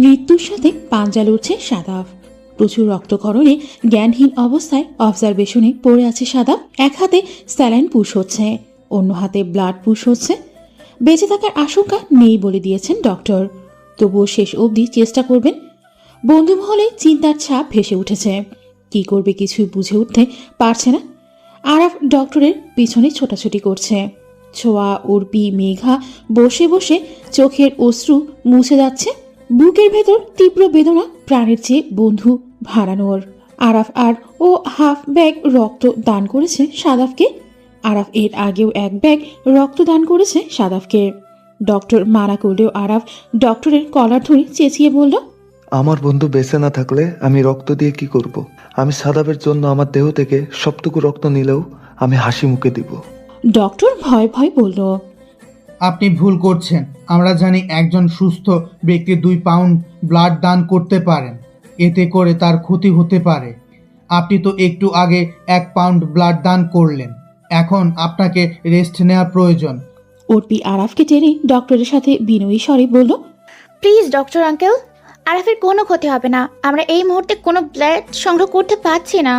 মৃত্যুর সাথে পাঞ্জা লড়ছে সাদাফ। প্রচুর রক্তক্ষরণে জ্ঞানহীন অবস্থায় অবজারভেশনে পড়ে আছে সাদাফ। এক হাতে স্যালাইন পুশ হচ্ছে, অন্য হাতে ব্লাড পুশ হচ্ছে। বেঁচে থাকার আশঙ্কা নেই বলে দিয়েছেন ডক্টর, তবুও শেষ অবধি চেষ্টা করবেন। বন্ধু মহলে চিন্তার ছাপ ভেসে উঠেছে। কি করবে কিছুই বুঝে উঠতে পারছে না। আরাফ ডক্টরের পিছনে ছোটাছুটি করছে। ছোঁয়া, উর্পি, মেঘা বসে বসে চোখের অশ্রু মুছে যাচ্ছে। বুকের ভেতর তীব্র বেদনা, প্রাণের চেয়ে বন্ধু হারানোর। আরাফ আর ও হাফ ব্যাগ রক্ত দান করেছে সাদাফকে। আরাফ এর আগেও এক ব্যাগ রক্ত দান করেছে সাদাফকে। ডক্টর মানা করলেও আরাফ ডক্টরের কলার ধরে চেঁচিয়ে বলল, আমার বন্ধু বেঁচে না থাকলে আমি রক্ত দিয়ে কি করব? আমি সাদাবের জন্য আমার দেহ থেকে সবটুকু রক্ত নিলেও আমি হাসি মুখে দিব। ডক্টর ভয় ভয় বলল, আপনি ভুল করছেন। আমরা জানি একজন সুস্থ ব্যক্তি 2 পাউন্ড ব্লাড দান করতে পারেন, এতে করে তার ক্ষতি হতে পারে। আপনি তো একটু আগে 1 পাউন্ড ব্লাড দান করলেন। এখন আপনাকে রেস্ট নেওয়া প্রয়োজন। উর্পি আরাফকে টেনে ডক্টরের সাথে বিনয়ী স্বরে বলল, প্লিজ ডক্টর আঙ্কেল, আরাফের কোনো ক্ষতি হবে না। আমরা এই মুহূর্তে কোনো ব্লাড সংগ্রহ করতে পারছি না।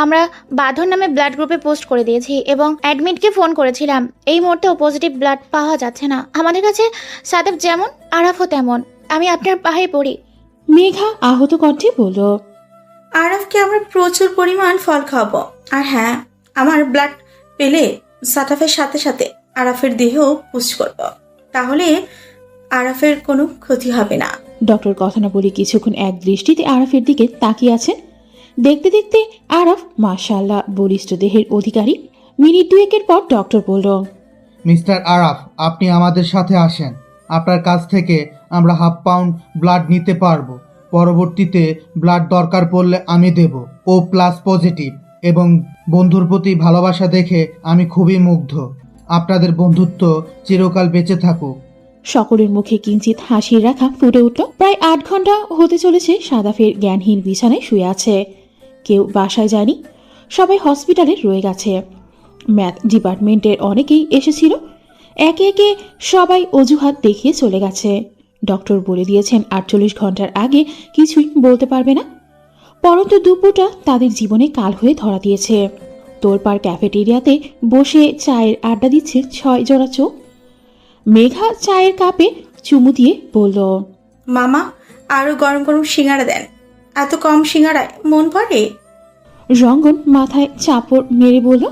আমরা বাঁধন নামে ব্লাড গ্রুপে পোস্ট করে দিয়েছি এবং অ্যাডমিটকে ফোন করেছিলাম। এই মুহূর্তে পজিটিভ ব্লাড পাওয়া যাচ্ছে না। আমাদের কাছে সাদেব যেমন, আরাফও তেমন। আমি আপনার পায়ে পড়ি। মেঘা আহত কণ্ঠে বলল, আরাফকে আমরা প্রচুর পরিমাণ ফল খাওয়াবো। আর হ্যাঁ, আমার ব্লাড পেলে সাটাফের সাথে সাথে আরাফের দেহেও পুশ করব, তাহলে আরাফের কোনো ক্ষতি হবে না। ডক্টর কথা না বলে কিছুক্ষণ এক দৃষ্টিতে আরাফের দিকে তাকিয়ে আছেন। দেখতে দেখতে আরাফ মাশাআল্লাহ বলিষ্ঠ দেহের অধিকারী। মিনিট দুয়েকের পর ডক্টর বলল, মিস্টার আরাফ, আপনি আমাদের সাথে আসেন। আপনার কাছ থেকে আমরা 1/2 পাউন্ড ব্লাড নিতে পারবো। পরবর্তীতে ব্লাড দরকার পড়লে আমি দেব। ও প্লাস পজিটিভ এবং বন্ধুর প্রতি ভালোবাসা দেখে আমি খুবই মুগ্ধ। আপনাদের বন্ধুত্ব চিরকাল বেঁচে থাকুক। সকলের মুখে কিঞ্চিত হাসির রেখা ফুটে উঠল। প্রায় 8 ঘন্টা হতে চলেছে সাদাফের জ্ঞানহীন বিছানায় শুয়ে আছে। কেউ বাসায় যায়নি, সবাই হসপিটালে রয়ে গেছে। ম্যাথ ডিপার্টমেন্টের অনেকেই এসেছিল। একে একে সবাই অজুহাত দেখিয়ে চলে গেছে। ডক্টর বলে দিয়েছেন 48 ঘন্টার আগে কিছুই বলতে পারবে না। পরন্ত দুপুরটা তাদের জীবনে কাল হয়ে ধরা দিয়েছে। তোরপাড় ক্যাফেটেরিয়াতে বসে চায়ের আড্ডা দিচ্ছে 6 জোড়া চোখ। মেঘা চায়ের কাপে চুমু দিয়ে বলল, মামা, আরো গরম গরম সিঙ্গাড়া দেন। এত কম সিঙ্গাড়ায় মন ভরে? রঙ্গন মাথায় চাপড় মেরে বলল,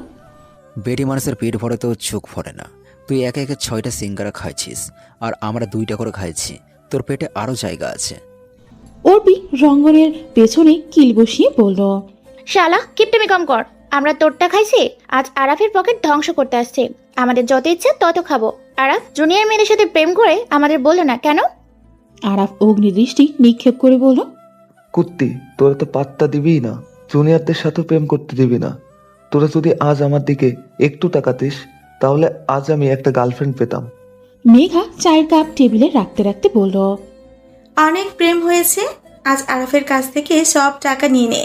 বেটি মানুষের পেট ভরে তো চোখ ভরে না। তুই একে একে 6টা সিঙ্গারা খাইছিস, আর আমরা 2টা করে খাইছি। তোর পেটে আরও জায়গা আছে। অর্পি রঙ্গনের পেছনে কিল বসিয়ে বলল, শালা, কিপটেমি কম কর। আমরা তোরটা খাইছি, আজ আরাফের পকেট ধ্বংস করতে আসছে। আমাদের যত ইচ্ছে তত খাবো। আরাফ জুনিয়র মেয়েদের সাথে প্রেম করে আমাদের বললো না কেন? আরাফ অগ্নিদৃষ্টি নিক্ষেপ করে বলল, কুত্তি, তোরা তো পাত্তা দিবিই না, জুনিয়রদের সাথে প্রেম করতে দিবি না। তোরা যদি আজ আমার দিকে একটু তাকাতিস, তাহলে আজ আমি একটা গার্লফ্রেন্ড পেতাম। মেঘা চায়ের কাপ টেবিলে রাখতে রাখতে বলল, অনেক প্রেম হয়েছে, আজ আরাফের কাছ থেকে সব টাকা নিয়ে নে।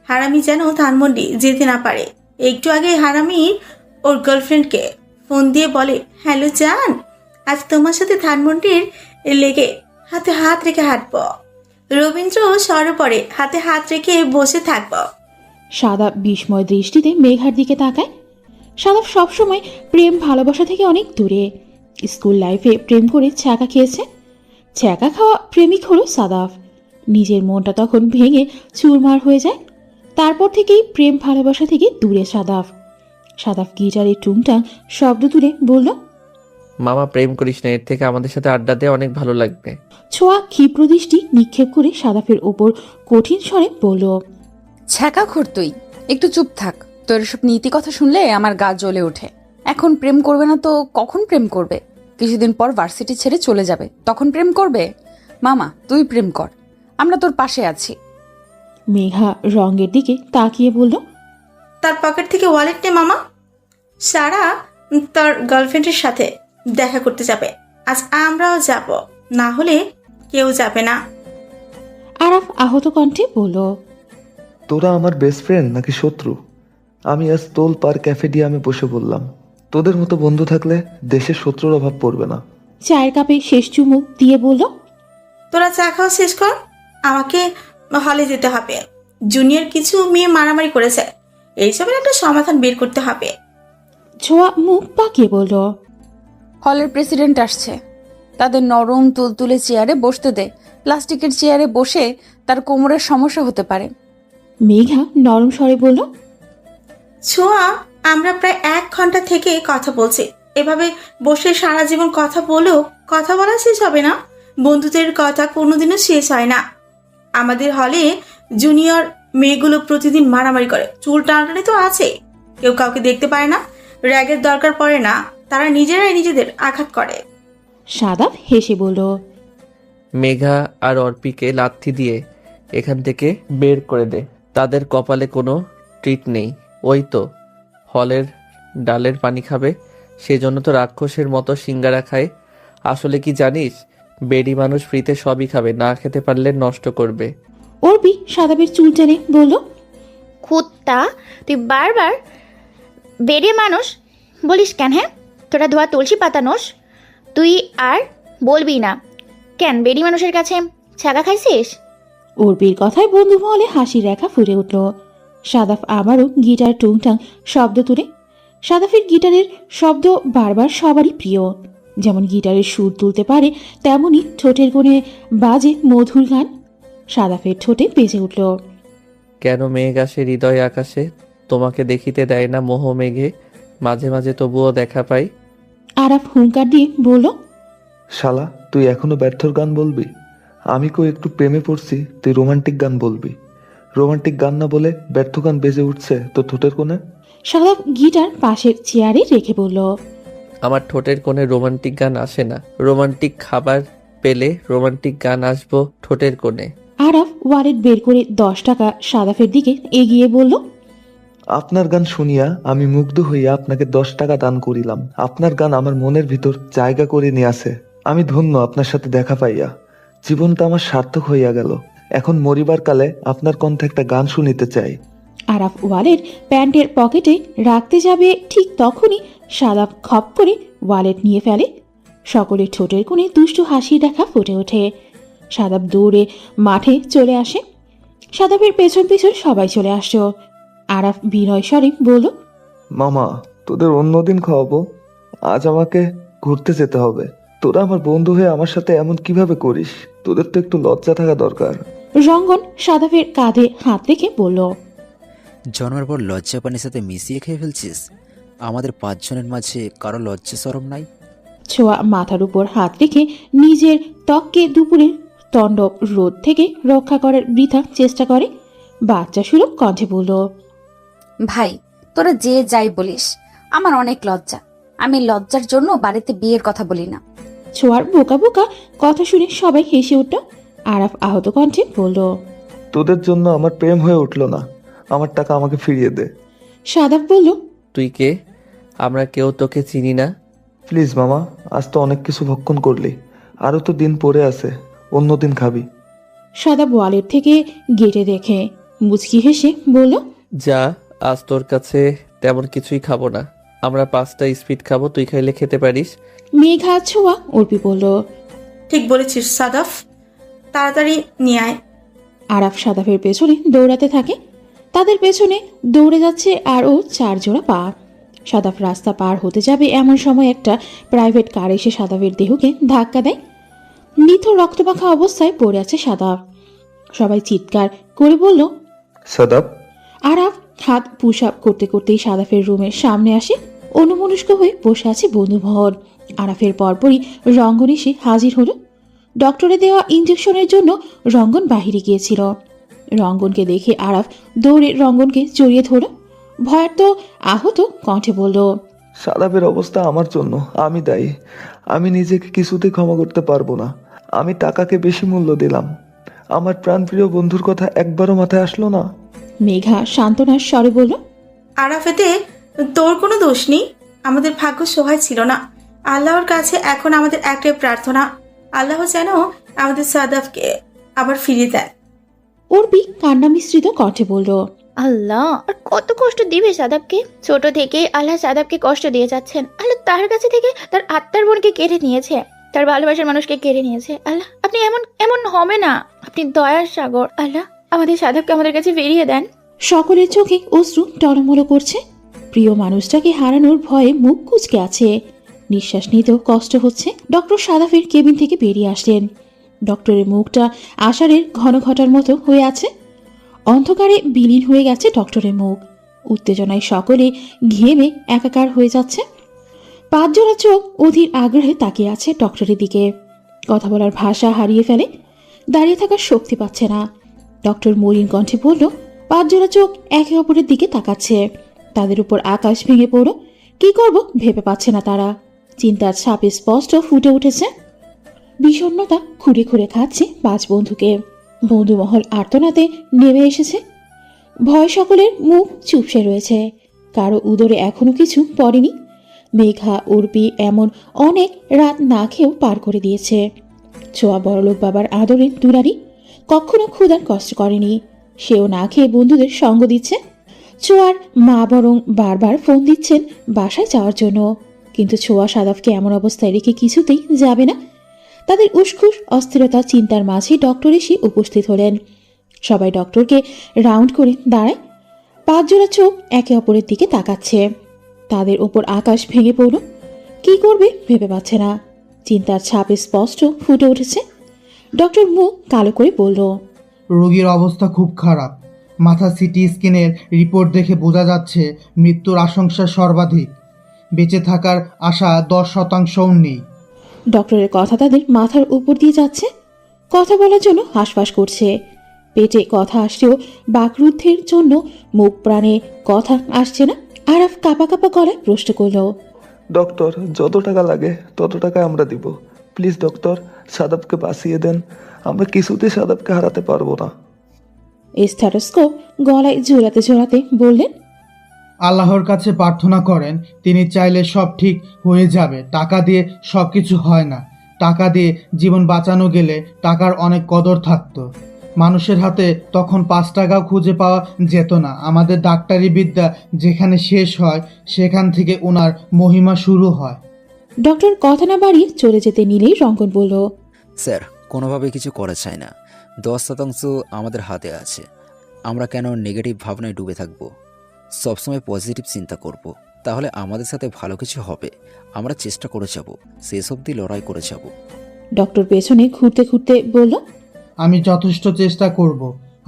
হারামি যেন ধানমন্ডি যেতে না পারে। একটু আগে হারামি ওর গার্লফ্রেন্ডকে ফোন দিয়ে বলে, হ্যালো জান, আজ তোমার সাথে ধানমন্ডির লেগে হাতে হাত রেখে হাঁটব। রবীন্দ্র সরোবরে হাতে হাত রেখে বসে থাকব। সাদা বিস্ময় দৃষ্টিতে মেঘার দিকে তাকায়। সাদা সবসময় প্রেম ভালোবাসা থেকে অনেক দূরে। স্কুল লাইফে প্রেম করে ছ্যাঁকা খেয়েছে। ছ্যাঁকা খাওয়া প্রেমিক হলো সাদাফ। নিজের মনটা তখন ভেঙে চুরমার হয়ে যায়। তারপর থেকেই প্রেম ভালোবাসা থেকে দূরে সাদাফ। সাদাফ গিটারের টুংটাং শব্দ তুলে বলল, মামা প্রেম করিস না, এর থেকে আমাদের সাথে আড্ডা দিয়ে অনেক ভালো লাগবে। ছোঁয়া ক্ষিপ্র দৃষ্টি নিক্ষেপ করে সাদাফের ওপর কঠিন স্বরে বলল, ছ্যাঁকা খোর তুই, একটু চুপ থাক। তোর এসব নীতি কথা শুনলে আমার গা জ্বলে ওঠে। এখন প্রেম করবে না তো কখন প্রেম করবে? কিছুদিন পর ভার্সিটি ছেড়ে চলে যাবে, তখন প্রেম করবে? মামা তুই প্রেম কর, আমরা তোর পাশে আছি। মেঘা রঙের দিকে তাকিয়ে বলল, তার পকেট থেকে ওয়ালেট নে মামা। সারা তার গার্লফ্রেন্ডের সাথে দেখা করতে যাবে। আজ আমরাও যাব, না হলে কেউ যাবে না। আরাফ আহত কণ্ঠে বলল, তোরা আমার বেস্ট ফ্রেন্ড নাকি শত্রু? আমি আজ তোল পার ক্যাফেডিয়ামে বসে বললাম, তোদের মতো বন্ধু থাকলে দেশে শত্রুর অভাব পড়বে না। চায়ের কাপে শেষ চুমুক দিয়ে বলল, তোরা চা খাওয়া শেষ কর, আমাকে হলে যেতে হবে। জুনিয়র কিছু মেয়ে মারামারি করেছে, এইসবের একটা সমাধান বের করতে হবে। ছোঁয়া মুখ পাকিয়ে বলল, হলের প্রেসিডেন্ট আসছে, তাদের নরম তুলতুলে চেয়ারে বসতে দে। প্লাস্টিকের চেয়ারে বসে তার কোমরের সমস্যা হতে পারে। মেঘা নরম স্বরে বলল, ছোঁয়া, আমরা প্রায় 1 ঘন্টা থেকে কথা বলছি, এভাবে বসে সারা জীবন কথা বলেও কথা বলা শেষ হবে না। বন্ধুদের কথা কোনোদিনও শেষ হয় না। আমাদের হলে জুনিয়র মেয়েগুলো প্রতিদিন মারামারি করে, চুল টানাটানি তো আছে, কেউ কাউকে দেখতে পায় না, র্যাগের দরকার পড়ে না, তারা নিজেরাই নিজেদের আঘাত করে। সাদাব হেসে বলল, মেঘা আর অর্পিকে লাথি দিয়ে এখান থেকে বের করে দে। তাদের কপালে কোনো ট্রিট নেই। ওই তো হলের ডালের পানি খাবে, সেজন্য তো রাক্ষসের মতো সিঙ্গারা খায়। আসলে কি জানিস, বেডি মানুষ ফ্রিতে সবই খাবে, না খেতে পারলে নষ্ট করবে। অর্পি সাদাবের চুল টেনে বলল, কুত্তা, তুই বারবার বেরিয়ে মানুষ বলিস কেন? হ্যাঁ, তোরা ধোয়া তুলসী পাতা নোস, তুই আর বলবি না কেন? বেরি মানুষের কাছে ছাগা খাইছিস? অর্পির কথায় বন্ধু মহলে হাসির রেখা ফুটে উঠল। সাদাফ আবারও গিটার টুংটাং শব্দ তুলে। সাদাফের গিটারের শব্দ বারবার সবারই প্রিয়। যেমন গিটারের সুর তুলতে পারে, তেমনি ঠোঁটের কোণে বাজে মধুর গান। সাদাফের ঠোঁটে বেজে উঠল, কেন মেঘ আসে হৃদয় আকাশে, তোমাকে দেখিতে দেয় না মোহ মেঘে, মাঝে মাঝে তবুও দেখা পাই। আরাফ হুঙ্কার দিয়ে বলল, শালা, তুই এখনো ব্যর্থর গান বলবি? আমি কই একটু প্রেমে পড়ছি, তুই রোমান্টিক গান বলবি? রোমান্টিক গান না বলে ব্যর্থ গান বেজে উঠছে তোর ঠোঁটের কোণে। সাদাফ গিটার পাশের চেয়ারে রেখে বলল, আমার ঠোঁটের কোণে রোমান্টিক গান আসে না। রোমান্টিক খাবার পেলে রোমান্টিক গান আসবো ঠোঁটের কোণে। আরাফ ওয়ালেট বের করে 10 টাকা সাদাফের দিকে এগিয়ে বলল, আপনার গান শুনিয়া আমি মুগ্ধ হইয়া আপনাকে 10 টাকা দান করিলাম। আপনার গান আমার মনের ভিতর জায়গা করে নিয়ে আসে। আমি ধন্য আপনার সাথে দেখা পাইয়া। জীবনটা আমার সার্থক হইয়া গেল। এখন মরিবার কালে আপনার কণ্ঠে একটা গান শুনিতে চাই। আরাফ ওয়ালেট প্যান্টের পকেটে রাখতে যাবে, ঠিক তখনই সাদাফ খপ করে ওয়ালেট নিয়ে ফেলে। সকলের ঠোঁটের কোণে দুষ্টু হাসির রেখা ফুটে ওঠে। সাদাফ দৌড়ে মাঠে চলে আসে। সাদাফের পেছন পেছন সবাই চলে আসছে। আরাফ বিনয় স্বরে বলল, মামা, তোদের অন্যদিন খাওয়াবো, আজ আমাকে ঘুরতে যেতে হবে। তোরা আমার বন্ধু হয়ে আমার সাথে এমন কিভাবে করিস? তোদের তো একটু লজ্জা থাকা দরকার। রঙ্গন সাদাফের কাঁধে হাত রেখে বলল, জন্মের পর লজ্জা পানির সাথে মিশিয়ে খেয়ে ফেলছিস। আমাদের 5 জনের মাঝে কারো লজ্জা শরম নাই? ছোঁয়া মাথার উপর হাত রেখে নিজের ত্বককে দুপুরের তাণ্ডব রোদ থেকে রক্ষা করার বৃথা চেষ্টা করে। বাচ্চা সুলভ কণ্ঠে বলল, ভাই, তোরা যে যাই বলিস, আমার অনেক লজ্জা। আমি লজ্জার জন্য বাড়িতে বিয়ের কথা বলি না। ছোঁয়ার বোকা বোকা কথা শুনে সবাই হেসে উঠল। আরাফ আহত কণ্ঠে বলল, তোদের জন্য আমার প্রেম হয়ে উঠলো না। আমার টাকা আমাকে ফিরিয়ে দে। সাদাফ বলল, তুই কে? আমরা কেউ তোকে চিনি না। প্লিজ মামা, আজ তো অনেক কিছু ভক্ষণ করলি, আরো তো দিন পরে আছে, অন্য দিন খাবি। সাদাফ ওয়ালেট থেকে গেটে দেখে মুচকি হেসে বলল, যা, আজ তোর কাছে তেমন কিছুই খাবো না। আমরা 5টা স্পিড খাবো, তুই খাইলে খেতে পারিস। মেঘা ছোঁয়া অর্পি বলল, ঠিক বলেছিস সাদাফ, তাড়াতাড়ি নিয়ে আয়। আরাফ সাদাফের পেছনে দৌড়াতে থাকে। তাদের পেছনে দৌড়ে যাচ্ছে আরও 4 জোড়া পা। সাদাফ রাস্তা পার হতে যাবে এমন সময় একটা প্রাইভেট কার এসে সাদাফের দেহকে ধাক্কা দেয়। মৃত রক্তমাখা অবস্থায় পড়ে আছে সাদাফ। সবাই চিৎকার করে বলল, সাদাব। আরাফ হাত পুশ আপ করতে করতেই সাদাফের রুমের সামনে আসে। অনুমনস্ক হয়ে বসে আছে বন্ধুমহল। আরাফের পরপরই রঙ্গন এসে হাজির হলো। ডক্টরে দেওয়া ইঞ্জেকশনের জন্য রঙ্গন বাহিরে গিয়েছিল। রঙ্গনকে দেখে আরাফ দৌড়ে রঙ্গনকে জড়িয়ে ধরল। ভয়ার্ত আহত কণ্ঠে বলল, সাদাবের অবস্থা আমার জন্য, আমি দায়ী। আমি নিজেকে কিছুতেই ক্ষমা করতে পারবো না। আমি টাকাকে বেশি মূল্য দিলাম। আমার প্রাণপ্রিয় বন্ধুর কথা একবারও মাথায় আসলো না। মেঘা সান্ত্বনার স্বরে বলল, আরাফেতে তোর কোনো দোষ নেই, আমাদের ভাগ্য সহায় ছিল না। আল্লাহর কাছে এখন আমাদের একটাই প্রার্থনা, আল্লাহ যেন আমাদের সাদাফকে আবার ফিরিয়ে দেন। অর্পি কান্না মিশ্রিত কণ্ঠে বলল, আল্লাহ আর কত কষ্ট দিবে সাদাবকে? ছোট থেকে আল্লাহ সাদাবকে কষ্ট দিয়ে যাচ্ছেন। আল্লাহ তার কাছে থেকে তার আত্মার বোনকে কেড়ে নিয়েছে। তার ভালোবাসার মানুষকে কেড়ে নিয়েছে। আল্লাহ, আপনি এমন এমন হবে না, আপনি দয়ার সাগর। আল্লাহ, আমাদের সাধবকে আমাদের কাছে ফিরিয়ে দেন। সকলের চোখে অশ্রু টলমলো করছে। প্রিয় মানুষটাকে হারানোর ভয়ে মুখ কুঁচকে আছে, নিঃশ্বাস নিতেও কষ্ট হচ্ছে। ডক্টর সাদাফের কেবিন থেকে বেরিয়ে আসলেন। ডক্টরের মুখটা আষাঢ়ের ঘন ঘটার মতো হয়ে আছে, অন্ধকারে বিলীন হয়ে গেছে ডক্টরের মুখ। উত্তেজনায় সকলে ঘেমে একাকার হয়ে যাচ্ছে। 5 জোড়া চোখ অধীর আগ্রহে তাকিয়ে আছে ডক্টরের দিকে। কথা বলার ভাষা হারিয়ে ফেলে, দাঁড়িয়ে থাকার শক্তি পাচ্ছে না। ডক্টর মলিন কণ্ঠে বলল, 5 জোড়া চোখ একে অপরের দিকে তাকাচ্ছে। তাদের উপর আকাশ ভেঙে পড়ল। কি করব ভেবে পাচ্ছে না তারা। চিন্তার ছাপে স্পষ্ট ফুটে উঠেছে। বিষণ্ণতা খুঁড়ে খুঁড়ে খাচ্ছে 5 বন্ধুকে। বন্ধুমহল আর্তনাতে নেমে এসেছে। ভয় সকলের মুখ চুপসে রয়েছে, কারো উদরে এখনো কিছু পড়েনি। মেঘা, অর্পি এমন অনেক রাত না খেয়েও পার করে দিয়েছে। ছোঁয়া বড়লোক বাবার আদরের দুলারি, কখনো ক্ষুধার কষ্ট করেনি। সেও না খেয়ে বন্ধুদের সঙ্গ দিচ্ছে। ছোঁয়ার মা বরং বারবার ফোন দিচ্ছেন বাসায় যাওয়ার জন্য, কিন্তু ছোঁয়া সাদাফকে এমন অবস্থায় রেখে কিছুতেই যাবে না। তাদের উসখুস অস্থিরতা চিন্তার মাঝে ডক্টর এসে উপস্থিত হলেন। সবাই ডক্টরকে রাউন্ড করে দাঁড়ায়। 5 জোড়া চোখ একে অপরের দিকে তাকাচ্ছে। তাদের ওপর আকাশ ভেঙে পড়ল। কি করবে ভেবে পাচ্ছে না। চিন্তার ছাপে স্পষ্ট ফুটে উঠেছে। ডক্টর মুখ কালো করে বলল, রোগীর অবস্থা খুব খারাপ। মাথা সিটি স্ক্যানের রিপোর্ট দেখে বোঝা যাচ্ছে মৃত্যুর আশঙ্কা সর্বাধিক। বেঁচে থাকার আশা 10%ও নেই। ডক্টরের কথা তাদের মাথার উপর দিয়ে যাচ্ছে। কথা বলার জন্য হাঁসফাঁস করছে। পেটে কথা আসলেও বাকরুদ্ধের জন্য মুখ প্রাণে কথা আসছে না। আরাফ কাঁপা কাঁপা গলায় প্রশ্ন করল, ডক্টর, যত টাকা লাগে তত টাকা আমরা দিব। প্লিজ ডক্টর, সাদাবকে বাঁচিয়ে দেন। আমরা কিছুতে সাদাবকে হারাতে পারবো না। স্ট্যাথোস্কোপ গলায় ঝোলাতে ঝোলাতে বললেন, আল্লাহর কাছে প্রার্থনা করেন, তিনি চাইলে সব ঠিক হয়ে যাবে। টাকা দিয়ে সব কিছু হয় না। টাকা দিয়ে জীবন বাঁচানো গেলে টাকার অনেক কদর থাকতো। মানুষের হাতে তখন 5 টাকাও খুঁজে পাওয়া যেত না। আমাদের ডাক্তারি বিদ্যা যেখানে শেষ হয় সেখান থেকে ওনার মহিমা শুরু হয়। ডক্টর কথা না বাড়িয়ে চলে যেতে নিলেই রঙ্গন বলল, স্যার, কোনোভাবে কিছু করা চাই না। 10% আমাদের হাতে আছে। আমরা কেন নেগেটিভ ভাবনায় ডুবে থাকবো? সবসময় পজিটিভ চিন্তা করব। তাহলে আমাদের সাথে ভালো কিছু হবে। আমরা চেষ্টা করে যাব, শেষ অবধি লড়াই করে যাব। ডক্টর পেছনে ঘুরতে ঘুরতে বলল, আমি যথেষ্ট চেষ্টা করব।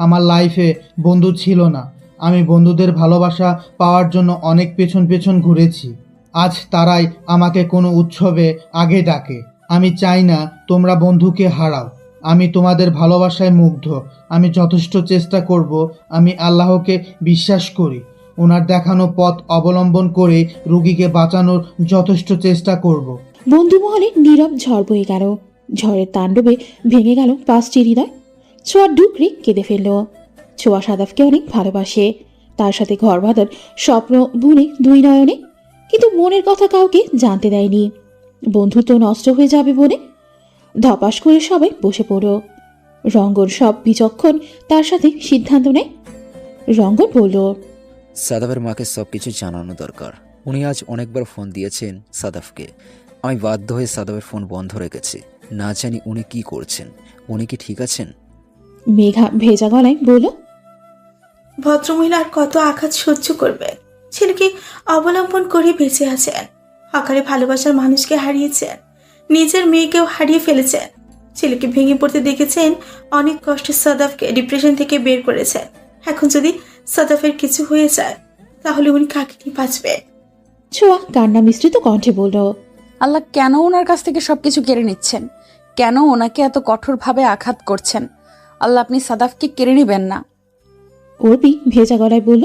আমার লাইফে বন্ধু ছিল না। আমি বন্ধুদের ভালোবাসা পাওয়ার জন্য অনেক পেছন পেছন ঘুরেছি। আজ তারাই আমাকে কোনো উৎসবে আগে ডাকে। আমি চাই না তোমরা বন্ধুকে হারাও। আমি তোমাদের ভালোবাসায় মুগ্ধ। আমি যথেষ্ট চেষ্টা করব। আমি আল্লাহকে বিশ্বাস করি। ওনার দেখানো পথ অবলম্বন করে রুগীকে বাঁচানোর যথেষ্ট চেষ্টা করব। বন্ধুমহলে নীরব ঝড় বয়ে গেল। ঝড়ের তাণ্ডবে ভেঙে গেল 5টি হৃদয়। ছোঁয়া ডুকরে কেঁদে ফেলল। ছোঁয়া সাদাফকে অনেক ভালোবাসে। তার সাথে ঘর বাঁধার স্বপ্ন বুনে 2 নয়নে, কিন্তু মনের কথা কাউকে জানতে দেয়নি। বন্ধুত্ব নষ্ট হয়ে যাবে বলে ধপাস করে সবাই বসে পড়ল। রঙ্গন সব বিচক্ষণ তার সাথে সিদ্ধান্ত নেয়। রঙ্গন বলল, সাদাফের মাকে সব কিছু জানানো দরকার। উনি আজ অনেকবার ফোন দিয়েছেন সাদাফকে। আমি বাধ্য হয়ে সাদাফের ফোন বন্ধ রেখেছি। না জানি উনি কি করছেন। উনি কি ঠিক আছেন? মেঘা ভেজা গলায় বলল, ভদ্রমহিলা আর কত আঘাত সহ্য করবে? ছেলেকে অবলম্বন করে বেঁচে আছেন। অকালে ভালোবাসার মানুষকে হারিয়েছেন, নিজের মেয়েকেও হারিয়ে ফেলেছেন। ছেলেকে ভেঙে পড়তে দেখেছেন, অনেক কষ্টে সাদাফকে ডিপ্রেশন থেকে বের করেছেন। এখন যদি সাদাফের কিছু হয়ে যায় তাহলে উনি কাকে নিয়ে বাঁচবে? ছোঁয়া কান্না মিশ্রিত কণ্ঠে বলল, আল্লাহ কেন ওনার কাছ থেকে সবকিছু কেড়ে নিচ্ছেন? কেন ওনাকে এত কঠোরভাবে আঘাত করছেন? আল্লাহ, আপনি সাদাফকে কেড়ে নেবেন না। অর্পি ভেজা গলায় বলল,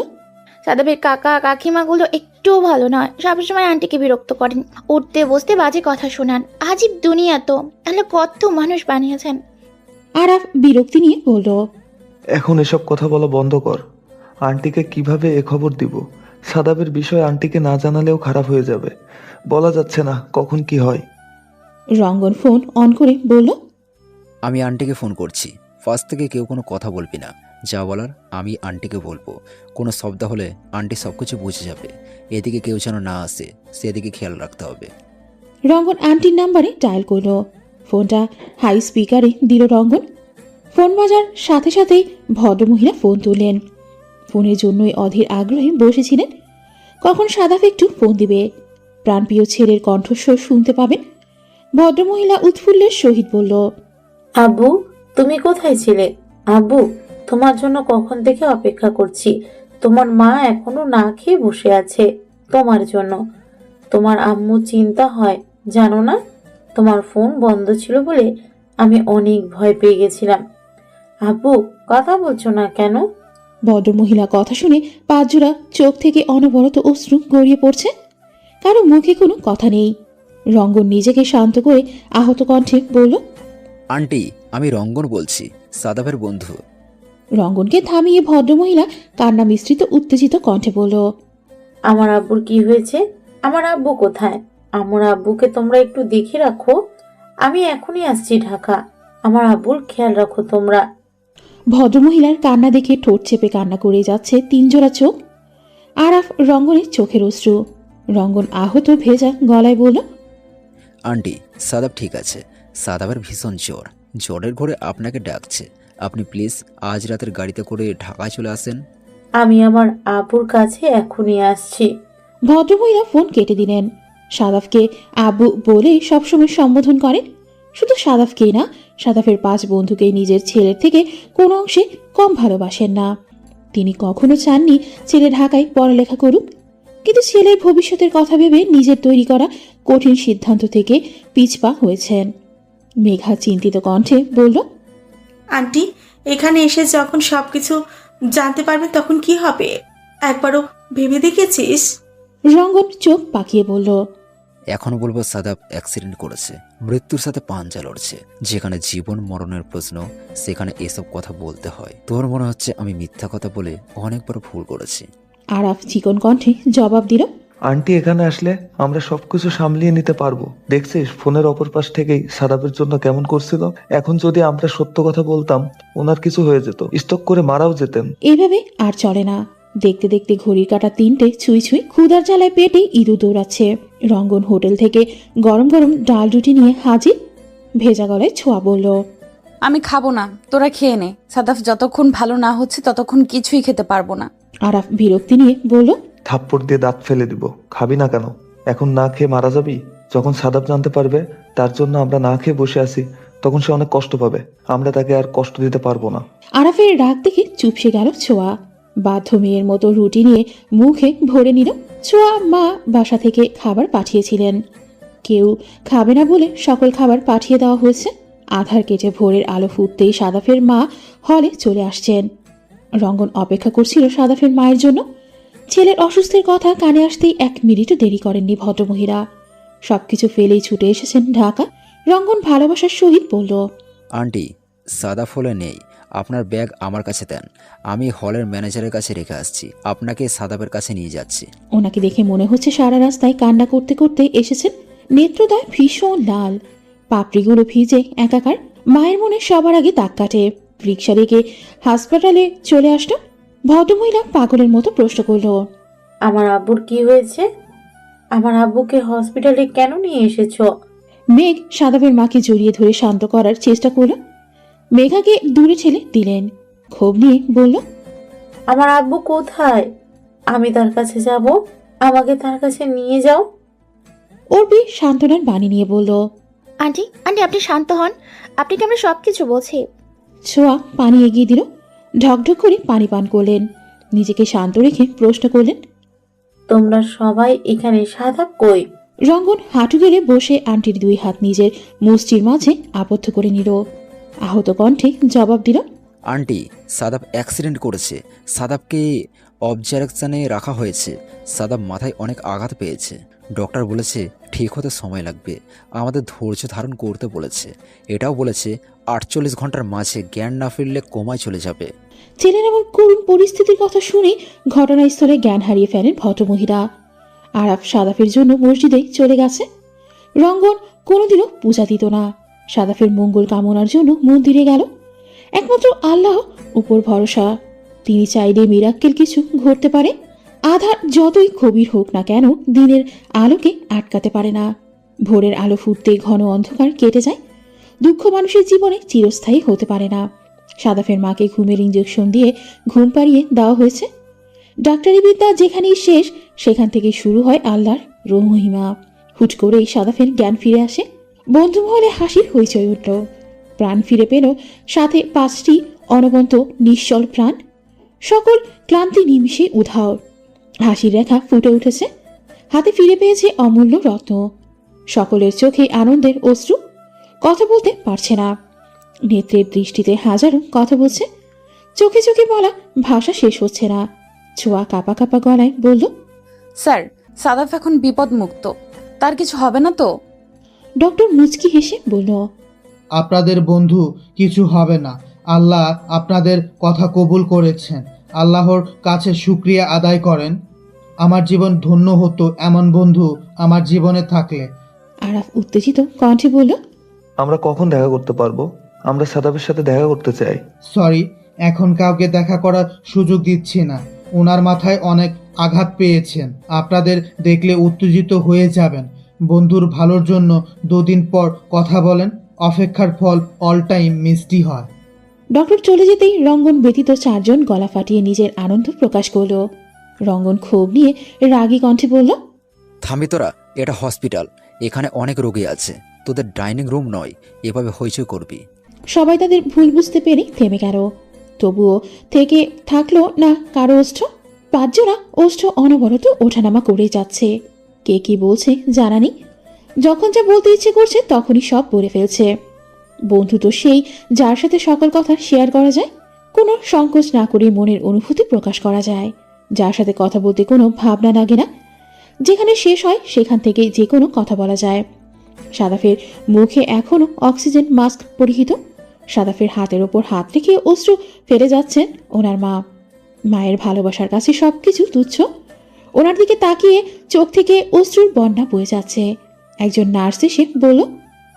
সাদাবের কাকা কাকিমাগুলো একটুও ভালো নয়। সবসময় আন্টিকে বিরক্ত করেন, উঠতে বসতে বাজে কথা শোনান। আজীব দুনিয়া তো। আল্লাহ কত মানুষ বানিয়েছেন। আরাফ বিরক্তি নিয়ে বলল, এখন এসব কথা বলা বন্ধ কর। আন্টিকে কিভাবে এ খবর দিব? সাদাবের বিষয়ে আন্টিকে না জানালেও খারাপ হয়ে যাবে। বলা যাচ্ছে না কখন কি হয়। রঙ্গন ফোন অন করে বলল, আমি আন্টিকে ফোন করছি। ফার্স্ট থেকে কেউ কোনো কথা বলবি না। যা বলার আমি আন্টিকে বলবো। কোনো শব্দ হলে আন্টি সব কিছু বুঝে যাবে। এদিকে কেউ যেন না আসে, সেদিকে খেয়াল রাখতে হবে। রঙ্গন আন্টির নাম্বারে ডায়াল করল। ফোনটা হাই স্পিকারে দিল রঙ্গন। ফোন বাজার সাথে সাথেই ভদ্রমহিলা ফোন তুললেন। ফোনের জন্যই অধীর আগ্রহে বসেছিলেন কখন সাদাফ একটু ফোন দিবে, প্রাণপ্রিয় ছেলের কণ্ঠস্বর শুনতে পাবেন। ভদ্রমহিলা উৎফুল্লের সহিত বলল, আব্বু, তুমি কোথায় ছিলে? আব্বু, তোমার জন্য কখন থেকে অপেক্ষা করছি। তোমার মা এখনো না খেয়ে বসে আছে তোমার জন্য। তোমার আম্মু চিন্তা হয় জানো না? তোমার ফোন বন্ধ ছিল বলে আমি অনেক ভয় পেয়ে গেছিলাম। আব্বু, কথা বলছো না কেন? ভদ্রমহিলা কথা শুনে পাঁচজোড়া চোখ থেকে অনবরত অশ্রু গড়িয়ে পড়ছে। কারো মুখে কোনো কথা নেই। রঙ্গন নিজেকে শান্ত করে আহত কণ্ঠে বলল, আন্টি, আমি রঙ্গন বলছি, সাদাফের বন্ধু। রঙ্গনকে থামিয়ে ভদ্রমহিলা কান্না মিশ্রিত উত্তেজিত কণ্ঠে বলল, আমার আব্বুর কি হয়েছে? আমার আব্বু কোথায়? আমার আব্বুকে তোমরা একটু দেখে রাখো। আমি এখনই আসছি ঢাকা। আমার আব্বুর খেয়াল রাখো তোমরা। ভদ্রমহিলার কান্না দেখে ঠোঁট চেপে কান্না করে যাচ্ছে তিনজোড়া চোখ। আরাফ রঙ্গনের চোখের অশ্রু। রঙ্গন আহত ভেজা গলায় বলল, আন্টি, সাদাব ঠিক আছে। সাদাবের ভীষণ জ্বর, জ্বরের ঘরে আপনাকে ডাকছে। আপনি প্লিজ আজ রাতের গাড়িতে করে ঢাকায় চলে আসেন। আমি আমার আব্বুর কাছে এখনই আসছি। ভদ্রমহিলা ফোন কেটে দিলেন। সাদাফকে আব্বু বলে সবসময় সম্বোধন করেন। শুধু সাদাফকেই না, সাদাফের 5 বন্ধুকে নিজের ছেলের থেকে কোনো অংশে কম ভালোবাসেন না। তিনি কখনো চাননি ছেলে ঢাকায় পড়ালেখা করুক, কিন্তু ছেলের ভবিষ্যতের কথা ভেবে নিজের তৈরি করা কঠিন সিদ্ধান্ত থেকে পিছপা হয়েছেন। মেঘা চিন্তিত কণ্ঠে বলল, আন্টি, এখানে এসে যখন সবকিছু জানতে পারবে তখন কি হবে? একবারও ভেবে দেখেছিস? রঙ্গন চোখ পাকিয়ে বলল, এখনো বলবো সাদাব অ্যাক্সিডেন্ট করেছে, মৃত্যুর সাথে পাঞ্জা লড়ছে। যেখানে জীবন মরণের প্রশ্ন, সেখানে এসব কথা বলতে হয়। তোর মনে হচ্ছে আমি মিথ্যা কথা বলে অনেক বড় ভুল করেছি। আরাফ চিকন কণ্ঠে জবাব দিল, আন্টি এখানে আসলে আমরা সবকিছু সামলিয়ে নিতে পারবো। দেখছিস ফোনের অপর পাশ থেকেই সাদাবের জন্য কেমন করছিল। এখন যদি আমরা সত্য কথা বলতাম, ওনার কিছু হয়ে যেত, স্টক করে মারাও যেতেন। এভাবে আর চলে না। দেখতে দেখতে ঘড়ির কাঁটা 3টে ছুঁই ছুঁই। ক্ষুধার জ্বালায় পেটে ইঁদুর দৌড়াচ্ছে। রঙ্গন হোটেল থেকে গরম গরম ডাল রুটি নিয়ে হাজির। ভেজা গলায় ছোঁয়া বলল, আমি খাবো না, তোরা খেয়ে নে। সাদাফ যতক্ষণ ভালো না হচ্ছে ততক্ষণ কিছুই খেতে পারবো না। আরাফ বিরক্তি নিয়ে বলল, থাপ্পড় দিয়ে দাঁত ফেলে দিব। খাবি না কেন? এখন না খেয়ে মারা যাবি? যখন সাদাব জানতে পারবে তার জন্য আমরা না খেয়ে বসে আছি, তখন সে অনেক কষ্ট পাবে। আমরা তাকে আর কষ্ট দিতে পারবো না। আরাফের রাগ দেখে চুপসে গেল ছোঁয়া। বাধ্য মেয়ের মতো রুটি নিয়ে মুখে ভরে নিল। ছোঁয়া মা বাসা থেকে খাবার পাঠিয়েছিলেন। কেউ খাবে না বলে সকল খাবার পাঠিয়ে দেওয়া হয়েছে। আধার কেটে ভোরের আলো ফুটতেই সাদাফের মা হলে চলে আসছেন। রঙ্গন অপেক্ষা করছিল সাদাফের মায়ের জন্য। ছেলের অসুস্থের কথা কানে আসতেই 1 মিনিটও দেরি করেননি ভদ্রমহিলা। সবকিছু ফেলেই ছুটে এসেছেন ঢাকা। রঙ্গন ভালোবাসার সহিত বলল, আন্টি, সাদাব হলে নেই, আপনার ব্যাগ আমার কাছে দেন। আমি হলের ম্যানেজারের কাছে রেখে আসছি, আপনাকে সাদাবের কাছে নিয়ে যাচ্ছি। ওনাকে দেখে মনে হচ্ছে সারা রাস্তায় কান্না করতে করতে এসেছেন। নেত্রদয় ভীষণ লাল, পাপড়িগুলো ভিজে একাকার। মায়ের মনে সবার আগে দাগ কাটে। রিক্সা রেখে হাসপাতালে চলে আসলো। ভদ্রমহিলা পাগলের মতো প্রশ্ন করল, আমার আব্বুর কি হয়েছে? আমার আব্বুকে হসপিটালে কেন নিয়ে এসেছো? মেঘ সাদাবের মাকে জড়িয়ে ধরে শান্ত করার চেষ্টা করল। মেঘাকে দূরে ঠেলে দিলেন। ক্ষোভ নিয়ে বলল, আমার আব্বু কোথায়? আমি তার কাছে যাব। আমাকে তার কাছে নিয়ে যাও। অর্পি সান্ত্বনার বাণী নিয়ে বলল, আন্টি আন্টি, আপনি শান্ত হন। আপনাকে আমরা সব কিছু বলছি। ছোঁয়া পানি এগিয়ে দিল। ঢকঢক করে পানি পান করলেন। নিজেকে শান্ত রেখে প্রশ্ন করলেন, তোমরা সবাই এখানে? সাদাব কই? রঙ্গন হাঁটু গেড়ে বসে আন্টির 2 হাত নিজের মুষ্টির মাঝে আবদ্ধ করে নিল। আহত কণ্ঠে জবাব দিল, আন্টি, সাদাব অ্যাক্সিডেন্ট করেছে। সাদাবকে অবজারভেশনে রাখা হয়েছে। সাদাব মাথায় অনেক আঘাত পেয়েছে। ডক্টর বলেছে ঠিক হতে সময় লাগবে। আমাদের ধৈর্য ধারণ করতে বলেছে। এটাও বলেছে 48 ঘন্টার মাঝে জ্ঞান না ফিরলে কোমায় চলে যাবে। ছেলের এমন করুণ পরিস্থিতির কথা শুনে ঘটনাস্থলে জ্ঞান হারিয়ে ফেলেন ভদ্রমহিলা। আরাফ সাদাফের জন্য মসজিদে চলে গেছে। রঙ্গন কোনোদিনও পূজা দিত না। সাদাফের মঙ্গল কামনার জন্য মন্দিরে গেল। একমাত্র আল্লাহ উপর ভরসা। তিনি চাইলে মিরাক্কেল কিছু ঘটতে পারে। আধার যতই গভীর হোক না কেন, দিনের আলোকে আটকাতে পারে না। ভোরের আলো ফুটতে ঘন অন্ধকার কেটে যায়। দুঃখ মানুষের জীবনে চিরস্থায়ী হতে পারে না। সাদাফের মাকে ঘুমের ইঞ্জেকশন দিয়ে ঘুম পাড়িয়ে দেওয়া হয়েছে। ডাক্তারি বিদ্যা যেখানেই শেষ, সেখান থেকে শুরু হয় আল্লাহর রহিমা। হুট করেই সাদাফের জ্ঞান ফিরে আসে। বন্ধু মহলে হাসির হইচই উঠল। প্রাণ ফিরে পেল, সাথে 5টি অনবন্ত নিশ্চল প্রাণ। সকল ক্লান্তি নিমিষে উধাও। হাসির রেখা ফুটে উঠেছে। হাতে ফিরে পেয়েছে অমূল্য রত্ন। সকলের চোখে আনন্দের অশ্রু। কথা বলতে পারছে না। নেত্রের দৃষ্টিতে হাজারো কথা বলছে। চোখে চোখে বলা ভাষা শেষ হচ্ছে না। ছোঁয়া কাঁপা কাঁপা গলায় বলল, স্যার, সাদাফ এখন বিপদ মুক্ত, তার কিছু হবে না তো? ডক্টর মুচকি হেসে বলল, আপনাদের বন্ধু কিছু হবে না। আল্লাহ আপনাদের কথা কবুল করেছেন। আল্লাহর কাছে শুক্রিয়া আদায় করেন। আমার জীবন ধন্য হতো এমন বন্ধু আমার জীবনে থাকলে। আরাফ উত্তেজিত কণ্ঠে বলল, আমরা কখন দেখা করতে পারবো? আমরা সাদাফের সাথে দেখা করতে চাই। সরি, এখন কাউকে দেখা করার সুযোগ দিচ্ছি না। ওনার মাথায় অনেক আঘাত পেয়েছেন। আপনাদের দেখলে উত্তেজিত হয়ে যাবেন। বন্ধুর ভালোর জন্য 2 দিন পর কথা বলেন। অপেক্ষার ফল অল টাইম মিষ্টি হয়। ডক্টর চলে যেতেই রঙ্গন ব্যতীত 4 জন গলা ফাটিয়ে নিজের আনন্দ প্রকাশ করল। রঙ্গন ক্ষোভ নিয়ে রাগী কণ্ঠে বলল, থামি তোরা, এটা হসপিটাল, এখানে অনেক রোগী আছে, তোদের ডাইনিং রুম নয় এভাবে হইচই করবি। সবাই তাদের ভুল বুঝতে পেরে থেমে গেল। তবুও থেকে থাকলো না কারো ওষ্ঠ। 5 জোড়া ওষ্ঠ অনবরত ওঠানামা করে যাচ্ছে। কে কি বলছে জানা নেই। যখন যা বলতে ইচ্ছে করছে তখনই সব বলে ফেলছে। বন্ধু তো সেই, যার সাথে সকল কথা শেয়ার করা যায়, কোনো সংকোচ না করে মনের অনুভূতি প্রকাশ করা যায়, যার সাথে কথা বলতে কোনো ভাবনা লাগে না, যেখানে শেষ হয় সেখান থেকে যে কোনো কথা বলা যায়। সাদাফের মুখে এখনো অক্সিজেন মাস্ক পরিহিত। সাদাফের হাতের ওপর হাত রেখে অশ্রু ফেলে যাচ্ছেন ওনার মা। মায়ের ভালোবাসার কাছে সবকিছু তুচ্ছ। ওনার দিকে তাকিয়ে চোখ থেকে অশ্রুর বন্যা বয়ে যাচ্ছে। একজন নার্স এসে বলল,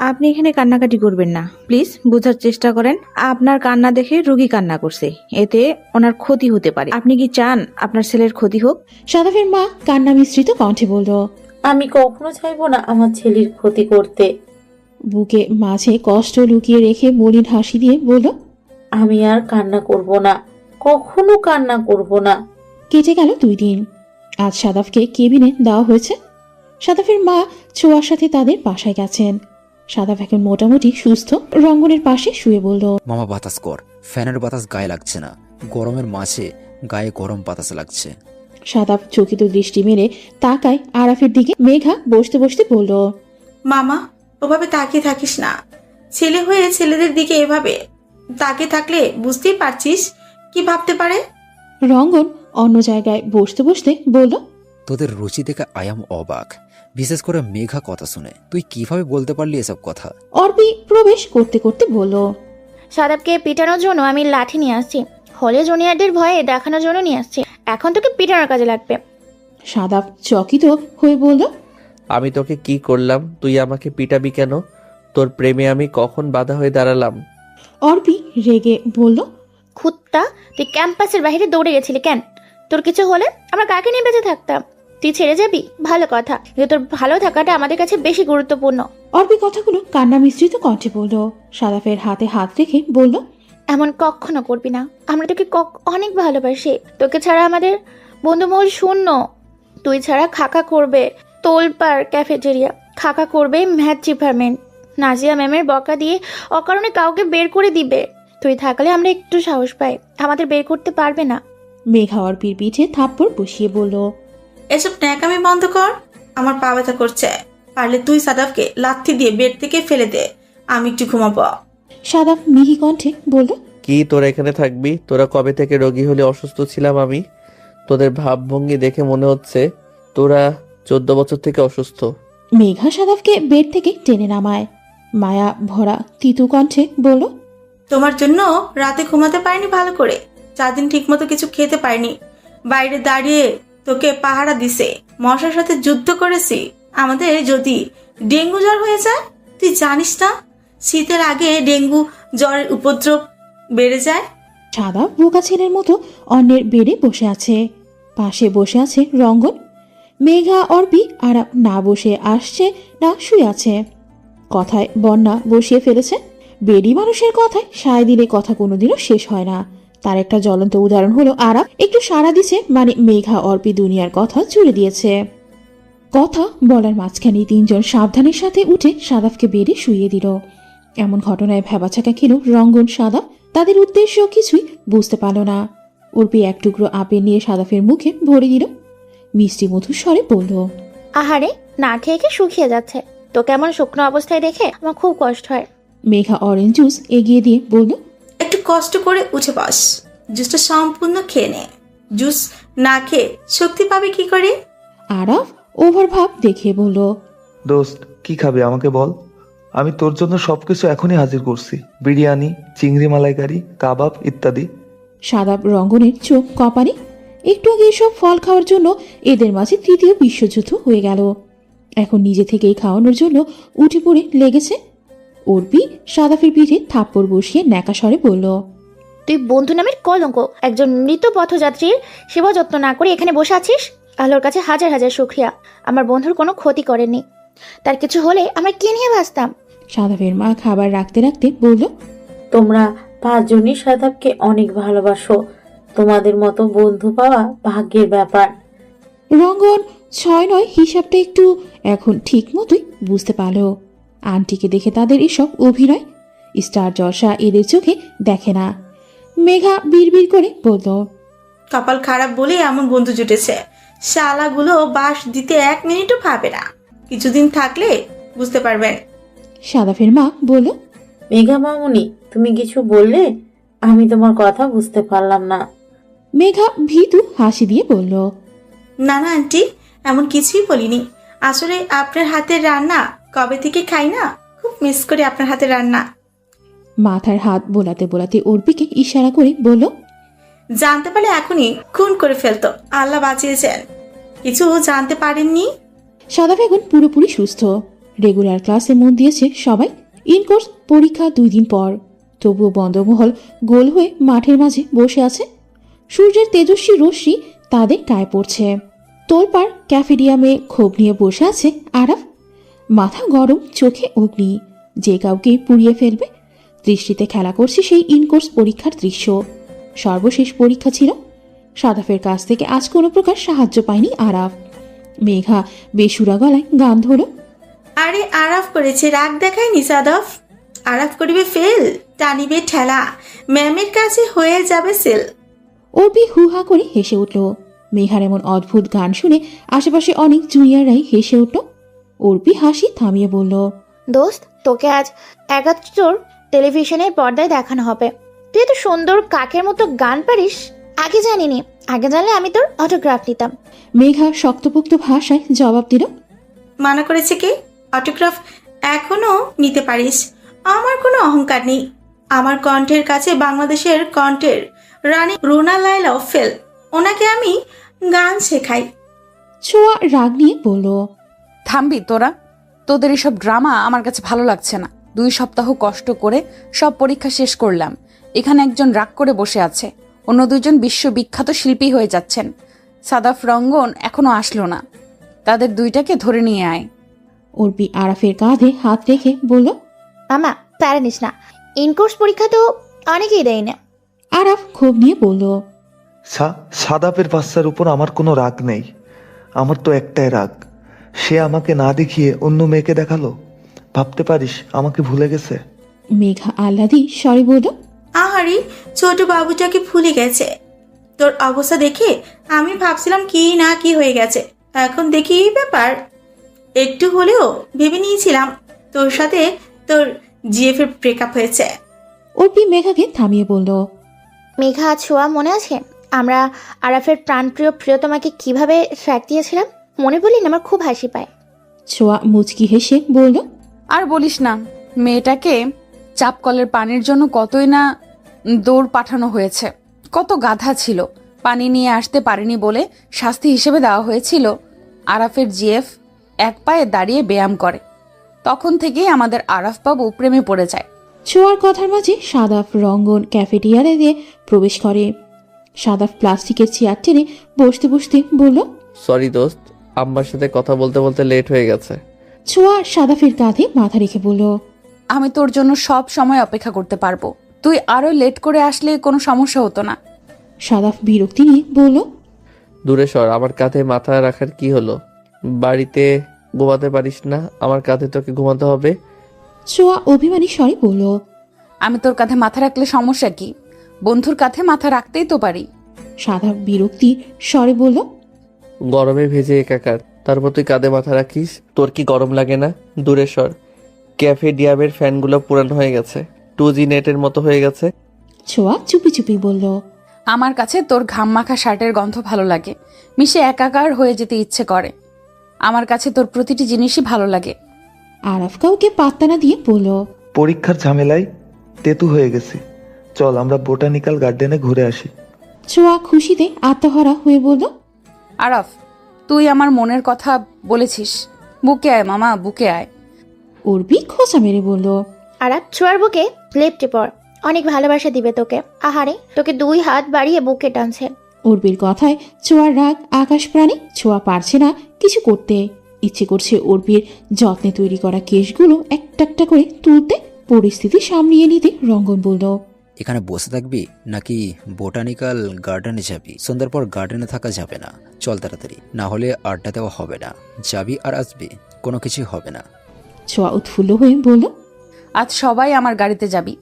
আপনি এখানে কান্নাকাটি করবেন না, প্লিজ বোঝার চেষ্টা করেন। আপনার কান্না দেখে রোগী কান্না করছে, এতে ওনার ক্ষতি হতে পারে। আপনি কি চান আপনার ছেলের ক্ষতি হোক? সাদাফের মা কান্না মিশ্রিত কণ্ঠে বলল, আমি কখনো চাইবো না আমার ছেলের ক্ষতি করতে। বুকে মাঝে কষ্ট লুকিয়ে রেখে মলিন হাসি দিয়ে বলল, আমি আর কান্না করব না, কখনো কান্না করব না। কেটে গেল 2 দিন। আজ সাদাফকে কেবিনে দেওয়া হয়েছে। সাদাফের মা ছোঁয়ার সাথে তাদের বাসায় গেছেন। সাদাফ এখন মোটামুটি সুস্থ। রঙ্গনের পাশে শুয়ে বলল, মামা বাতাস কর, ফ্যানের বাতাস গায়ে লাগছে না, গরমের মাঝে গায়ে গরম বাতাস লাগছে। সাদাফ চকিত দৃষ্টি মেলে তাকায় আরাফের দিকে। মেঘা বসতে বসতে বলল, মামা, ওভাবে তাকিয়ে থাকিস না। ছেলে হয়ে ছেলেদের দিকে এভাবে তাকিয়ে থাকলে বুঝতেই পারছিস কি ভাবতে পারে। রঙ্গন অন্য জায়গায় বসতে বসতে বলল, তোদের রুচি দেখে আয়াম অবাক, বিশেষ করে মেঘা কথা শুনে। তুই কিভাবে বলতে পারলি এসব কথা? অর্পি প্রবেশ করতে করতে বলল, সাদাবকে পিটানোর জন্য আমি লাঠি নিয়ে আসছি। হলে জুনিয়রদের ভয়ে দেখানোর জন্য নিয়ে আসছি। এখন তোকে পিটানোর কাজে লাগবে। সাদাফ চকিত হয়ে বলল, আমি তোকে কি করলাম? তুই আমাকে পিটাবি কেন? তোর প্রেমে আমি কখন বাধা হয়ে দাঁড়ালাম? অর্পি রেগে বলল, খুঁতটা, তুই ক্যাম্পাসের বাইরে দৌড়ে গেছিলি কেন? তোর কিছু হলে আমরা কাকে নিয়ে বেঁচে থাকতাম? তুই ছেড়ে যাবি ভালো কথা, কিন্তু তোর ভালো থাকাটা আমাদের কাছে বেশি গুরুত্বপূর্ণ। অর্পি কথাগুলো কান্না মিশ্রিত কণ্ঠে বলল। সাদাফের হাতে হাত রেখে বলল, এমন কখনো করবি না। আমরা তোকে অনেক ভালোবাসি। তোকে ছাড়া আমাদের বন্ধুমহল শূন্য। তুই ছাড়া খাকা করবে তোলপার ক্যাফেটেরিয়া, খাকা করবে ম্যাথ ডিপার্টমেন্ট, নাজিয়া ম্যামের বকা দিয়ে অকারণে কাউকে বের করে দিবে। তুই থাকলে আমরা একটু সাহস পাই, আমাদের বের করতে পারবে না। মেঘা অর্পির পিঠে থাপ্পড় বসিয়ে বলল, এসব ন্যাকামি বন্ধ কর। আমার পা ব্যথা করছে। পারলে তুই সাদাফকে লাথি দিয়ে বেড থেকে ফেলে দে, আমি একটু ঘুমাবো। সাদাফ মিহি কণ্ঠে বলল, কি তোরা এখানে থাকবি? তোরা কবে থেকে রোগী হলে অসুস্থ ছিলাম আমি? তোদের ভাবভঙ্গি দেখে মনে হচ্ছে তোরা 14 বছর থেকে অসুস্থ। মেঘা সাদাফকে বেড থেকে টেনে নামায়। মায়া ভরা তিতু কণ্ঠে বলল, তোমার জন্য রাতে ঘুমাতে পারিনি ভালো করে। 4 দিন ঠিক মতো কিছু খেতে পারিনি। বাইরে দাঁড়িয়ে তোকে পাহারা দিছে, মশার সাথে যুদ্ধ করেছি। আমাদের যদি ডেঙ্গু জ্বর হয়ে যায়, তুই জানিস না শীতের আগে ডেঙ্গু জ্বরের উপদ্রব বেড়ে যায়। সাদা বোকা ছেলের মতো অন্যের বেডে বসে আছে। পাশে বসে আছে রঙ্গন। মেঘা অর্পি আরাফ না বসে আসছে না শুয়ে আছে। কথায় বন্যা বসিয়ে ফেলেছে। বেডি মানুষের কথায় সায় দিলে কথা কোনোদিনও শেষ হয় না। তার একটা জ্বলন্ত উদাহরণ হলো আরাফ একটু সাড়া দিছে মানে মেঘা অর্পি দুনিয়ার কথা জুড়ে দিয়েছে। কথা বলার মাঝখানে তিনজন সাবধানের সাথে উঠে সাদাফকে বেডে শুইয়ে দিল। এমন ঘটনায় ভেবাচাকা খেল রঙ্গন সাদাফ। তাদের উদ্দেশ্য কিছুই বুঝতে পারল না। অর্পি এক টুকরো আপেল নিয়ে সাদাফের মুখে ভরে দিল। মিষ্টি মধুর স্বরে বলল, আহারে, না খেয়ে খেয়ে শুকিয়ে যাচ্ছে। তো কেমন শুকনো অবস্থায় দেখে আমার খুব কষ্ট হয়। মেঘা অরেঞ্জ জুস এগিয়ে দিয়ে বলল, একটু কষ্ট করে উঠে বস, জুসটা সম্পূর্ণ খেয়ে নে। জুস না খেয়ে শক্তি পাবে কি করে? আরাফ ওভার ভাব দেখিয়ে বলল, দোস্ত কি খাবে আমাকে বল, আমি তোর জন্য সবকিছু এখনই হাজির করছি। বিরিয়ানি, চিংড়ি মালাইকারি, কাবাব ইত্যাদি। সাদাব রঙ্গনের চোখ কপালে। একটু আগে এসব ফল খাওয়ার জন্য এদের মাঝে তৃতীয় বিশ্বযুদ্ধ হয়ে গেল। এখন নিজে থেকেই খাওয়ানোর জন্য উঠে পড়ে লেগেছে। অর্পি সাদাফের পিঠে থাপ্পড় বসিয়ে ন্যাকা স্বরে বলল, তুই বন্ধু নামের কলঙ্ক, একজন মৃত পথযাত্রীর সেবা যত্ন না করে এখানে বসে আছিস। আল্লাহর কাছে হাজার হাজার শুকরিয়া, আমার বন্ধুর কোনো ক্ষতি করেনি। তার কিছু হলে আমরা কি নিয়ে বাঁচতাম। সাদাফের মা খাবার রাখতে রাখতে বলল, তোমরা 5 জনই সাদাবকে অনেক ভালোবাসো। তোমাদের মতো বন্ধু পাওয়া ভাগ্যের ব্যাপার। রঙ্গন 6-9 হিসাবটা একটু এখন ঠিক মতোই বুঝতে পারল। আন্টিকে দেখে তাদের এসব অভিনয় স্টার জলসা এদের চোখে দেখে না। মেঘা বিড়বিড় করে বলল, কপাল খারাপ বলে এমন বন্ধু জুটেছে। শালাগুলো বাস দিতে 1 মিনিটও পাবে না। কিছুদিন থাকলে বুঝতে পারবেন। সাদাফের মা বলল, মেঘা মামুনি, তুমি কিছু বললে? আমি তোমার কথা বুঝতে পারলাম না। মেঘা ভীতু হাসি দিয়ে বলল, না না আন্টি, এমন কিছুই বলিনি। আসলে আপনার হাতের রান্না কবে থেকে খাই না, খুব মিস করি আপনার হাতের রান্না। মাথার হাত বোলাতে বোলাতে অর্পিকে ইশারা করে বলল, জানতে পারলে এখনই খুন করে ফেলতো। আল্লাহ বাঁচিয়েছেন, কিছু জানতে পারেননি। সাদাফ এখন পুরোপুরি সুস্থ। রেগুলার ক্লাসে মন দিয়েছে সবাই। ইনকোর্স পরীক্ষা 2 দিন পর। তবুও বন্দমহল গোল হয়ে মাঠের মাঝে বসে আছে। সূর্যের তেজস্বী রশ্মি তাদের গায়ে পড়ছে। তোলপাড় ক্যাফেডিয়ামে ক্ষোভ নিয়ে বসে আছে আরাফ। মাথা গরম, চোখে অগ্নি, যে কাউকে পুড়িয়ে ফেলবে। দৃষ্টিতে খেলা করছে সেই ইনকোর্স পরীক্ষার দৃশ্য। সর্বশেষ পরীক্ষা ছিল। সাদাফের কাছ থেকে আজ কোনো প্রকার সাহায্য পায়নি আরাফ। মেঘা বেসুরা গলায় গান ধরো, আরে আরাফ করেছে, রাগ দেখায়নি সাদাফ। আরাফ করিবে ফেল, টানিবে ঠেলা, ম্যামের কাছে হয়ে যাবে সেল। অর্পি হুহা করে হেসে উঠল। মেঘার এমন অদ্ভুত গান শুনে আশেপাশে অনেক জুনিয়ররাই হেসে উঠল। অর্পি হাসি থামিয়ে বলল, দোস্ত, তোকে আজ 71 টেলিভিশনের পর্দায় দেখানো হবে। তুই এত সুন্দর কাকের মতো গান পারিস, আগে জানিনি। আগে জানলে আমি তোর অটোগ্রাফ নিতাম। মেঘা শক্তপোক্ত ভাষায় জবাব দিল, মানা করেছে কে? অটোগ্রাফ এখনো নিতে পারিস। আমার কোনো অহংকার নেই। আমার কণ্ঠের কাছে বাংলাদেশের কণ্ঠের রানী রুনা লায়লা ফেল, ওনাকে আমি গান শেখাই। ছোঁয়া রাগ নিয়ে বলল, থামবি তোরা? তোদের এসব ড্রামা আমার কাছে ভালো লাগছে না। 2 সপ্তাহ কষ্ট করে সব পরীক্ষা শেষ করলাম। এখানে একজন রাগ করে বসে আছে, অন্য 2 জন বিশ্ববিখ্যাত শিল্পী হয়ে যাচ্ছেন। সাদাফ রঙ্গন এখনো আসলো না। তাদের 2টাকে ধরে নিয়ে আয়। অর্পি আরাফের কাঁধে হাত রেখে বলল, মামা প্যারা নিস না, ইনকোর্স পরীক্ষা তো অনেকেই দেয় না। আরাফ ক্ষোভ নিয়ে বলল, সাদাপের বাচ্চার উপর আমার কোনো রাগ নেই। আমার তো একটাই রাগ, সে আমাকে না দেখিয়ে অন্য মেয়েকে দেখালো। ভাবতে পারিস আমাকে ভুলে গেছে। মেঘা আহ্লাদি স্বরে বলল, আহারি, ছোট বাবুটাকে ভুলে গেছে। তোর অবস্থা দেখে আমি ভাবছিলাম কি না কি হয়ে গেছে, এখন দেখি এই ব্যাপার। একটু হলেও ভেবে নিয়েছিলাম তোর সাথে তোর জিএফ এর ব্রেকআপ হয়েছে। অর্পি মেঘাকে থামিয়ে বলল, মেঘা, ছোঁয়া মনে আছে আমরা আরাফের প্রাণপ্রিয় প্রিয়তমাকে কিভাবে ট্র্যাক দিয়েছিলাম? মনে বলি না, আমার খুব হাসি পায়। ছোঁয়া মুচকি হেসে বলল, আর বলিস না, মেয়েটাকে চাপকলের পানির জন্য কতই না দৌড় পাঠানো হয়েছে। কত গাধা ছিল, পানি নিয়ে আসতে পারেনি বলে শাস্তি হিসেবে দেওয়া হয়েছিল আরাফের জিএফ 1 পায়ে দাঁড়িয়ে ব্যায়াম করে। তখন থেকেই আমাদের আরাফ বাবু প্রেমে পড়ে যায়। ছোঁয়ার কথার মাঝে সাদাফ রঙ্গন ক্যাফেটেরিয়ায় দিয়ে প্রবেশ করে। সাদাফ প্লাস্টিকের চেয়ার টেনে বসতে বসতে বলল, সরি দোস্ত, আম্মার সাথে কথা বলতে বলতে লেট হয়ে গেছে। ছোঁয়া সাদাফের কাঁধে মাথা রেখে বলল, আমি তোর জন্য সব সময় অপেক্ষা করতে পারবো। তুই আরো লেট করে আসলে কোনো সমস্যা হতো না। সাদাফ বিরক্তি নিয়ে বলল, দূরে সর, আমার কাঁধে মাথা রাখার কি হলো? বাড়িতে ঘুমাতে পারিস না, আমার কাঁধে তোকে ঘুমাতে হবে? ছোঁয়া অভিমানী স্বরে বলল, আমি তোর কাঁধে মাথা রাখলে সমস্যা কি? বন্ধুর কাঁধে মাথা রাখতেই তো পারি। সাদাফ বিরক্তি স্বরে বলল, গরমে ভেজে একাকার, তারপর তুই কাঁধে মাথা রাখিস? তোর কি গরম লাগে না? দূরে সর। ক্যাফে ডিয়ামের ফ্যানগুলো পুরানো হয়ে গেছে, 2G নেটের মতো হয়ে গেছে। ছোঁয়া চুপি চুপি বলল, আমার কাছে তোর ঘাম মাখা শার্টের গন্ধ ভালো লাগে, মিশে একাকার হয়ে যেতে ইচ্ছে করে। আমার কাছে তোর প্রতিটি জিনিসই ভালো লাগে। আরাফ কাউকে পাত্তা না দিয়ে বলল, পরীক্ষার ঝামেলায় তেতু হয়ে গেছি, চল আমরা বোটানিক্যাল গার্ডেনে ঘুরে আসি। ছোঁয়া খুশিতে আত্মহারা হয়ে বলল, আরাফ, তুই আমার মনের কথা বলেছিস। বুকে আয় মামা, বুকে আয়। উর্বি খোঁচা মেরে বলল, আরাফ ছোঁয়ার বুকে লেপটে পড়, অনেক ভালোবাসা দিবে তোকে। আহারে, তোকে 2 হাত বাড়িয়ে বুকে টানছে। উর্বির কথায় ছোঁয়ার রাগ আকাশ প্রাণী। ছোঁয়া পারছে না কিছু করতে, ইচ্ছে করছে উর্বির যত্নে তৈরি করা কেশগুলো একটা একটা করে তুলতে। পরিস্থিতি সামলিয়ে নিতে রঙ্গন বলল, এখানে বসে থাকবি নাকি বোটানিক্যাল গার্ডেনে যাবি? সন্ধ্যার পর গার্ডেনে থাকা যাবে না, চল তাড়াতাড়ি, না হলে আড্ডা দেওয়া হবে না। যাবি আর আসবি, কোনো কিছুই হবে না। ছোঁয়া উৎফুল্ল হয়ে বলল, আজ সবাই আমার গাড়িতে যাবি।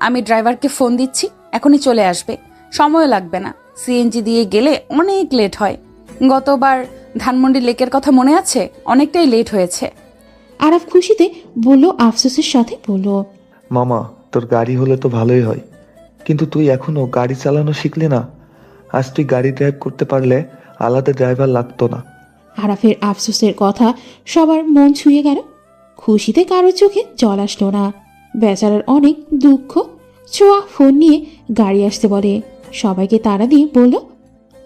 আমি ড্রাইভারকে ফোন দিচ্ছি, এখনই চলে আসবে, সময় লাগবে না। সিএনজি দিয়ে গেলে অনেক লেট হয়। গতবার ধানমন্ডি লেকের কথা মনে আছে? অনেকটাই লেট হয়েছে। আরাফ খুশিতে বলল, আফসোসের সাথে বলল, মামা তোর গাড়ি হলে তো ভালোই হয়, কিন্তু তুই এখনো গাড়ি চালানো শিখলি না। আজ তুই গাড়ি ড্রাইভ করতে পারলে আলাদা ড্রাইভার লাগতো না। আরাফের আফসোসের কথা সবার মন ছুঁয়ে গেল। খুশিতে কারোর চোখে জল আসলো না, বেচারার অনেক দুঃখ। ছোঁয়া ফোন নিয়ে গাড়ি আসতে বলে, সবাইকে তাড়া দিয়ে বলল,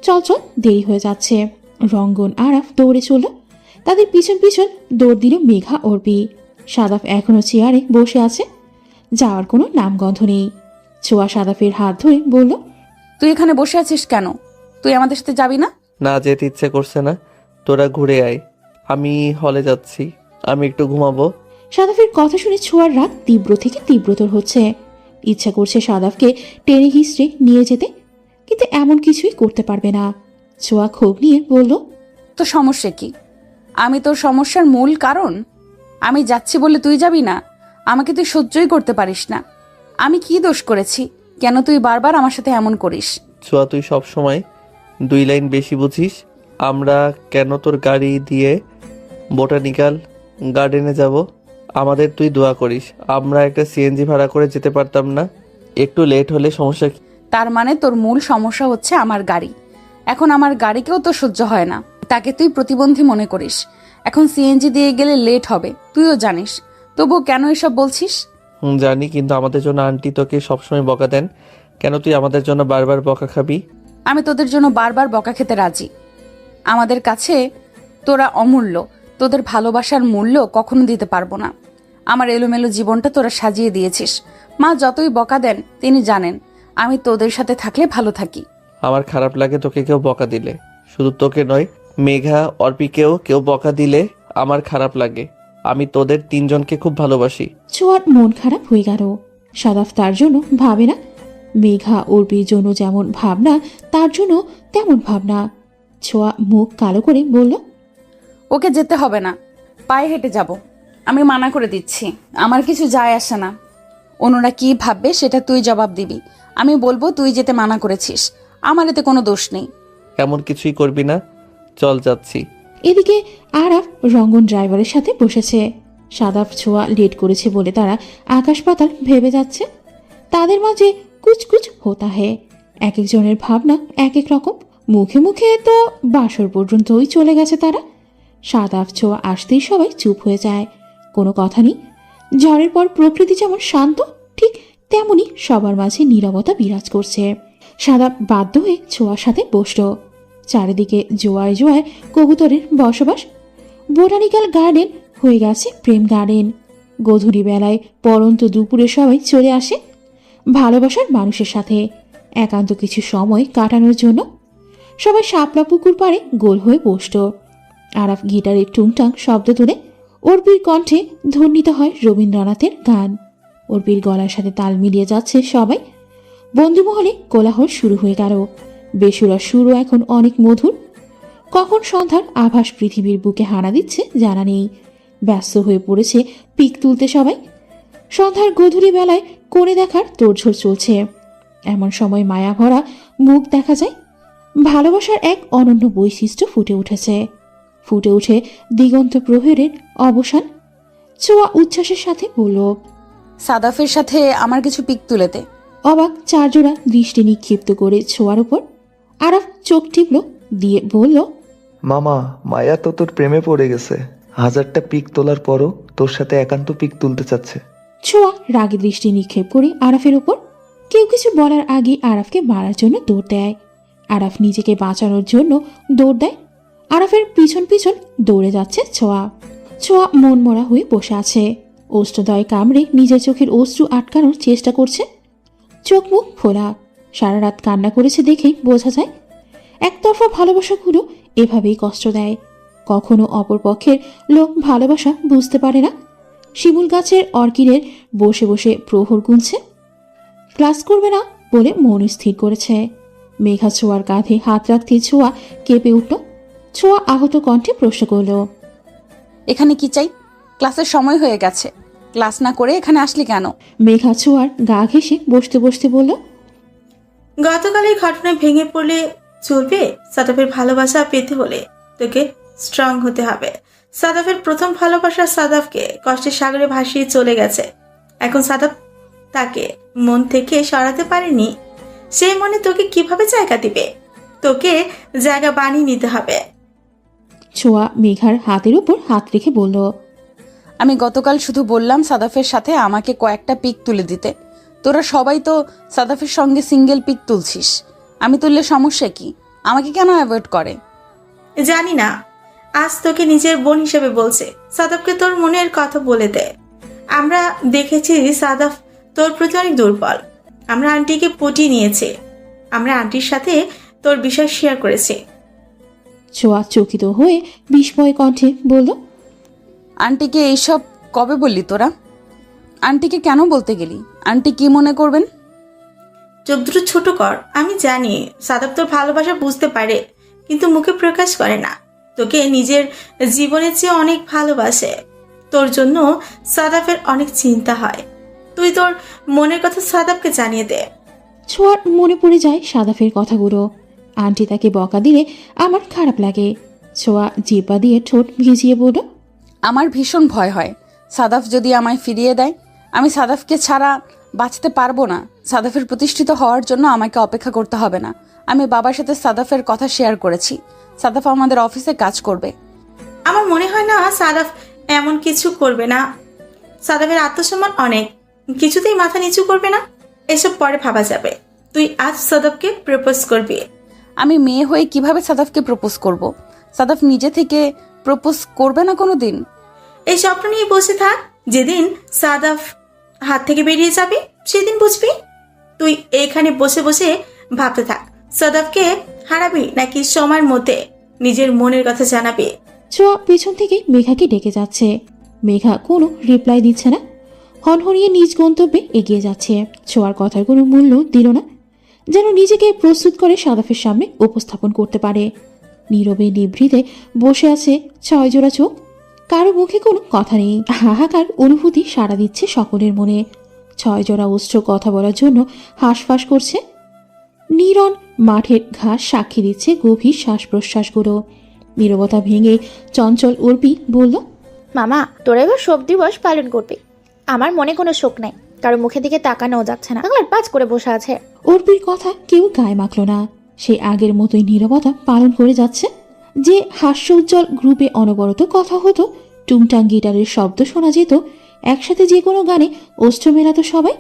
চল চল, দেরি হয়ে যাচ্ছে। রঙ্গন আরাফ দৌড়ে চলল, তাদের পিছন পিছন দৌড় দিল মেঘা অর্পি। সাদাফ এখনো চেয়ারে বসে আছে, যাওয়ার কোনো নামগন্ধ নেই। ছোঁয়া সাদাফের হাত ধরে বলল, তুই এখানে বসে আছিস কেন? তুই আমাদের সাথে যাবি না? না, যেতে ইচ্ছে করছে না, তোরা ঘুরে আয়। আমি হলে যাচ্ছি, আমি একটু ঘুমাবো। সাদাফের কথা শুনে ছোঁয়ার রাগ তীব্র থেকে তীব্রতর হচ্ছে। ইচ্ছা করছে সাদাফকে টেনে হিস্ট্রে নিয়ে যেতে, কিন্তু এমন কিছুই করতে পারবে না। ছোঁয়া ক্ষোভ নিয়ে বলল, তো সমস্যা কি? আমি তোর সমস্যার মূল কারণ। আমি যাচ্ছি বলে তুই যাবি না? আমাকে তুই সহ্যই করতে পারিস না। আমি কি দোষ করেছি? কেন তুই বারবার আমার সাথে এমন করিস? ছোঁয়া, তুই সব সময় 2 লাইন বেশি বুঝিস। আমরা কেন তোর গাড়ি দিয়ে বোটানিক্যাল গার্ডেনে যাব? আমাদের তুই দোয়া করিস, আমরা একটা সিএনজি ভাড়া করে যেতে পারতাম না? একটু লেট হলে সমস্যা কি? তার মানে তোর মূল সমস্যা হচ্ছে আমার গাড়ি। এখন আমার গাড়িকেও তো সহ্য হয় না, তাকে তুই প্রতিবন্ধী মনে করিস। এখন সিএনজি দিয়ে গেলে লেট হবে, তুইও জানিস, তবুও কেন এসব বলছিস? জানি, কিন্তু আমাদের জন্য আন্টি তোকে সবসময় বকা দেন, কেন তুই আমাদের জন্য বারবার বকা খাবি? আমি তোদের জন্য বারবার বকা খেতে রাজি। আমাদের কাছে তোরা অমূল্য, তোদের ভালোবাসার মূল্য কখনো দিতে পারবো না। আমার এলোমেলো জীবনটা তোরা সাজিয়ে দিয়েছিস। মা যতই বকা দেন তিনি জানেন আমি তোদের সাথে থাকলে ভালো থাকি। আমার খারাপ লাগে তোকে কেউ বকা দিলে, শুধু তোকে নয়, মেঘা অর্পিকেও কেউ বকা দিলে আমার খারাপ লাগে। আমি তোদের 3 জনকে খুব ভালোবাসি। ছোঁয়ার মন খারাপ হয়ে গেল। সাদাফ তার জন্য ভাবে না, মেঘা অর্পির জন্য যেমন ভাবনা তার জন্য তেমন ভাবনা। ছোঁয়া মুখ কালো করে বলল, ওকে যেতে হবে না, পায়ে হেঁটে যাব। আমি মানা করে দিচ্ছি, আমার কিছু যায় আসে না। অন্যরা কি ভাববে সেটা তুই জবাব দিবি। আমি বলবো তুই যেতে মানা করেছিস, আমার এতে কোনো দোষ নেই। এমন কিছুই করবি না, চল যাচ্ছি। এদিকে আরাফ রঙ্গন ড্রাইভারের সাথে বসেছে। সাদাফ ছোঁয়া লেট করেছে বলে তারা আকাশ পাতাল ভেবে যাচ্ছে। তাদের মাঝে কুচকুচ হোতা হে, এক একজনের ভাবনা এক এক রকম। মুখে মুখে তো বাসর পর্যন্তই চলে গেছে তারা। সাদাফ ছোঁয়া আসতেই সবাই চুপ হয়ে যায়, কোনো কথা নেই। ঝড়ের পর প্রকৃতি যেমন শান্ত, ঠিক তেমনি সবার মাঝে নীরবতা বিরাজ করছে। সাদাফ বাধ্য হয়ে ছোঁয়ার সাথে বসল। চারিদিকে জোয়ায় জোয়ায় কবুতরের বসবাস। বোটানিক্যাল গার্ডেন হয়ে গেছে প্রেম গার্ডেন। গধূলি বেলায় পরন্ত দুপুরে সবাই চলে আসে ভালোবাসার মানুষের সাথে একান্ত কিছু সময় কাটানোর জন্য। সবাই শাপলা পুকুর পাড়ে গোল হয়ে বসত। আরাফ গিটারের টুংটাং শব্দ তুলে অর্পির কণ্ঠে ধ্বনিত হয় রবীন্দ্রনাথের গান। অর্পির গলার সাথে তাল মিলিয়ে যাচ্ছে সবাই। বন্ধুমহলে কোলাহল শুরু হয়ে গেল। বেসুরা সুরও এখন অনেক মধুর। কখন সন্ধ্যার আভাস পৃথিবীর বুকে হানা দিচ্ছে জানা নেই। ব্যস্ত হয়ে পড়েছে পিক তুলতে সবাই। সন্ধ্যার গধূলি বেলায় কোণে দেখার তোড়ঝোড় চলছে। এমন সময় মায়া ভরা মুখ দেখা যায়। ভালোবাসার এক অনন্য বৈশিষ্ট্য ফুটে উঠেছে। ফুটে উঠে দিগন্ত প্রহরের অবসান। ছোঁয়া উচ্ছ্বাসের সাথে বলল, সাদাফের সাথে আমার কিছু পিক তুলে দে। অবাক চারজোড়া দৃষ্টি নিক্ষিপ্ত করে ছোঁয়ার উপর। আরাফ চোখ টিপল দিয়ে বলল, মামা, মায়া তো তোর প্রেমে পড়ে গেছে। 1000টা পিক তোলার পরও তোর সাথে একান্ত পিক তুলতে চাচ্ছে। ছোঁয়া রাগে দৃষ্টি নিক্ষেপ করে আরাফের উপর। কেউ কিছু বলার আগে আরাফকে মারার জন্য দৌড় দেয়। আরাফ নিজেকে বাঁচানোর জন্য দৌড় দেয়। আরাফের পিছন পিছন দৌড়ে যাচ্ছে ছোঁয়া। ছোঁয়া মন মরা হয়ে বসে আছে। অষ্টদয় কামড়ে নিজের চোখের অশ্রু আটকানোর চেষ্টা করছে। চোখ মুখ ফোলা। সারা রাত কান্না করেছে দেখেই বোঝা যায়। একতরফা ভালোবাসাগুলো এভাবেই কষ্ট দেয়। কখনো অপর পক্ষের লোক ভালোবাসা বুঝতে পারে না। শিমুল গাছের অর্কিডের বসে বসে প্রহর গুনছে। ক্লাস করবে না বলে মন স্থির করেছে। মেঘা ছোঁয়ার কাঁধে হাত রাখতে ছোঁয়া কেঁপে উঠল। ছোঁয়া আহত কণ্ঠে প্রশ্ন করল, এখানে কি চাই? ক্লাসের সময় হয়ে গেছে, ক্লাস না করে এখানে আসলি কেন? মেঘা ছোঁয়ার গা ঘেঁষে বসতে বসতে বলল, গতকালের ঘটনায় ভেঙে পড়লে চলবে? সাদাফের ভালোবাসা পেতে হলে তোকে স্ট্রং হতে হবে। সাদাফের প্রথম ভালোবাসা সাদাফকে কষ্টের সাগরে ভাসিয়ে চলে গেছে। এখন সাদাফ তাকে মন থেকে সরাতে পারেনি। সে মনে তোকে কিভাবে জায়গা দিবে? তোকে জায়গা বানিয়ে নিতে হবে। ছোঁয়া মেঘার হাতের উপর হাত রেখে বলল, আমি গতকাল শুধু বললাম সাদাফের সাথে আমাকে কয়েকটা পিক তুলে দিতে। তোরা সবাই তো সাদাফের সঙ্গে সিঙ্গেল পিক তুলছিস। আমি তুললে সমস্যা কি? আমাকে কেন অ্যাভয়েড করে? জানি না, আজ তোকে নিজের বোন হিসেবে বলছে। সাদাফকে তোর মনের কথা বলে দে। আমরা দেখেছি সাদাফ তোর প্রতি অনেক দুর্বল। আমরা আন্টিকে পটিয়ে নিয়েছি। আমরা আন্টির সাথে তোর বিষয় শেয়ার করেছি। ছোঁয়া চকিত হয়ে বিস্ময় কণ্ঠে বলল, আন্টিকে এইসব কবে বললি তোরা? আন্টিকে কেন বলতে গেলি? আন্টি কি মনে করবেন? চোখ দুটো ছোট কর। আমি জানি সাদাফ তোর ভালোবাসা বুঝতে পারে, কিন্তু মুখে প্রকাশ করে না। তোকে নিজের জীবনের চেয়ে অনেক ভালোবাসে। তোর জন্য সাদাফের অনেক চিন্তা হয়। তুই তোর মনের কথা সাদাফকে জানিয়ে দে। ছোঁয়ার মনে পড়ে যায় সাদাফের কথাগুলো। আন্টি তাকে বকা দিলে আমার খারাপ লাগে। ছোঁয়া জিপা দিয়ে ঠোঁট ভিজিয়ে বলল, আমার ভীষণ ভয় হয় সাদাফ যদি আমায় ফিরিয়ে দেয়। আমি সাদাফকে ছাড়া বাঁচতে পারবো না। সাদাফের প্রতিষ্ঠিত হওয়ার জন্য আমাকে অপেক্ষা করতে হবে না। আমি বাবার সাথে সাদাফের কথা শেয়ার করেছি। সাদাফ আমাদের অফিসে কাজ করবে। আমার মনে হয় না সাদাফ এমন কিছু করবে না। সাদাফের আত্মসম্মান অনেক, কিছুতেই মাথা নিচু করবে না। এসব পরে ভাবা যাবে। তুই আজ সাদাফকে প্রপোজ করবি। আমি মেয়ে হয়ে কিভাবে সাদাফকে প্রপোজ করব? সাদাফ নিজে থেকে প্রপোজ করবে না কোনো দিন। এই স্বপ্ন নিয়ে বসে থাক। যেদিন সাদাফ হাত থেকে বেরিয়ে যাবে সেদিন বুঝবি। তুই এখানে বসে বসে ভাবতে থাক, সাদাফকে হারাবি নাকি সময়ের মধ্যে নিজের মনের কথা জানাবি। ছোঁয়া পেছন থেকে মেঘাকে ডেকে যাচ্ছে। মেঘা কোনো রিপ্লাই দিচ্ছে না। হনহনিয়ে নিজ গন্তব্যে এগিয়ে যাচ্ছে। ছোঁয়ার কথার কোনো মূল্য দিল না, যেন নিজেকে প্রস্তুত করে সাদাফের সামনে উপস্থাপন করতে পারে। নীরবে নিভৃতে বসে আছে 6 জোড়া চোখ। কারো মুখে কোনো কথা নেই। হাহাকার অনুভূতি সাড়া দিচ্ছে সকলের মনে। 6 জোড়া অস্ত্র কথা বলার জন্য হাঁসফাঁস করছে। নীরন মাঠের ঘাস সাক্ষী দিচ্ছে গভীর শ্বাস প্রশ্বাসগুলো। নীরবতা ভেঙে চঞ্চল অর্পি বলল, মামা, তোরা এবার শোক দিবস পালন করবি। আমার মনে কোনো শোক নাই। কারো মুখের দিকে তাকানোও যাচ্ছে না। বাংলার পাঁচ করে বসে আছে। অর্পির কথা কেউ গায়ে মাখল না। সে আগের মতোই নীরবতা পালন করে যাচ্ছে। যে হাস্যোজ্জ্বল গ্রুপে অনবরত কথা হতো, টুংটাং গিটারের শব্দ শোনা যেত, একসাথে যে কোনো গানে অস্ত্র মেলাতো সবাই।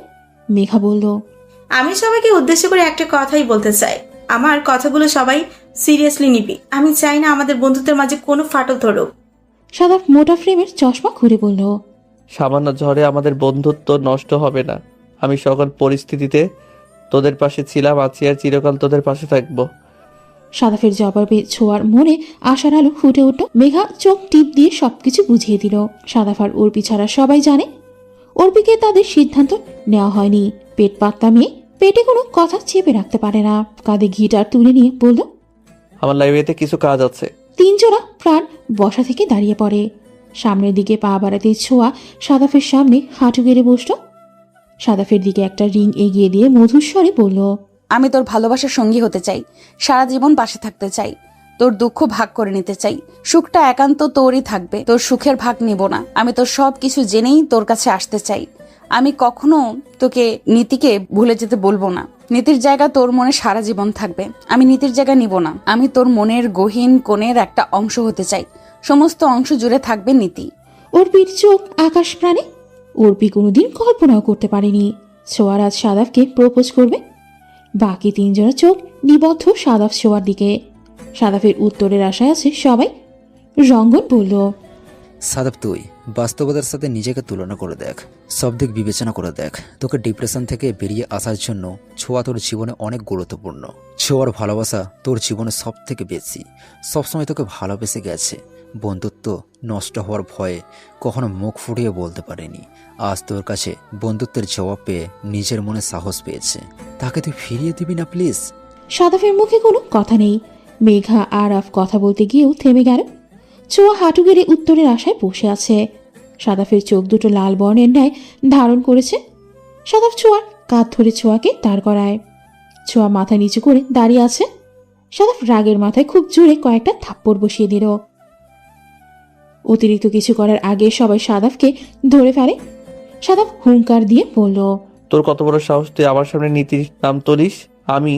মেঘা বলল, আমি সবাইকে উদ্দেশ্য করে একটা কথাই বলতে চাই। আমার কথাগুলো সবাই সিরিয়াসলি নিবি। আমি চাই না আমাদের বন্ধুত্বের মাঝে কোনো ফাটল ধরুক। সাদাফ মোটা ফ্রেমের চশমা খুলে বলল, সামান্য ঝড়ে আমাদের বন্ধুত্ব নষ্ট হবে না। আমি সকল পরিস্থিতিতে তোদের পাশে ছিলাম, আছি আর চিরকাল তোদের পাশে থাকবো। সাদাফের জবাবে ছোঁয়ার মনে আশার আলো ফুটে উঠল। মেঘা চোখ টিপ দিয়ে সবকিছু বুঝিয়ে দিল। সাদাফ আর অর্পি ছাড়া সবাই জানে অর্পিকে তাদের সিদ্ধান্ত নেওয়া হয়নি। পেট পাত্তা মেয়ে পেটে কোনো কথা চেপে রাখতে পারে না। কাঁধে গিটার তুলে নিয়ে বলল, আমার লাইব্রেরিতে কিছু কাজ আছে। তিনজোড়া প্রাণ বসা থেকে দাঁড়িয়ে পড়ে। সামনের দিকে পা বাড়াতে ছোঁয়া সাদাফের সামনে হাঁটু গেড়ে বসল। সাদাফের দিকে একটা রিং এগিয়ে দিয়ে মধুর স্বরে বলল, আমি তোর ভালোবাসার সঙ্গী হতে চাই, সারা জীবন পাশে থাকতে চাই, তোর দুঃখ ভাগ করে নিতে চাই। সুখটা একান্ত তোরই থাকবে, তোর সুখের ভাগ নিব না। আমি তোর সব কিছু জেনেই তোর কাছে আসতে চাই। আমি কখনো তোকে নীতিকে ভুলে যেতে বলবো না। নীতির জায়গা তোর মনে সারা জীবন থাকবে, আমি নীতির জায়গা নিব না। আমি তোর মনের গহীন কোণের একটা অংশ হতে চাই, সমস্ত অংশ জুড়ে থাকবে নীতি। অর্পির চোখ আকাশ প্রাণে। অর্পি কোনোদিন কল্পনাও করতে পারেনি ছোঁয়া আজ সাদাফকে প্রপোজ করবে। বাকি তিনজনের চোখ নিবদ্ধ সাদাফ ছোঁয়ার দিকে। সাদাফের উত্তরের আশায় আছে সবাই। রঙ্গন বলল, সাদাব, তুই বাস্তবতার সাথে নিজেকে তুলনা করে দেখ, সব দিক বিবেচনা করে দেখ। তোকে ডিপ্রেশন থেকে বেরিয়ে আসার জন্য ছোঁয়া তোর জীবনে অনেক গুরুত্বপূর্ণ। ছোঁয়ার ভালোবাসা তোর জীবনে সব থেকে বেশি, সবসময় তোকে ভালোবেসে গেছে। বন্ধুত্ব নষ্ট হওয়ার ভয়ে কখনো মুখ ফুটিয়ে বলতে পারেনি। আজ তোর কাছে বন্ধুত্বের জবাব পেয়ে নিজের মনে সাহস পেয়েছে। তাকে তুই ফিরিয়ে দিবি না প্লিজ? সাদাফের মুখে কোনো কথা নেই। মেঘা আর আফ কথা বলতে গিয়েও থেমে গেল। ছোঁয়া হাঁটু গেড়ে উত্তরের আশায় বসে আছে। সাদাফের চোখ দুটো লাল বর্ণের ন্যায় ধারণ করেছে। সাদাফ ছোঁয়ার কাঁধ ধরে ছোঁয়াকে দাঁড় করায়। ছোঁয়া মাথা নিচু করে দাঁড়িয়ে আছে। সাদাফ রাগের মাথায় খুব জোরে কয়েকটা থাপ্পড় বসিয়ে দিল। অতিরিক্ত কিছু করার আগে সবাই সাদাফকে ধরে ফেলে। সাদাফ হুঙ্কার দিয়ে বলল, তোর কত বড় সাহস, তুই আমার সামনে নীতির নাম তুলিস? আমি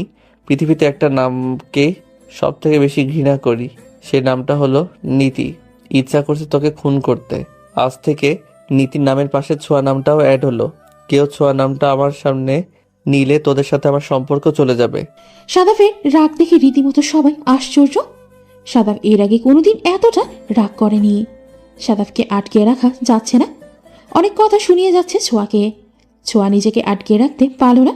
পৃথিবীতে একটা নামকে সব থেকে বেশি ঘৃণা করি, সেই নামটা হলো নীতি। ইচ্ছা করছে তোকে খুন করতে। আজ থেকে নীতির নামের পাশে ছোঁয়া নামটাও অ্যাড হলো। কেউ ছোঁয়া নামটা আমার সামনে নিলে তোদের সাথে আমার সম্পর্ক চলে যাবে। সাদাফের রাগ দেখে রীতিমতো সবাই আশ্চর্য। সাদাফ এর আগে কোনোদিন এতটা রাগ করেনি। সাদাফকে আটকে রাখা যাচ্ছে না। অনেক কথা শুনিয়ে যাচ্ছে ছোঁয়াকে। ছোঁয়া নিজেকে আটকে রাখতে পারল না।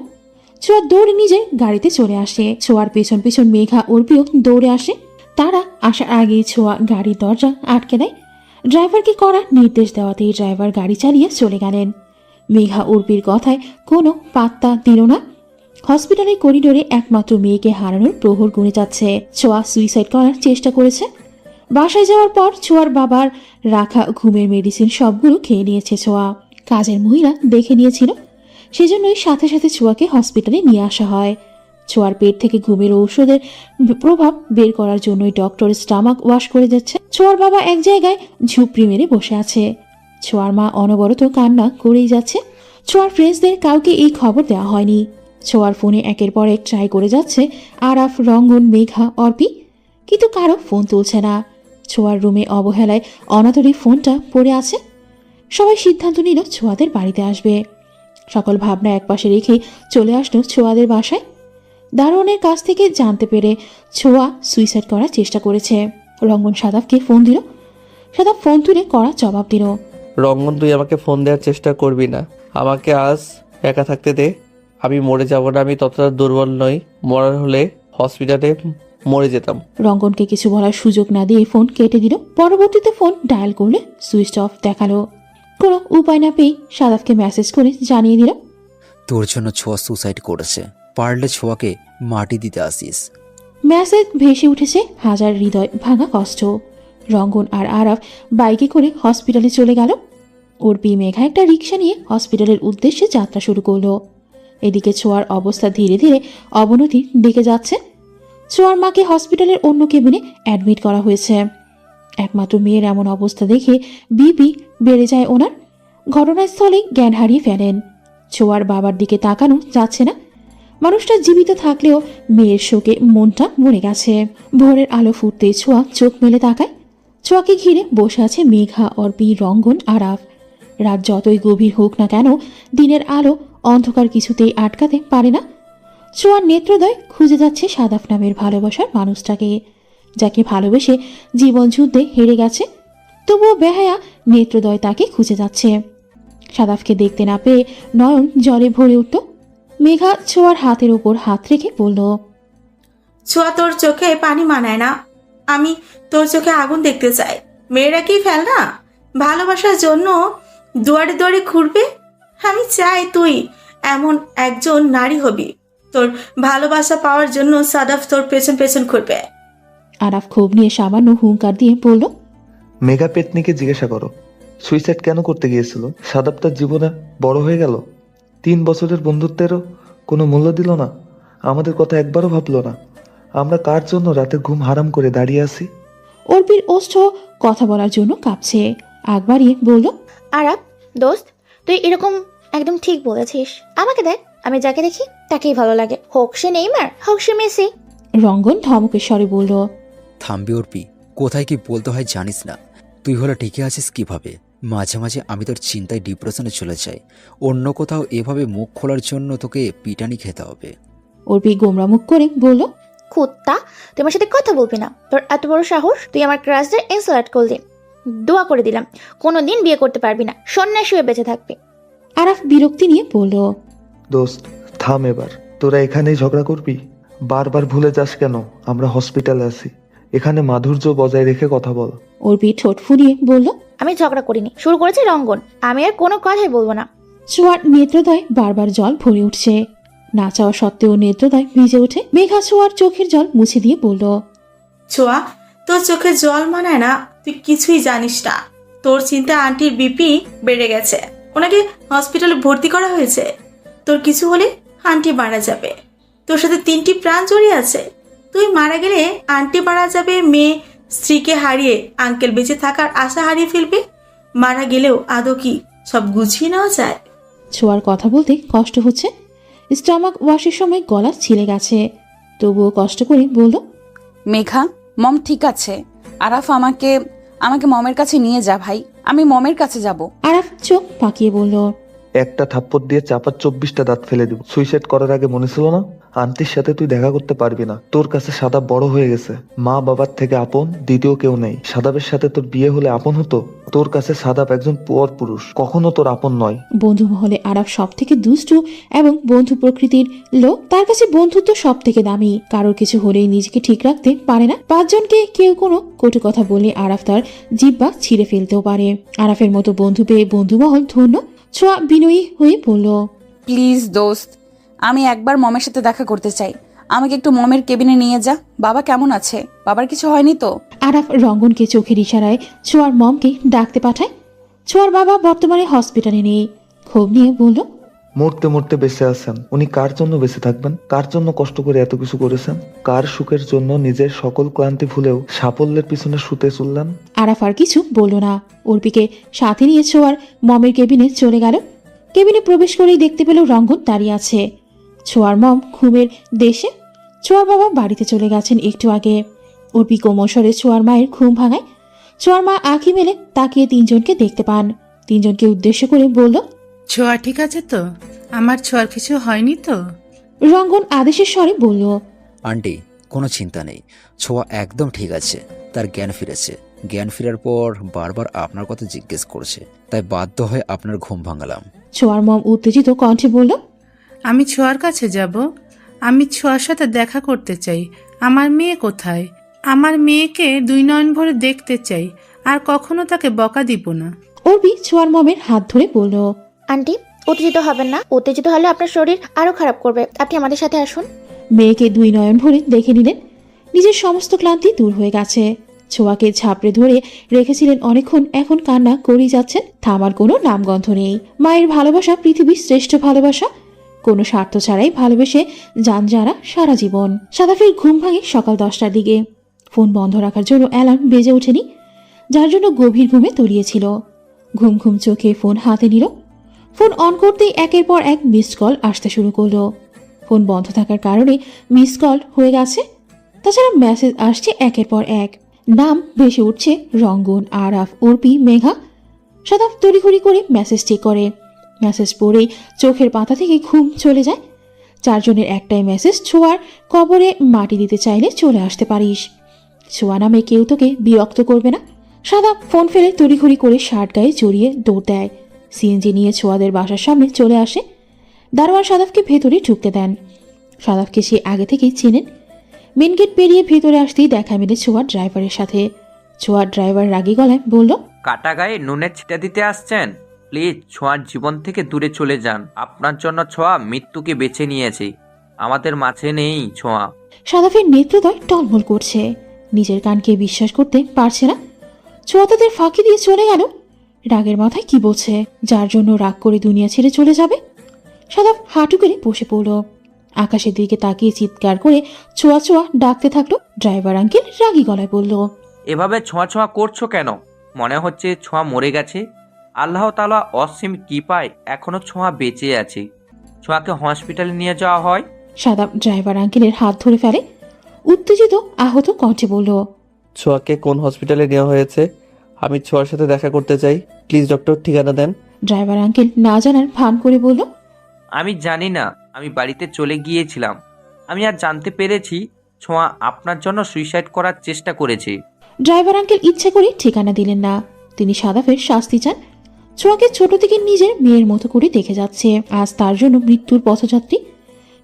ছোঁয়া দৌড়ে নিজের গাড়িতে চলে আসে। ছোঁয়ার পেছন পেছন মেঘা অর্পিও দৌড়ে আসে। তারা আসার আগেই ছোঁয়া গাড়ির দরজা আটকে দেয়। ড্রাইভারকে করা নির্দেশ দেওয়াতেই ড্রাইভার গাড়ি চালিয়ে চলে গেলেন। মেঘা অর্পির কথায় কোনো পাত্তা দিল না। হসপিটালের করিডোরে একমাত্র মেয়েকে হারানোর প্রহর গুনে যাচ্ছে। ছোঁয়া সুইসাইড করার চেষ্টা করেছে। বাসায় যাওয়ার পর ছোঁয়ার বাবার রাখা ঘুমের মেডিসিন সবগুলো খেয়ে নিয়েছে ছোঁয়া। কাজের মহিলা দেখে নিয়েছিল, সেজন্যই সাথে সাথে ছোঁয়াকে হসপিটালে নিয়ে আসা হয়। ছোঁয়ার পেট থেকে ঘুমের ঔষধের প্রভাব বের করার জন্যই ডক্টর স্টামাক ওয়াশ করে যাচ্ছে। ছোঁয়ার বাবা এক জায়গায় ঝুপড়ি মেরে বসে আছে। ছোঁয়ার মা অনবরত কান্না করেই যাচ্ছে। ছোঁয়ার ফ্রেন্ডসদের কাউকে এই খবর দেওয়া হয়নি। ছোঁয়ার ফোনে একের পর এক ট্রাই করে যাচ্ছে আরাফ, রঙ্গন, মেঘা, অর্পি, কিন্তু কারো ফোন তুলছে না। ছোঁয়ার রুমে অবহেলায় অনাদরে ফোনটা পড়ে আছে। সবাই সিদ্ধান্ত নিল ছোঁয়াদের বাড়িতে আসবে। সকল ভাবনা একপাশে রেখে চলে আসলো ছোঁয়াদের বাসায়। দারোয়ানের কাছ থেকে জানতে পেরে ছোঁয়া সুইসাইড করার চেষ্টা করেছে। রঙ্গন সাদাফকে ফোন দিল। সাদাফ ফোন তুলে কড়া জবাব দিল, রঙ্গন, তুই আমাকে ফোন দেওয়ার চেষ্টা করবি না। আমাকে আজ একা থাকতে দে। আমি মরে যাব না, আমি ততটা দুর্বল নই। মরার হলে হসপিটালে মরে যেতাম। রঙ্গনকে কিছু বলার সুযোগ না দিয়ে ফোন কেটে দিল। পরবর্তীতে ফোন ডায়াল করলে সুইচ অফ দেখালো। কোনো উপায় না পেয়ে সাদাফকে মেসেজ করে জানিয়ে দিল, তোর জন্য ছোঁয়া সুসাইড করেছে, পারলে ছোঁয়াকে মাটি দিতে আসিস। মেসেজ ভেসে উঠেছে হাজার হৃদয় ভাঙা কষ্ট। রঙ্গন আর আরাফ বাইকে করে হসপিটালে চলে গেল। অর্পি, মেঘা একটা রিক্সা নিয়ে হসপিটালের উদ্দেশ্যে যাত্রা শুরু করলো। এদিকে ছোঁয়ার অবস্থা ধীরে ধীরে অবনতির দিকে যাচ্ছে। ছোঁয়ার মাকে হসপিটালের অন্য কেবিনে অ্যাডমিট করা হয়েছে। একমাত্র মেয়ের এমন অবস্থা দেখে বিপি বেড়ে যায় ওনার। ঘটনাস্থলে জ্ঞান হারিয়ে ফেলেন। ছোঁয়ার বাবার দিকে তাকানো যাচ্ছে না। মানুষটা জীবিত থাকলেও মেয়ের শোকে মনটা মরে গেছে। ভোরের আলো ফুটতে ছোঁয়া চোখ মেলে তাকায়। ছোঁয়াকে ঘিরে বসে আছে মেঘা, অর্পি, রঙ্গন, আরাফ। রাত যতই গভীর হোক না কেন, দিনের আলো অন্ধকার কিছুতেই আটকাতে পারে না। ছোঁয়ার নেত্রদয় খুঁজে যাচ্ছে সাদাফ নামের ভালোবাসার মানুষটাকে, যাকে ভালোবেসে জীবন যুদ্ধে হেরে গেছে। তবুও বেহায়া নেত্রদয় তাকে খুঁজে যাচ্ছে। সাদাফকে দেখতে না পেয়ে নয়ন জলে ভরে উঠল। মেঘা ছোঁয়ার হাতের ওপর হাত রেখে বলল, ছোঁয়া, তোর চোখে পানি মানায় না। আমি তোর চোখে আগুন দেখতে চাই। মেয়েরা কি ফেল না ভালোবাসার জন্য দুয়ারে দুয়ারে ঘুরবে? আমি চাই তুই এমন একজন নারী হবি, তোর ভালোবাসা পাওয়ার জন্য সাদাফ তোর পেছন পেছন ঘুরবে। আরাফ ক্ষোভ নিয়ে সামান্য হুঙ্কার দিয়ে বলল, মেঘা পেতনিকে জিজ্ঞাসা করো সুইসাইড কেন করতে গিয়েছিল। সাদাব তার জীবনে বড় হয়ে গেল, 3 বছরের বন্ধুত্বেরও কোনো মূল্য দিল না, আমাদের কথা একবারও ভাবলো না। আমরা কার জন্য রাতে ঘুম হারাম করে দাঁড়িয়ে আছি? অর্পির ওষ্ঠ কথা বলার জন্য কাঁপছে। আগ বাড়িয়ে বলল, আরাফ দোস্ত, তুই এরকম একদম ঠিক বলেছিস। আমাকে দেখ, আমি যাকে দেখি তাকেই ভালো লাগে, হোক সে নেইমার হোক সে মেসি। রঙ্গন ধমকের স্বরে বলল, থামবি অর্পি, কোথায় কি বলতে হয় জানিস না? তুই হলে টিকে আছিস কিভাবে? মাঝে মাঝে আমি তোর চিন্তায় ডিপ্রেশনে চলে যাই। অন্য কোথাও এভাবে মুখ খোলার জন্য তোকে পিটানি খেতে হবে। অর্পি গোমরা মুখ করে বলল, কুত্তা, তুই আমার সাথে কথা বলবি না। তোর এত বড় সাহস, তুই আমার ক্রাশদের ইনসাল্ট করলি। দোয়া করে দিলাম কোনোদিন বিয়ে করতে পারবি না, সন্ন্যাসী হয়ে বেঁচে থাকবি। আরাফ বিরক্তি নিয়ে বলল, দোস্ত থাম এবার, তোরা এখানেই ঝগড়া করবি? বারবার ভুলে যাস কেন আমরা হসপিটালে আছি? এখানে মাধুর্য বজায় রেখে কথা বল। অর্পি ঠোঁট ফুলিয়ে বলল, আমি ঝগড়া করিনি, শুরু করেছে রঙ্গন। আমি আর কোনো কথাই বলবো না। ছোঁয়ার নেত্রদয় বারবার জল ভরে উঠছে। না চাওয়া সত্ত্বেও নেত্রদয় ভিজে ওঠে। মেঘা ছোঁয়ার চোখের জল মুছে দিয়ে বলল, ছোঁয়া, তোর চোখে জল মানায় না, তুই কিছুই জানিস না। তোর চিন্তা আন্টির বিপি বেড়ে গেছে, ওনাকে হসপিটালে ভর্তি করা হয়েছে। তোর কিছু হলে আন্টি মারা যাবে। তোর সাথে 3টি প্রাণ জড়িয়ে আছে। তুই মারা গেলে আন্টি মারা যাবে, মেয়ে স্ত্রীকে হারিয়ে আঙ্কেল বেঁচে থাকার আশা হারিয়ে ফেলবে। মারা গেলেও আদৌ কি সব গুছিয়ে নেওয়া যায়? ছোঁয়ার কথা বলতে কষ্ট হচ্ছে। স্টমাক ওয়াশের সময় গলা ছিলে গেছে, তবুও কষ্ট করে বলল, মেঘা, মম ঠিক আছে। আরাফ আমাকে মমের কাছে নিয়ে যা ভাই, আমি মমের কাছে যাব। আরাফ চোখ পাকিয়ে বলল, একটা থাপ্পড় দিয়ে চাপার 24টা দাঁত ফেলে দিব। সুইসাইড করার আগে মনে ছিল না আন্টির সাথে তুই দেখা করতে পারবি না? তোর কাছে সাদাব বড় হয়ে গেছে, মা বাবার থেকে আপন দ্বিতীয় কেউ নেই। সাদাবের সাথে তোর বিয়ে হলে আপন হতো? তোর কাছে সাদাব একজন পর পুরুষ, কখনো তোর আপন নয়। বন্ধু মহলে আরাফ সব থেকে দুষ্টু এবং বন্ধু প্রকৃতির লোক। তার কাছে বন্ধুত্ব সব থেকে দামি। কারোর কিছু হলেই নিজেকে ঠিক রাখতে পারে না। 5 জনকে কেউ কোনো কটু কথা বলে আরাফ তার জিহ্বা ছিঁড়ে ফেলতেও পারে। আরাফের মতো বন্ধু পেয়ে বন্ধু মহল ধন্য। ছোঁয়া বিনয়ী হয়ে বলল, প্লিজ দোস্ত, আমি একবার মমের সাথে দেখা করতে চাই। আমাকে একটু মমের কেবিনে নিয়ে যা। বাবা কেমন আছে? বাবার কিছু হয়নি তো? আরাফ রঙ্গনকে চোখের ইশারায় ছোঁয়ার মমকে ডাকতে পাঠায়। ছোঁয়ার বাবা বর্তমানে হসপিটালে নেই। ক্ষোভ নিয়ে বলল, মরতে মরতে বেঁচে আছেন, উনি কার জন্য বেঁচে থাকবেন? কার জন্য কষ্ট করে এত কিছু করেছেন? কার সুখের জন্য নিজের সকল ক্লান্তি ভুলেও সাফল্যের পিছনে শুতে চললেন? আরাফ আর কিছু বলল না। অর্পিকে সাথে নিয়ে ছোঁয়ার মমের কেবিনে চলে গেল। কেবিনে প্রবেশ করেই দেখতে পেল রঙ্গন দাঁড়িয়ে আছে। ছোঁয়ার মম ঘুমের দেশে। ছোঁয়ার বাবা বাড়িতে চলে গেছেন একটু আগে। অর্পি কোমলস্বরে ছোঁয়ার মায়ের ঘুম ভাঙায়। ছোঁয়ার মা আঁখি মেলে তাকিয়ে 3 জনকে দেখতে পান। 3 জনকে উদ্দেশ্য করে বলল, ছোঁয়া ঠিক আছে তো? আমার ছোঁয়ার কিছু হয়নি তো? রঙ্গন আদেশের স্বরে বলল, আন্টি কোনো চিন্তা নেই, ছোঁয়া একদম ঠিক আছে। তার জ্ঞান ফিরেছে। জ্ঞান ফেরার পর বারবার আপনার কথা জিজ্ঞেস করছে, তাই বাধ্য হয়ে আপনার ঘুম ভাঙালাম। ছোঁয়ার মম উত্তেজিত কণ্ঠে বলল, আমি ছোঁয়ার কাছে যাব? আমি ছোঁয়ার সাথে দেখা করতে চাই। আমার মেয়ে কোথায়? আমার মেয়েকে 2 নয়ন ভরে দেখতে চাই, আর কখনো তাকে বকা দিব না। অর্পি ছোঁয়ার মমের হাত ধরে বলল, আন্টি উত্তেজিত হবেন না, উত্তেজিত হলে আপনার শরীর আরো খারাপ করবে। আপনি আমাদের সাথে আসুন। মেয়েকে 2 নয়ন ভরে দেখে নিলেন। নিজের সমস্ত ক্লান্তি দূর হয়ে গেছে। ছোঁয়াকে ঝাপড়ে ধরে রেখেছিলেন অনেকক্ষণ, এখন কান্না করেই যাচ্ছেন। থামার কোনো নামগন্ধ নেই। মায়ের ভালোবাসা পৃথিবীর শ্রেষ্ঠ ভালোবাসা। কোনো স্বার্থ ছাড়াই ভালোবেসে যান যারা সারা জীবন। সাদাফের ঘুম ভাঙে সকাল 10টার দিকে। ফোন বন্ধ রাখার জন্য অ্যালার্ম বেজে ওঠেনি, যার জন্য গভীর ঘুমে তলিয়েছিল। ঘুম ঘুম চোখে ফোন হাতে নিল। ফোন অন করতেই একের পর এক মিসড কল আসতে শুরু করলো। ফোন বন্ধ থাকার কারণে মিসড কল হয়ে গেছে। তাছাড়া মেসেজ আসছে একের পর এক। নাম ভেসে উঠছে রঙ্গন, আরাফ, অর্পি, মেঘা। সাদাফ তড়িঘড়ি করে মেসেজ চেক করে। মেসেজ পড়েই চোখের পাতা থেকে ঘুম চলে যায়। 4 জনের একটাই মেসেজ, ছোঁয়ার কবরে মাটি দিতে চাইলে চলে আসতে পারিস। ছোঁয়া নামে কেউ তোকে বিরক্ত করবে না। সাদাফ ফোন ফেলে তড়িঘড়ি করে শার্ট গায়ে জড়িয়ে দৌড় দেয়। সিএনজি নিয়ে ছোঁয়াদের বাসার সামনে চলে আসে। দারোয়ান সাদাফকে ভেতরে ঢুকতে দেন। সাদাফকে সে আগে থেকেই চেনেন। মেন গেট পেরিয়ে ভেতরে আসতেই দেখা মিলে ছোঁয়ার ড্রাইভারের সাথে। ছোঁয়ার ড্রাইভার রাগী গলায় বলল, কাটা গায়ে নুনের ছিটা দিতে আসছেন? প্লিজ ছোঁয়ার জীবন থেকে দূরে চলে যান। আপনার জন্য ছোঁয়া মৃত্যুকে বেছে নিয়েছি। আমাদের মাঝে নেই ছোঁয়া। সাদাফের নেত্রদয় টলমল করছে, নিজের কানকে বিশ্বাস করতে পারছে না। ছোঁয়া তাদের ফাঁকি দিয়ে চলে গেল। রাগের মাথায় কি বলছে, যার জন্য রাগ করে দুনিয়া ছেড়ে চলে যাবে। সাদাফ হাঁটু করে বসে পড়ল, আকাশের দিকে তাকিয়ে চিৎকার করে ছোঁয়া ছোঁয়া ডাকতে থাকলো। ড্রাইভার আঙ্কেল রাগী গলায় বলল, এভাবে ছোঁয়া ছোঁয়া করছো কেন? মনে হচ্ছে ছোঁয়া মরে গেছে। আল্লাহ তাআলা অসীম কৃপায় এখনো ছোঁয়া বেঁচে আছে। ছোঁয়াকে হসপিটালে নিয়ে যাওয়া হয়। সাদাফ ড্রাইভার আঙ্কেলের হাত ধরে ফেলে, উত্তেজিত আহত কণ্ঠে বলল, ছোঁয়াকে কোন হসপিটালে নেওয়া হয়েছে? আমি ছোঁয়ার সাথে দেখা করতে চাই। প্লিজ ডক্টর, ঠিকানা দেন। ড্রাইভার আঙ্কেল না জানার ভান করে বলল, আমি জানি না, আমি বাড়িতে চলে গিয়েছিলাম। আমি আর জানতে পেরেছি ছোঁয়া আপনার জন্য সুইসাইড করার চেষ্টা করেছে। ড্রাইভার আঙ্কেল ইচ্ছে করে ঠিকানা দিলেন না। তিনি সাদাফের শাস্তি চান। ছোঁয়াকে ছোট থেকে নিজের মেয়ের মতো করে দেখে যাচ্ছে, আজ তার জন্য মৃত্যুর পথযাত্রী।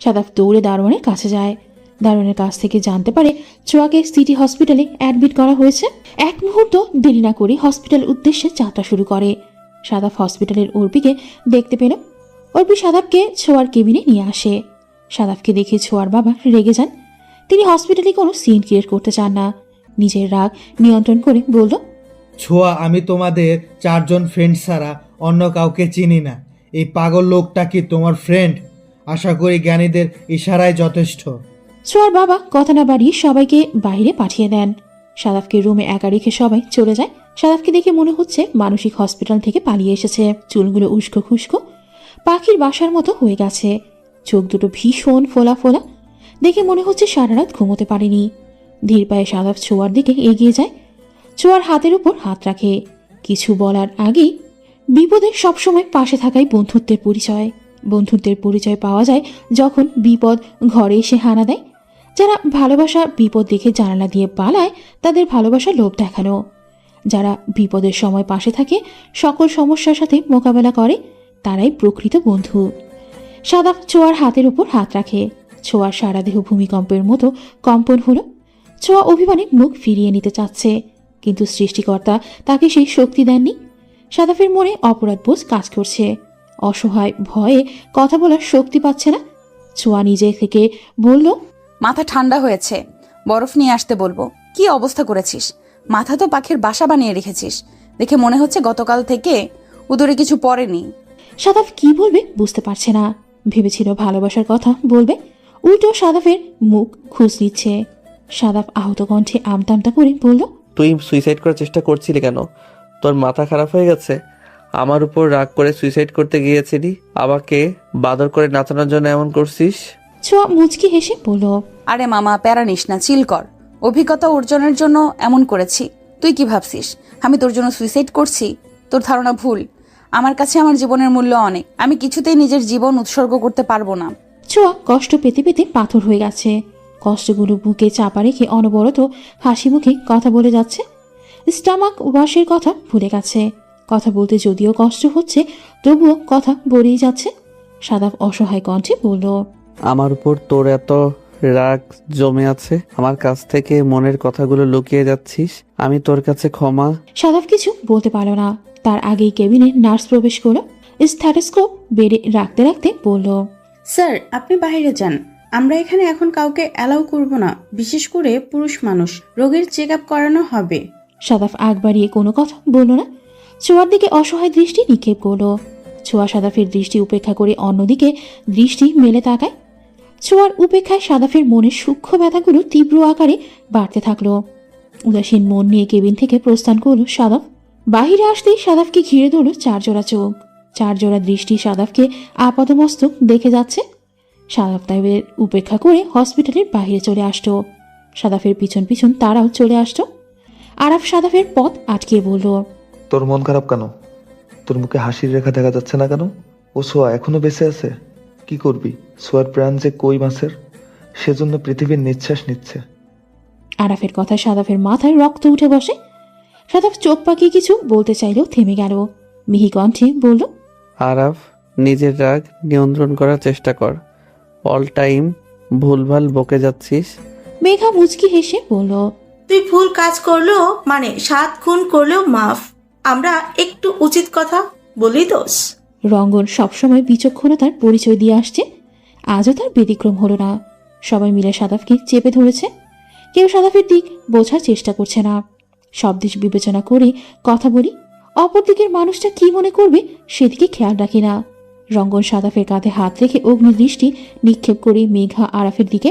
সাদাফ দৌড়ে দারোয়ানের কাছে যায়। দারোয়ানের কাছ থেকে জানতে পারে ছোঁয়াকে সিটি হসপিটালে অ্যাডমিট করা হয়েছে। এক মুহূর্ত দেরি না করে হসপিটাল উদ্দেশ্যে যাত্রা শুরু করে। সাদাফ হসপিটালের অর্পিকে দেখতে পেল। অর্পি সাদাফকে ছোঁয়ার কেবিনে নিয়ে আসে। সাদাফকে দেখে ছোঁয়ার বাবা রেগে যান। তিনি হসপিটালে কোনো সিন ক্রিয়েট করতে চান না। নিজের রাগ নিয়ন্ত্রণ করে বলল, ছোঁয়া, আমি তোমাদের 4 জন ফ্রেন্ড ছাড়া অন্য কাউকে চিনি না। এই পাগল লোকটা কি তোমার ফ্রেন্ড? আশা করি জ্ঞানীদের ইশারায় যথেষ্ট। ছোঁয়ার বাবা কথা না বাড়িয়ে সবাইকে বাইরে পাঠিয়ে দেন। সাদাফকে রুমে একা রেখে সবাই চলে যায়। সাদাফকে দেখে মনে হচ্ছে মানসিক হসপিটাল থেকে পালিয়ে এসেছে। চুলগুলো উস্কো খুস্কো, পাখির বাসার মতো হয়ে গেছে। চোখ দুটো ভীষণ ফোলা ফোলা, দেখে মনে হচ্ছে সারা রাত ঘুমোতে পারেনি। ধীর পায়ে সাদাফ ছোঁয়ার দিকে এগিয়ে যায়। ছোঁয়ার হাতের উপর হাত রাখে। কিছু বলার আগেই, বিপদে সবসময় পাশে থাকাই বন্ধুত্বের পরিচয়। বন্ধুত্বের পরিচয় পাওয়া যায় যখন বিপদ ঘরে এসে হানা দেয়। যারা ভালোবাসা বিপদ দেখে জানালা দিয়ে পালায়, তাদের ভালোবাসা লোভ দেখানো। যারা বিপদের সময় পাশে থাকে, সকল সমস্যার সাথে মোকাবেলা করে, তারাই প্রকৃত বন্ধু। সাদাফ ছোঁয়ার হাতের উপর হাত রাখে। ছোঁয়ার সারা দেহ ভূমিকম্পের মতো কম্পন হলো। ছোঁয়া অভিমানে মুখ ফিরিয়ে নিতে চাচ্ছে, কিন্তু সৃষ্টিকর্তা তাকে সেই শক্তি দেননি। সাদাফের মনে অপরাধবোধ কাজ করছে। অসহায় ভয়ে কথা বলার শক্তি পাচ্ছে না। ছোঁয়া নিজে থেকে বলল, মাথা ঠান্ডা হয়েছে, বরফ নিয়ে আসতে বলবো। কি অবস্থা করেছিস? মাথা তো পাখির বাসা বানিয়ে রেখেছিস। দেখে মনে হচ্ছে গতকাল থেকে উদরে কিছু পড়েনি। সাদাফ কি বলবে বুঝতে পারছে না। ভেবেছিল ভালোবাসার কথা বলবে, উল্টো সাদাফের মুখ খুঁজ নিচ্ছে। সাদাফ আহত কণ্ঠে আমতা করে বলল, তুই সুইসাইড করার চেষ্টা করছিলি কেন? তোর মাথা খারাপ হয়ে গেছে? আমার উপর রাগ করে সুইসাইড করতে গিয়েছিলি, আমাকে বাদর করে নাচানোর জন্য এমন করছিস? ছোঁয়া মুচকি হেসে বলল, আরে মামা, প্যারা নিস না, চিল কর। অভিজ্ঞতা অর্জনের জন্য এমন করেছি। তুই কি ভাবছিস আমি তোর জন্য সুইসাইড করছি? তোর ধারণা ভুল। আমার কাছে আমার জীবনের মূল্য অনেক। আমি কিছুতেই নিজের জীবন উৎসর্গ করতে পারবো না। ছোঁয়া কষ্ট পেতে পেতে পাথর হয়ে গেছে। কষ্টগুলো বুকে চাপা রেখে অনবরত হাসি মুখে কথা বলে যাচ্ছে। স্টামাক ওয়াশের কথা ভুলে গেছে। কথা বলতে যদিও কষ্ট হচ্ছে, তবুও কথা বলেই যাচ্ছে। সাদাফ অসহায় কণ্ঠে বলল, আমার উপর তোর এত রাগ জমে আছে, আমার কাছ থেকে মনের কথাগুলো লুকিয়ে যাচ্ছিস। আমি তোর কাছে ক্ষমা। সাদাফ কিছু বলতে পারল না। তার আগেই কেবিনে নার্স প্রবেশ করলো। স্ট্যাথোস্কোপ বেডে রাখতে রাখতে বলল, স্যার, আপনি বাইরে যান। আমরা এখানে এখন কাউকে অ্যালাউ করব না, বিশেষ করে পুরুষ মানুষ। রোগীর চেক আপ করানো হবে। সাদাফ আগ বাড়িয়ে কোনো কথা বলল না। ছোঁয়ার দিকে অসহায় দৃষ্টি নিক্ষেপ করলো। ছোঁয়া সাদাফের দৃষ্টি উপেক্ষা করে অন্যদিকে দৃষ্টি মেলে তাকায়। ছোঁয়ার উপেক্ষায় সাদাফের মনের সূক্ষ্ম ব্যথাগুলো তীব্র আকারে বাড়তে থাকলো। উদাসীন মন নিয়ে কেবিন থেকে প্রস্থান করলো সাদাফ। বাহিরে আসতেই সাদাফকে ঘিরে ধরল 4 জোড়া চোখ। 4 জোড়া দৃষ্টি সাদাফকে আপাতমস্তক দেখে যাচ্ছে। সাদাফ তাদের উপেক্ষা করে হসপিটালের বাইরে চলে আসতো। সাদাফের পিছন পিছন তারাও চলে আসতো। আরাফ সাদাফের পথ আটকিয়ে বলল, তোর মন খারাপ কেন? তোর মুখে হাসির রেখা দেখা যাচ্ছে না কেন? ও সোয়া এখনো বেঁচে আছে। কি করবি? সোয়ার প্রাণ যে কই মাছের, সেজন্য পৃথিবীর নিঃশ্বাস নিচ্ছে। আরাফের কথা সাদাফের মাথায় রক্ত উঠে বসে। সাদাফ চোখ পাকিয়ে কিছু বলতে চাইলেও থেমে গেল। মিহি কণ্ঠে বলল, আরাফ, নিজের রাগ নিয়ন্ত্রণ করার চেষ্টা কর। অল টাইম ভুলভাল বকে যাচ্ছিস। মেঘা মুচকি হেসে বলল, তুই ভুল কাজ করলেও মানে 7 খুন করলেও মাফ। আমরা একটু উচিত কথা বলি দোষ। রঙ্গন সবসময় বিচক্ষণতার পরিচয় দিয়ে আসছে, আজও তার ব্যতিক্রম হলো না। সবাই মিলে সাদাফকে চেপে ধরেছে, কেউ সাদাফের দিক বোঝার চেষ্টা করছে না। সব দিক বিবেচনা করে কথা বলি, অপর দিকের মানুষটা কি মনে করবে সেদিকে খেয়াল রাখি না। রঙ্গন সাদাফের কাঁধে হাত রেখে অগ্নিদৃষ্টি নিক্ষেপ করে মেঘা আরাফের দিকে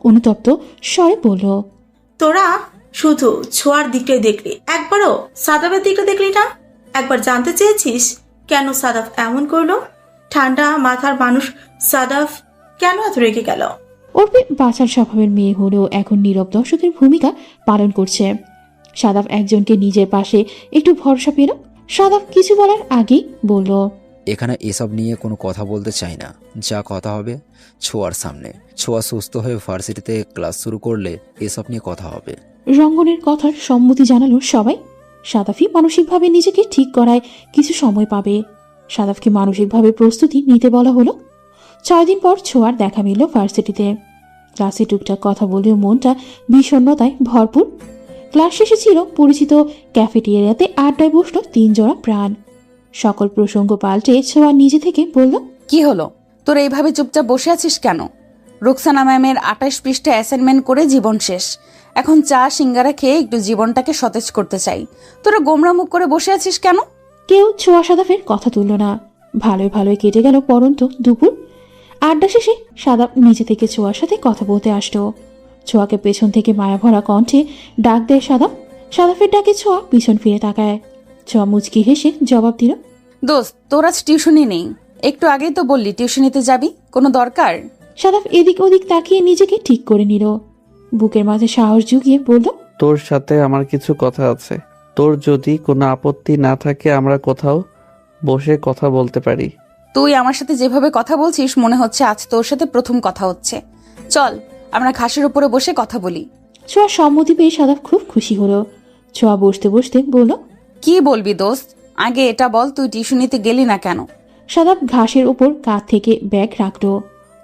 অনুতপ্ত স্বরে বলল, তোরা শুধু ছোঁয়ার দিকটাই দেখলি, একবারও সাদাফের দিকটা দেখলি না? একবার জানতে চেয়েছিস কেন সাদাফ এমন করলো? ঠান্ডা মাথার মানুষ সাদাফ কেন এত রেগে গেল? অর্পি বাছার স্বভাবের মেয়ে হলেও এখন নীরব দর্শকের ভূমিকা পালন করছে। সাদাফ একজনকে নিজের পাশে একটু ভরসা পেল। সাদাফ কিছু বলার আগেই বলল, এখানে এসব নিয়ে কোনো কথা বলতে চাই না। যা কথা হবে ছোঁয়ার সামনে। ছোঁয়া সুস্থ হয়ে ভার্সিটিতে ক্লাস শুরু করলে এসব নিয়ে কথা হবে। রঙ্গনের কথার সম্মতি জানালো সবাই। সাদাফি মানসিকভাবে নিজেকে ঠিক করায় কিছু সময় পাবে। সাদাফকে মানসিকভাবে প্রস্তুতি নিতে বলা হলো। 6 দিন পর ছোঁয়ার দেখা মিলল ভার্সিটিতে। ক্লাসে টুকটাক কথা বলেও মনটা বিষণ্ণতায় ভরপুর। ক্লাস শেষে ছিল পরিচিত ক্যাফেটেরিয়াতে আড্ডায় বসলো 3 জোড়া প্রাণ। সকল প্রসঙ্গ পাল্টে ছোঁয়া নিজে থেকে বলল, কি হলো তোরা এইভাবে চুপচাপ বসে আছিস কেন? রোকসানা ম্যামের 28 পৃষ্ঠা অ্যাসাইনমেন্ট করে জীবন শেষ। এখন চা সিঙ্গারা খেয়ে একটু জীবনটাকে সতেজ করতে চাই। তোরা গোমরা মুখ করে বসে আছিস কেন? কেউ ছোঁয়া সাদাফের কথা তুলল না। ভালোই ভালোই কেটে গেল পরন্ত দুপুর। আড্ডা শেষে সাদাফ নিজে থেকে ছোঁয়ার সাথে কথা বলতে আসলো। ছোঁয়াকে পেছন থেকে মায়াভরা কণ্ঠে ডাক দেয় সাদাফ। সাদাফের ডাকে ছোঁয়া পিছন ফিরে তাকায়। ছোঁয়া মুচকি হেসে জবাব দিল, দোস্ত তোর আজ টিউশনি নেই? একটু আগেই তো বললি টিউশনিতে যাবি, কোনো দরকার? সাদাফ এদিক ওদিক তাকিয়ে নিজেকে ঠিক করে নিল। বুকের মাঝে সাহস জুগিয়ে বলল, তোর সাথে আমার কিছু কথা আছে। তোর যদি কোনো আপত্তি না থাকে আমরা কোথাও বসে কথা বলতে পারি। তুই আমার সাথে যেভাবে কথা বলছিস মনে হচ্ছে আজ তোর সাথে প্রথম কথা হচ্ছে। চল আমরা ঘাসের উপরে বসে কথা বলি। ছোঁয়া সম্মতি পেয়ে সাদাফ খুব খুশি হলো। ছোঁয়া বসতে বসতে বলল, কি বলবি দোস্ত? আগে এটা বল, তুই টিউশনিতে গেলি না কেন? সাদাফ ঘাসের উপর কাঁধ থেকে ব্যাগ রাখলো।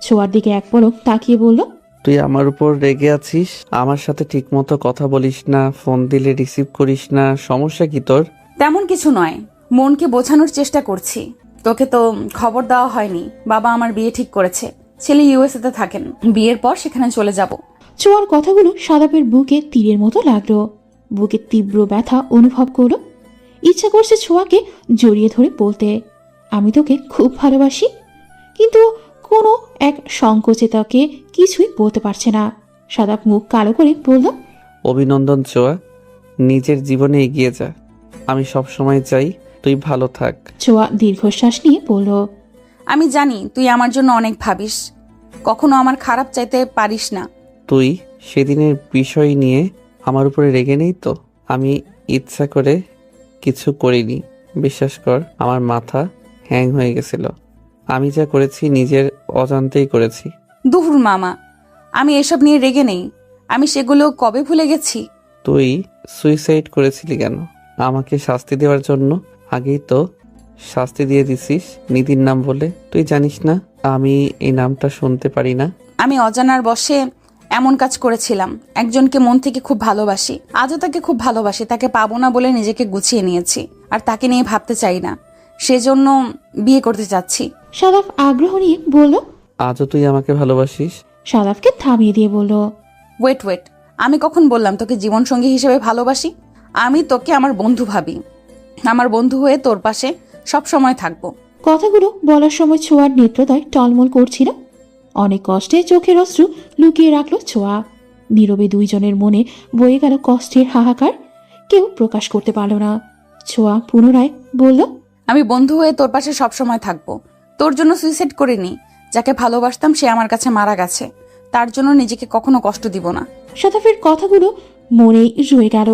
ছোঁয়ার দিকে এক পলক তাকিয়ে বলল, তুই আমার উপর রেগে আছিস? আমার সাথে ঠিকমতো কথা বলিস না, ফোন দিলে রিসিভ করিস না, সমস্যা কি তোর? তেমন কিছু নয়, মনকে বোঝানোর চেষ্টা করছি। তোকে তো খবর দেওয়া হয়নি, বাবা আমার বিয়ে ঠিক করেছে। ছেলে ইউএসএ তে থাকেন, বিয়ের পর সেখানে চলে যাব। ছোঁয়ার কথাগুলো সাদাফের বুকে তীরের মতো লাগলো। বুকে তীব্র ব্যথা অনুভব করলো। ইচ্ছা করছে ছোঁয়াকে জড়িয়ে ধরে বলতে, আমি তোকে খুব ভালোবাসি, কিন্তু কোনো এক সংকোচে তাকে কিছুই বলতে পারছে না। সাদাফ মুখ কালো করে বলল, অভিনন্দন ছোঁয়া, নিজের জীবনে এগিয়ে যা। আমি সব সময় চাই তুই ভালো থাক। ছোঁয়া দীর্ঘশ্বাস নিয়ে বলল, আমি জানি তুই আমার জন্য অনেক ভাবিস, কখনো আমার খারাপ চাইতে পারিস না। তুই সেদিনের বিষয় নিয়ে আমার উপরে রেগে নেই তো? আমি ইচ্ছা করে কিছু করিনি, বিশ্বাস কর। আমার মাথা হ্যাং হয়ে গেছিল। আমি যা করেছি নিজের অজান্তেই করেছি। দুহুর মামা, আমি এসব নিয়ে রেগে নেই। আমি সেগুলো কবে ভুলে গেছি। তুই সুইসাইড করেছিলি কেন? আমাকে শাস্তি দেওয়ার জন্য। আগেই তো শাস্তি দিয়ে দিছিস নিধির নাম বলে। তুই জানিস না আমি এই নামটা শুনতে পারি না? আমি অজানার বশে এমন কাজ করেছিলাম। একজনকে মন থেকে খুব ভালোবাসি, আজও তাকে খুব ভালোবাসি। তাকে পাবো না বলে নিজেকে গুছিয়ে নিয়েছি, আর তাকে নিয়ে ভাবতে চাই না, সেজন্য বিয়ে করতে চাচ্ছি। সাদাফ আগ্রহ নিয়ে বলল, আজও তুই আমাকে ভালোবাসিস? সাদাফকে থামিয়ে দিয়ে বলল, ওয়েট, আমি কখন বললাম তোকে জীবনসঙ্গী হিসেবে ভালোবাসি? আমি তোকে আমার বন্ধু ভাবি। আমার বন্ধু হয়ে তোর পাশে সব সময় থাকবো। কথাগুলো বলার সময় ছোঁয়ার নেত্রদয় টলমল করছিল। অনেক কষ্টে চোখের অশ্রু লুকিয়ে রাখলো ছোঁয়া। নীরবে দুইজনের মনে বয়ে গেল কষ্টের হাহাকার, কেউ প্রকাশ করতে পারল না। ছোঁয়া পুনরায় বলল, আমি বন্ধু হয়ে তোর পাশে সব সময় থাকবো। তোর জন্য সুইসাইড করিনি। যাকে ভালোবাসতাম সে আমার কাছে মারা গেছে, তার জন্য নিজেকে কখনো কষ্ট দিব না। সাদাফের কথাগুলো মনে রয়ে গেল।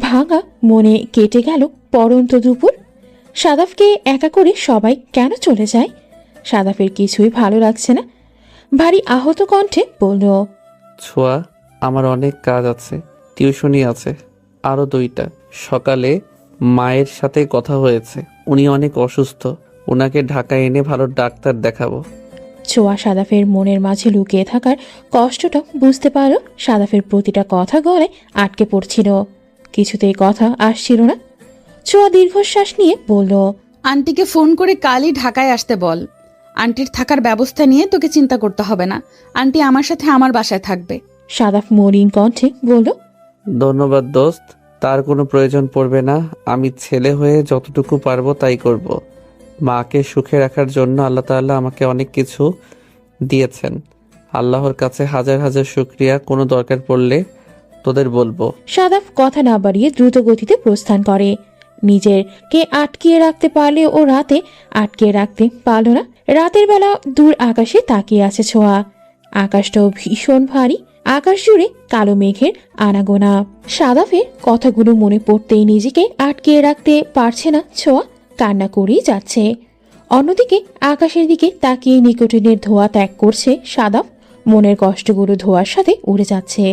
ভাঙা মনে কেটে গেল পরন্ত দুপুর। সাদাফকে একা করে সবাই কেন চলে যায়? সাদাফের কিছুই ভালো লাগছে না। ভারী আহত কণ্ঠে বলল, ছোঁয়া, আমার অনেক কাজ আছে, টিউশনি আছে, আরো 2টা। সকালে মায়ের সাথে কথা হয়েছে, উনি অনেক অসুস্থ, ওনাকে ঢাকায় এনে ভালো ডাক্তার দেখাবো। ছোঁয়া সাদাফের মনের মাঝে লুকিয়ে থাকার কষ্টটা বুঝতে পারল। সাদাফের প্রতিটা কথা গলায় আটকে পড়ছিল, কিছুতেই কথা আসছিল না। ছোঁয়া দীর্ঘশ্বাস নিয়ে বলল, আন্টিকে ফোন করে কালই ঢাকায় আসতে বল। আন্টির থাকার ব্যবস্থা নিয়ে তোকে চিন্তা করতে হবে না। আন্টি আমার সাথে আমার বাসায় থাকবে। সাদাফ মলিন কণ্ঠে বলল, ধন্যবাদ দোস্ত, তার কোনো প্রয়োজন পড়বে না। আমি ছেলে হয়ে যতটুকু পারবো তাই করব। মাকে সুখে রাখার জন্য আল্লাহ তাআলা আমাকে অনেক কিছু দিয়েছেন। আল্লাহর কাছে হাজার হাজার শুকরিয়া। কোনো দরকার পড়লে তোদের বলবো। সাদাফ কথা না বাড়িয়ে দ্রুত গতিতে প্রস্থান করে। নিজেকে আটকিয়ে রাখতে পারলে ও রাতে আটকিয়ে রাখতে পারল না। রাতের বেলা দূর আকাশে তাকিয়ে আছে ছোঁয়া। আকাশটাও ভীষণ ভারী, আকাশ জুড়ে কালো মেঘের আনাগোনা। সাদাফের কথাগুলো মনে পড়তেই নিজেকে আটকিয়ে রাখতে পারছে না ছোঁয়া, কান্না করেই যাচ্ছে। অন্যদিকে আকাশের দিকে তাকিয়ে নিকোটিনের ধোঁয়া ত্যাগ করছে সাদাফ। মনের কষ্টগুলো ধোঁয়ার সাথে উড়ে যাচ্ছে।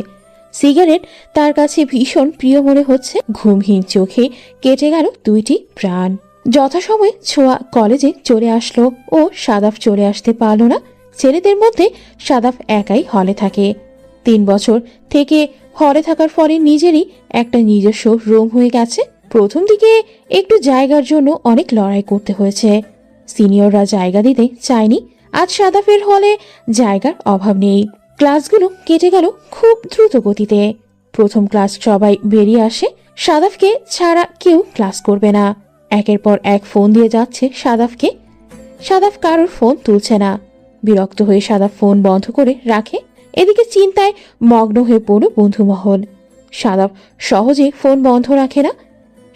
সিগারেট তার কাছে ভীষণ প্রিয় মনে হচ্ছে। ঘুমহীন চোখে কেটে গেল 2টি প্রাণ। যথাসময়ে ছোঁয়া কলেজে চলে আসলো ও সাদাফ চলে আসতে পারল না। ছেলেদের মধ্যে সাদাফ একাই হলে থাকে। 3 বছর থেকে হলে থাকার ফলে নিজেরই একটা নিজস্ব রুম হয়ে গেছে। প্রথম দিকে একটু জায়গার জন্য অনেক লড়াই করতে হয়েছে। সিনিয়ররা জায়গা দিতে চায়নি। আজ সাদাফের হলে জায়গার অভাব নেই। ক্লাসগুলো কেটে গেল খুব দ্রুত গতিতে। প্রথম ক্লাস সবাই বেরিয়ে আসে। সাদাফকে ছাড়া কেউ ক্লাস করবে না। একের পর এক ফোন দিয়ে যাচ্ছে সাদাফকে। সাদাফ কারোর ফোন তুলছে না। বিরক্ত হয়ে সাদাফ ফোন বন্ধ করে রাখে। এদিকে চিন্তায় মগ্ন হয়ে পড়ল বন্ধুমহল। সাদাফ সহজে ফোন বন্ধ রাখে না।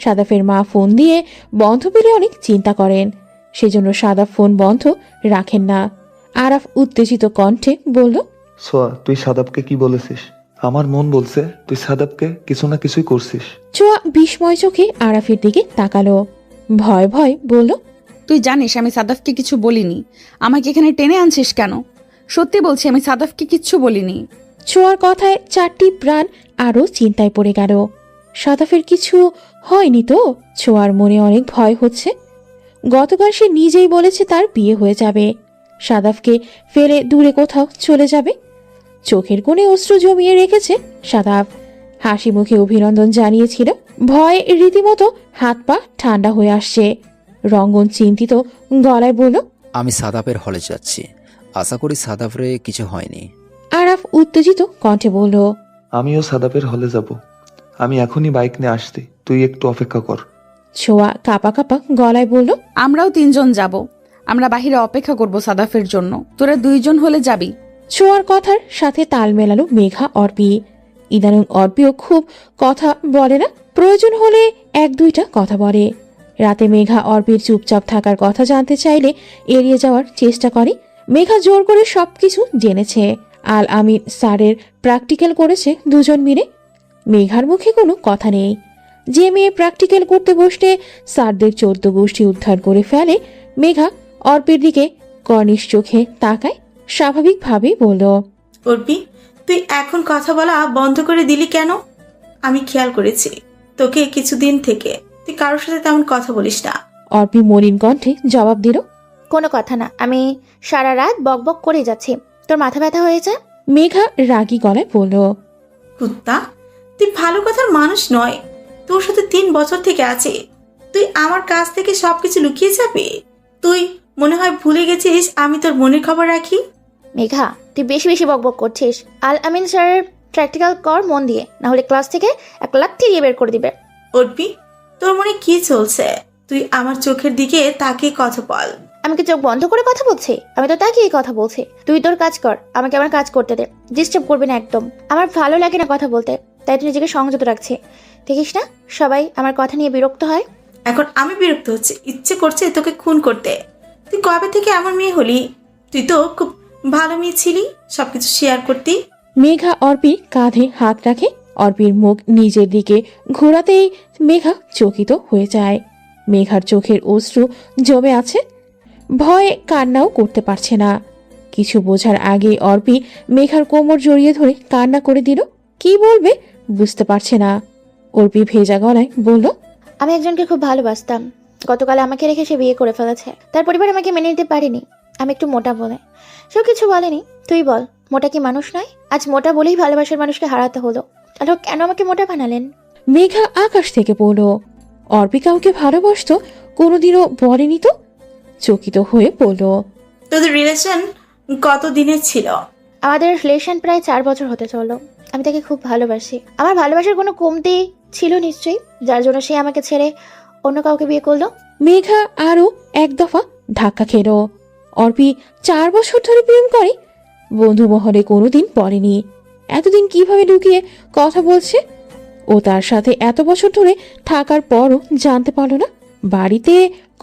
সাদাফের মা ফোন দিয়ে বন্ধ পেলে অনেক চিন্তা করেন, সেজন্য সাদাফ ফোন বন্ধ রাখেন না। আরাফ উত্তেজিত কণ্ঠে বলল, সোয়া, তুই সাদাবকে কি বলেছিস? আমার মন বলছে তুই সাদাবকে কিছু না কিছুই করছিস। ছোঁয়া বিস্ময় চোখে আরাফের দিকে তাকালো। ভয় ভয় বলল, তুই জানিস আমি সাদাফকে কিছু বলিনি। আমাকে এখানে টেনে আনছিস কেন? সত্যি বলছি, আমি সাদাফকে কিচ্ছু বলিনি। ছোঁয়ার কথায় 4টি প্রাণ আরো চিন্তায় পড়ে গেল। সাদাফের কিছু হয়নি তো? ছোঁয়ার মনে অনেক ভয় হচ্ছে। গতকাল সে নিজেই বলেছে তার বিয়ে হয়ে যাবে, সাদাফকে ফেলে দূরে কোথাও চলে যাবে। চোখের কোণে অশ্রু জমিয়ে রেখেছে সাদাফ। হাসি মুখে অভিনন্দন জানিয়েছিল। ভয়ে রীতিমতো হাত পা ঠান্ডা হয়ে আসছে। রঙ্গন চিন্তিত গলায় বলল, আমি সাদাফের হলে যাচ্ছি, আশা করি সাদাফরে কিছু হয়নি। আরাফ উত্তেজিত কণ্ঠে বলল, আমিও সাদাবের হলে যাব। আমি এখনই বাইক নিয়ে আসছি, তুই একটু অপেক্ষা কর। ছোঁয়া কাঁপা কাঁপা গলায় বলল, আমরাও 3 জন যাব। আমরা বাহিরে অপেক্ষা করব সাদাফের জন্য। তোরা 2 জন হলে যাবি। ছোঁয়ার কথার সাথে তাল মেলালো মেঘা অর্পি। ইদানিং অর্পিও খুব কথা বলে না, প্রয়োজন হলে 1-2টা কথা বলে। রাতে মেঘা অর্পির চুপচাপ থাকার কথা জানতে চাইলে এড়িয়ে যাওয়ার চেষ্টা করে। মেঘা জোর করে সবকিছু জেনেছে। আল আমিন স্যারের প্র্যাকটিক্যাল করেছে 2 জন মিলে। মেঘার মুখে কোনো কথা নেই। যে মেয়ে প্র্যাকটিক্যাল করতে বসলে স্যারদের 14 গোষ্ঠী উদ্ধার করে ফেলে। মেঘা অর্পির দিকে কর্নিশ চোখে তাকায়, স্বাভাবিকভাবেই বলল, অর্পি, তুই এখন কথা বলা বন্ধ করে দিলি কেন? আমি খেয়াল করেছি তোকে কিছুদিন থেকে তুই কারোর সাথে তেমন কথা বলিস না। অর্পি মলিন কণ্ঠে জবাব দিল, কোনো কথা না, আমি সারা রাত বকবক করে যাচ্ছি। তোর মাথা ব্যথা হয়েছে? মেঘা রাগী গলায় বলল, কুত্তা, তুই ভালো কথার মানুষ নয়। তোর সাথে 3 বছর থেকে আছে, তুই আমার কাছ থেকে সবকিছু লুকিয়ে যাবে? তুই মনে হয় ভুলে গেছিস আমি তোর মনের খবর রাখি। মেঘা, তুই বেশি বেশি বকবক করছিস। আল আমিন স্যারের প্র্যাকটিক্যাল কর মন দিয়ে, না হলে ক্লাস থেকে 1 লাথি দিয়ে বের করে দিবে। অর্পি, তোর মনে কি চলছে? তুই আমার চোখের দিকে তাকিয়ে কথা বল। আমি কি চোখ বন্ধ করে কথা বলছি? আমি তো তাকিয়ে কথা বলছি। তুই তোর কাজ কর, আমাকে আমার কাজ করতে দে। ডিস্টার্ব করবি না একদম। আমার ভালো লাগে না কথা বলতে, তাই তুই নিজেকে সংযত রাখছি। দেখিস না সবাই আমার কথা নিয়ে বিরক্ত হয়। এখন আমি বিরক্ত হচ্ছে, ইচ্ছে করছে তোকে খুন করতে। তুই কবে থেকে এমন মেয়ে হলি? তুই তো খুব ভালো মেয়ে ছিলি, সবকিছু শেয়ার করতি। মেঘা অর্পির কাঁধে হাত রাখে। অর্পির মুখ নিজের দিকে ঘোরাতেই মেঘা চকিত হয়ে যায়। মেঘার চোখের অশ্রু জমে আছে, ভয়ে কান্নাও করতে পারছে না। কিছু বোঝার আগে অর্পি মেঘার কোমর জড়িয়ে ধরে কান্না করে দিল। কি বলবে বুঝতে পারছে না। অর্পি ভেজা গলায় বলল, আমি একজনকে খুব ভালোবাসতাম। গতকাল আমাকে রেখে সে বিয়ে করে ফেলেছে। তার পরিবার আমাকে মেনে নিতে পারেনি। আমি একটু মোটা বলে। সেও কিছু বলেনি। তুই বল, মোটা কি মানুষ নয়? আজ মোটা বলেই ভালোবাসার মানুষকে হারাতে হলো। তাহলে কেন আমাকে মোটা বানালেন? মেঘা আকাশ থেকে পড়ল। অর্পি কাউকে ভালোবাসতো কোনোদিনও বলেনি তো। চকিত হয়ে পড়ল। তোদের রিলেশন কত দিনের ছিল? আমাদের রিলেশন প্রায় 4 বছর হতে চললো। আমি তাকে খুব ভালোবাসি। আমার ভালোবাসার কোনো কমতি ছিল নিশ্চয়ই, যার জন্য সে আমাকে ছেড়ে অন্য কাউকে বিয়ে করলো। মেঘা আরো এক দফা ধাক্কা খেল। অর্পি 4 বছর ধরে প্রেম করে? বন্ধু মহলে কোনোদিন বলেনি। এতদিন কিভাবে লুকিয়ে কথা বলছে? ও তার সাথে এত বছর ধরে থাকার পরও জানতে পারল না? বাড়িতে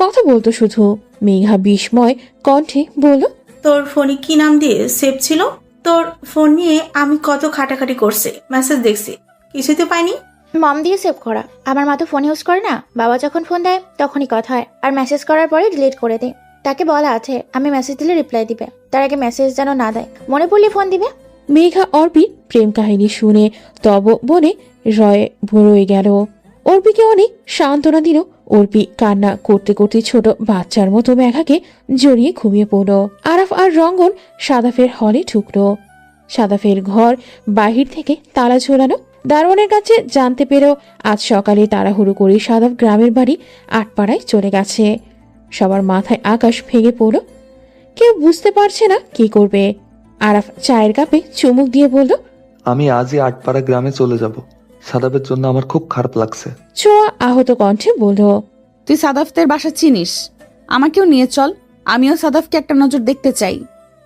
কথা বলতো শুধু। মেঘা বিস্ময় কণ্ঠে বলল, তোর ফোনে কি নাম দিয়ে সেভ ছিল? তোর ফোন নিয়ে আমি কত খাটাখাটি করছি, মেসেজ দেখছি, কিছুই তো পাইনি। মম দিয়ে সেভ করা। আমার মা তো ফোন ইউজ করে না। বাবা যখন ফোন দেয় তখনই কথা হয়, আর মেসেজ করার পরে ডিলিট করে দেয়। তাকে বলা আছে আমি মেসেজ দিলে রিপ্লাই দিবে, তার আগে মেসেজ যেন না দেয়, মনে পড়লে ফোন দিবে। মেঘা অর্পির প্রেম কাহিনী শুনে তব বনে রয়ে গেল। অর্পিকে অনেক সান্ত্বনা দিল। অর্পি কান্না করতে করতে ছোট বাচ্চার মতো মেঘাকে জড়িয়ে ঘুমিয়ে পড়ল। আরাফ আর রঙ্গন সাদাফের হলে ঢুকলো। সাদাফের ঘর বাহির থেকে তালা ঝোলানো। দারোয়ানের কাছে জানতে পেরেও আজ সকালে তাড়াহুড়ো করে সাদাফ গ্রামের বাড়ি আটপাড়ায় চলে গেছে। সবার মাথায় আকাশ ভেঙে পড়ল। কেউ বুঝতে পারছে না কি করবে। আরাফ চায়ের কাপে চুমুক দিয়ে বলল, আমি আজই আটপাড়া গ্রামে চলে যাব। সাদাবের জন্য আমার খুব খারাপ লাগছে। ছোঁয়া আহত কণ্ঠে বলল, তুই সাদাফদের বাসা চিনিস? আমাকেও নিয়ে চল, আমিও সাদাফকে একটা নজর দেখতে চাই।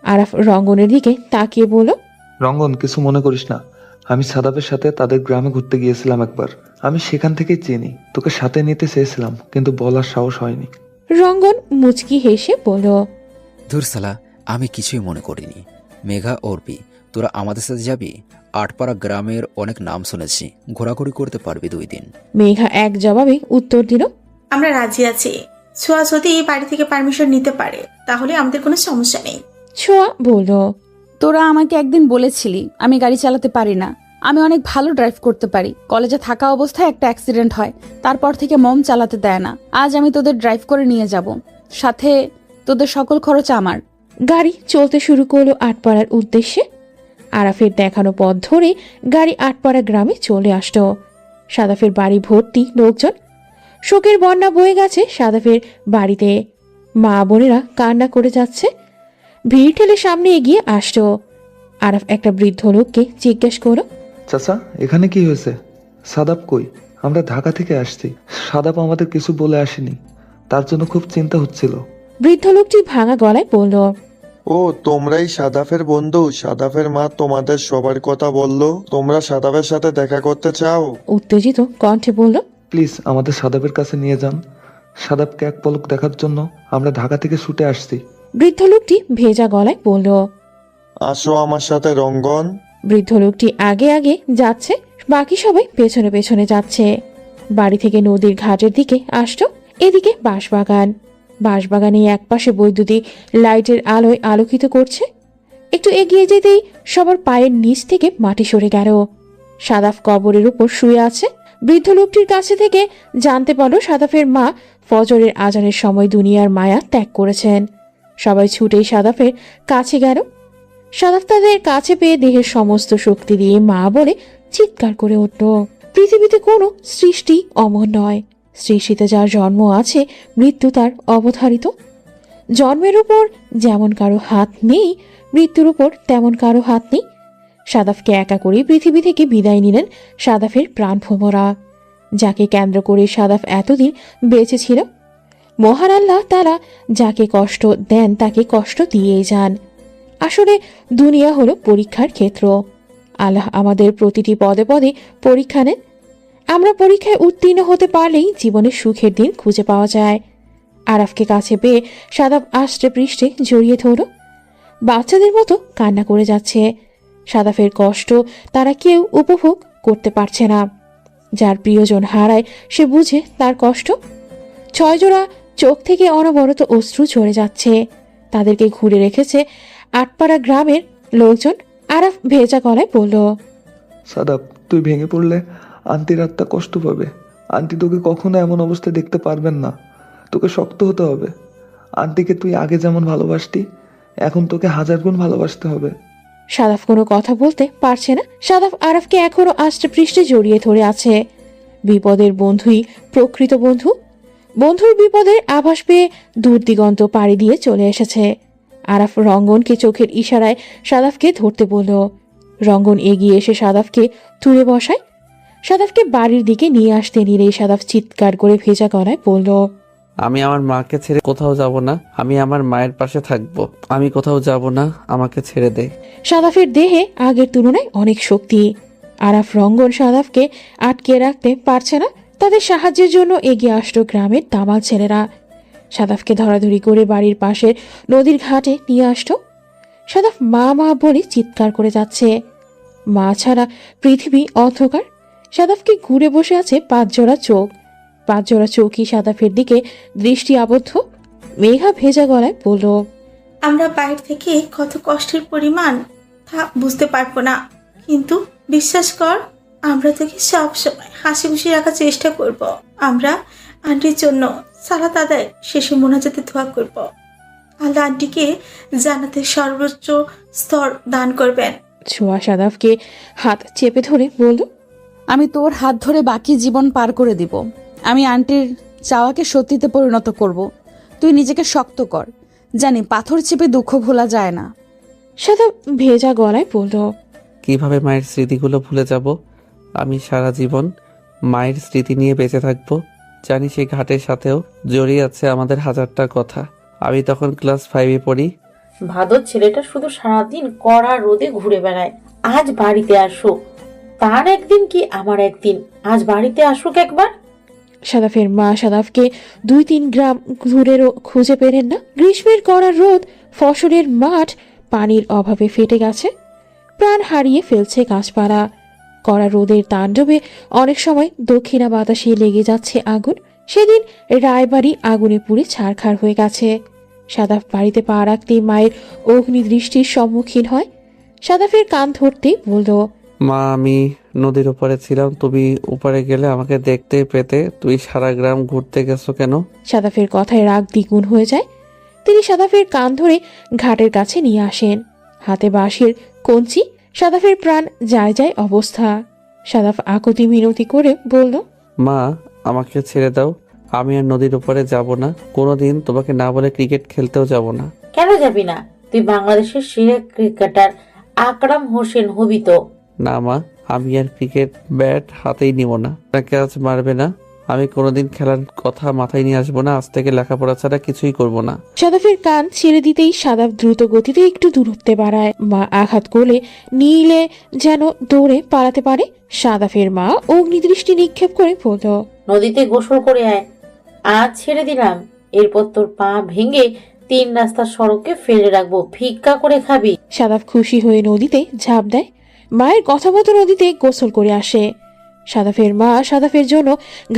আরাফ রঙ্গনের দিকে তাকিয়ে বলল, রঙ্গন, কিছু মনে করিস না। আমি সাদাবের সাথে তাদের গ্রামে ঘুরতে গিয়েছিলাম একবার। আমি সেখান থেকেই চিনি। তোকে সাথে নিতে চেয়েছিলাম, কিন্তু বলার সাহস হয়নি। রঙ্গন মুচকি হেসে বলল, ধুর সালা, আমি কিছুই মনে করিনি। মেঘা, অর্পি, তোরা আমাদের সাথে যাবি? আটপাড়া গ্রামের অনেক নাম শুনেছি, ঘোরাঘুরি করতে পারবি 2 দিন। মেঘা এক জবাবে উত্তর দিল, আমরা রাজি আছি। ছোঁয়া যদি বাড়ি থেকে পারমিশন নিতে পারে তাহলে আমাদের কোনো সমস্যা নেই। ছোঁয়া বলল, তোরা আমাকে একদিন বলেছিলি আমি গাড়ি চালাতে পারি না। আমি অনেক ভালো ড্রাইভ করতে পারি। কলেজে থাকা অবস্থায় একটা অ্যাক্সিডেন্ট হয়, তারপর থেকে মম চালাতে দেয় না। আজ আমি তোদের ড্রাইভ করে নিয়ে যাব, সাথে তোদের সকল খরচ আমার। গাড়ি চলতে শুরু করলো আটপাড়ার উদ্দেশ্যে। আরাফের দেখানো পথ ধরে গাড়ি আটপাড়া গ্রামে চলে আসলো। সাদাফের বাড়ি ভর্তি লোকজন। শোকের বন্যা বয়ে গেছে সাদাফের বাড়িতে। মা বোনেরা কান্না করে যাচ্ছে। ভিড় ঠেলে সামনে এগিয়ে আসলো। আরাফ একটা বৃদ্ধ লোককে জিজ্ঞেস করলো, চাচা, এখানে কি হয়েছে? সাদাব কই? আমরা ঢাকা থেকে আসছি। সাদাব আমাদের কিছু বলে আসেনি, তার জন্য খুব চিন্তা হচ্ছিল। বৃদ্ধ লোকটি ভাঙা গলায় বলল, ও, তোমরাই সাদাফের বন্ধু? সাদাফের মা তোমাদের সবার কথা বললো, তোমরা সাদাফের সাথে দেখা করতে চাও? উত্তেজিত কণ্ঠে বলল, প্লিজ আমাদের সাদাবের কাছে নিয়ে যান। সাদাবকে এক পলক দেখার জন্য আমরা ঢাকা থেকে ছুটে আসছি। বৃদ্ধ লোকটি ভেজা গলায় বলল, আসো আমার সাথে রঙ্গন। বৃদ্ধ লোকটি আগে আগে যাচ্ছে, বাকি সবাই পেছনে পেছনে যাচ্ছে। বাড়ি থেকে নদীর ঘাটের দিকে আসলো। এদিকে বাঁশবাগান। বাঁশবাগানে একপাশে বৈদ্যুতিক লাইটের আলোয় আলোকিত করছে। একটু এগিয়ে যেতেই সবার পায়ের নিচ থেকে মাটি সরে গেল। সাদাফ কবরের উপর শুয়ে আছে। বৃদ্ধ লোকটির কাছে থেকে জানতে পারল সাদাফের মা ফজরের আজানের সময় দুনিয়ার মায়া ত্যাগ করেছেন। সবাই ছুটেই সাদাফের কাছে গেল। সাদাফ তাদের কাছে পেয়ে দেহের সমস্ত শক্তি দিয়ে মা বলে চিৎকার করে উঠল। পৃথিবীতে কোনো সৃষ্টি অমর নয়। সৃষ্টিতে যার জন্ম আছে, মৃত্যু তার অবধারিত। জন্মের উপর যেমন কারো হাত নেই, মৃত্যুর উপর তেমন কারো হাত নেই। সাদাফকে একা করে পৃথিবী থেকে বিদায় নিলেন সাদাফের প্রাণভোমরা, যাকে কেন্দ্র করে সাদাফ এতদিন বেঁচে ছিল। মহান আল্লাহ তাআলা যাকে কষ্ট দেন তাকে কষ্ট দিয়েই যান। আসলে দুনিয়া হলো পরীক্ষার ক্ষেত্র। আল্লাহ আমাদের প্রতিটি পদে পদে পরীক্ষা নেন। আমরা পরীক্ষায় উত্তীর্ণ হতে পারলেই জীবনের সুখের দিন খুঁজে পাওয়া যায়। আরাফকে কাছে পেয়ে সাদাফ আষ্টে পৃষ্ঠে জড়িয়ে ধরল। বাচ্চাদের মতো কান্না করে যাচ্ছে। সাদাফের কষ্ট তারা কেউ উপভোগ করতে পারছে না। যার প্রিয়জন হারায় সে বুঝে তার কষ্ট। 6 জোড়া চোখ থেকে অনবরত অশ্রু ঝরে যাচ্ছে। তাদেরকে ঘুরে রেখেছে আটপাড়া গ্রামের লোকজন। আরাফ ভেজা গলায় বলল, সাদাব, তুই ভেঙে পড়লে আন্টির আত্মা কষ্ট পাবে। আন্টি তোকে কখনো এমন অবস্থায় দেখতে পারবেন না। তোকে শক্ত হতে হবে। আন্টিকে তুই আগে যেমন ভালোবাসতি এখন তোকে 1000 গুণ ভালোবাসতে হবে। সাদাফ কোনো কথা বলতে পারছে না। সাদাফ আরাফকে এখনো আষ্টে পৃষ্ঠে জড়িয়ে ধরে আছে। বিপদের বন্ধুই প্রকৃত বন্ধু। বন্ধুর বিপদের আভাস পেয়ে দূর দিগন্ত পাড়ি দিয়ে চলে এসেছে। আরাফ রঙ্গনকে চোখের ইশারায় সাদাফকে ধরতে বলল। রঙ্গন এগিয়ে এসে সাদাফকে তুলে বসায়। সাদাফকে বাড়ির দিকে নিয়ে আসতে নিলেই সাদাফ চিৎকার করে ভেজা গলায় বলল, আমি আমার মাকে ছেড়ে কোথাও যাব না। আমি আমার মায়ের পাশে থাকবো। আমি কোথাও যাব না, আমাকে ছেড়ে দে। সাদাফের দেহে আগের তুলনায় অনেক শক্তি। আরাফ রঙ্গন সাদাফকে আটকে রাখতে পারছে না। তাদের সাহায্যের জন্য এগিয়ে আসলো গ্রামের দামাল ছেলেরা। সাদাফকে ধরাধরি করে বাড়ির পাশের নদীর ঘাটে নিয়ে আসলো। সাদাফ মা মা বলে চিৎকার করে যাচ্ছে। মা ছাড়া পৃথিবী অন্ধকার। সাদাফকে ঘুরে বসে আছে 5 জোড়া চোখ। 5 জোড়া চোখই সাদাফের দিকে দৃষ্টি আবদ্ধ। মেঘা ভেজা গলায় বলল, আমরা বাইরে থেকে কত কষ্টের পরিমাণ তা বুঝতে পারবো না, কিন্তু বিশ্বাস কর, আমরা তোকে সব সময় হাসি খুশি রাখার চেষ্টা করব। আমরা আন্টির জন্য সালাত আদায় শেষে মোনাজাতে দোয়া করব। আল্লাহ আন্টিকে জান্নাতের সর্বোচ্চ স্তর দান করবেন। ছোঁয়া সাদাফকে হাত চেপে ধরে বলল, আমি তোর হাত ধরে বাকি জীবন পার করে দিব। আমি আন্টির চাওয়াকে সত্যিতে পরিণত করব। তুই নিজেকে শক্ত কর। জানি পাথর চেপে দুঃখ ভোলা যায় না। সাদাফ ভেজা গলায় বলল, কিভাবে মায়ের স্মৃতিগুলো ভুলে যাব? আমি সারা জীবন মায়ের স্মৃতি নিয়ে বেঁচে থাকবো। জানি সেই ঘাটের সাথেও জড়িয়ে আছে আমাদের 1000টা কথা। আমি তখন ক্লাস 5-এ পড়ি। ভাদর ছেলেটা শুধু সারাদিন কড়া রোদে ঘুরে বেড়ায়। আজ বাড়িতে আসুক। তার একদিন কি আমার একদিন। আজ বাড়িতে আসুক একবার। সাদাফের মা সাদাফকে 2-3 গ্রাম ঘুরেরও খুঁজে পেলেন না। গ্রীষ্মের কড়া রোদ, ফসলের মাঠ পানির অভাবে ফেটে গেছে। প্রাণ হারিয়ে ফেলছে গাছপালা। কড়া রোদের তাণ্ডবে অনেক সময় দক্ষিণা বাতাসে লেগে যাচ্ছে আগুন। সেদিন রায়বাড়ি আগুনে পুড়ে ছারখার হয়ে গেছে। সাদাফ বাড়িতে পা রাখতেই মায়ের অগ্নিদৃষ্টির সম্মুখীন হয়। সাদাফের কান ধরতেই বলল, মা, আমি নদীর ওপারে ছিলাম। তুমি ওপারে গেলে আমাকে দেখতে পেতে। তুই সারা গ্রাম ঘুরতে গেছো কেন? সাদাফের কথায় রাগ দ্বিগুণ হয়ে যায়। তিনি সাদাফের কান ধরে ঘাটের কাছে নিয়ে আসেন। হাতে বাঁশের কঞ্চি। সাদাফের প্রাণ যায় যায় অবস্থা। সাদাফ আকুতি মিনতি করে বলল, মা, আমাকে ছেড়ে দাও। আমি আর নদীর ওপারে যাব না। কোনোদিন তোমাকে না বলে ক্রিকেট খেলতেও যাব না। কেন যাবি না? তুই বাংলাদেশের সেরা ক্রিকেটার আকরাম হোসেন হবি তো। না মা, আমি আর ক্রিকেট ব্যাট হাতেই নিব না। আপনাকে আজ মারবে না। আমি কোনোদিন খেলার কথা মাথায় নিয়ে আসবো না। আজ থেকে লেখাপড়া ছাড়া কিছুই করব না। সাদাফের কান ছেড়ে দিতেই সাদাফ দ্রুত গতিতে একটু দূরত্বে বাড়ায়। মা আঘাত করলে নিলে যেন দৌড়ে পালাতে পারে। সাদাফের মা অগ্নিদৃষ্টি নিক্ষেপ করে বলল, নদীতে গোসল করে আয়। আজ ছেড়ে দিলাম। এরপর তোর পা ভেঙে 3 রাস্তার সড়কে ফেলে রাখবো। ভিক্ষা করে খাবি। সাদাফ খুশি হয়ে নদীতে ঝাঁপ দেয়। মায়ের কথা মতো নদীতে গোসল করে আসে। সাদাফের মা সাদাফের জন্য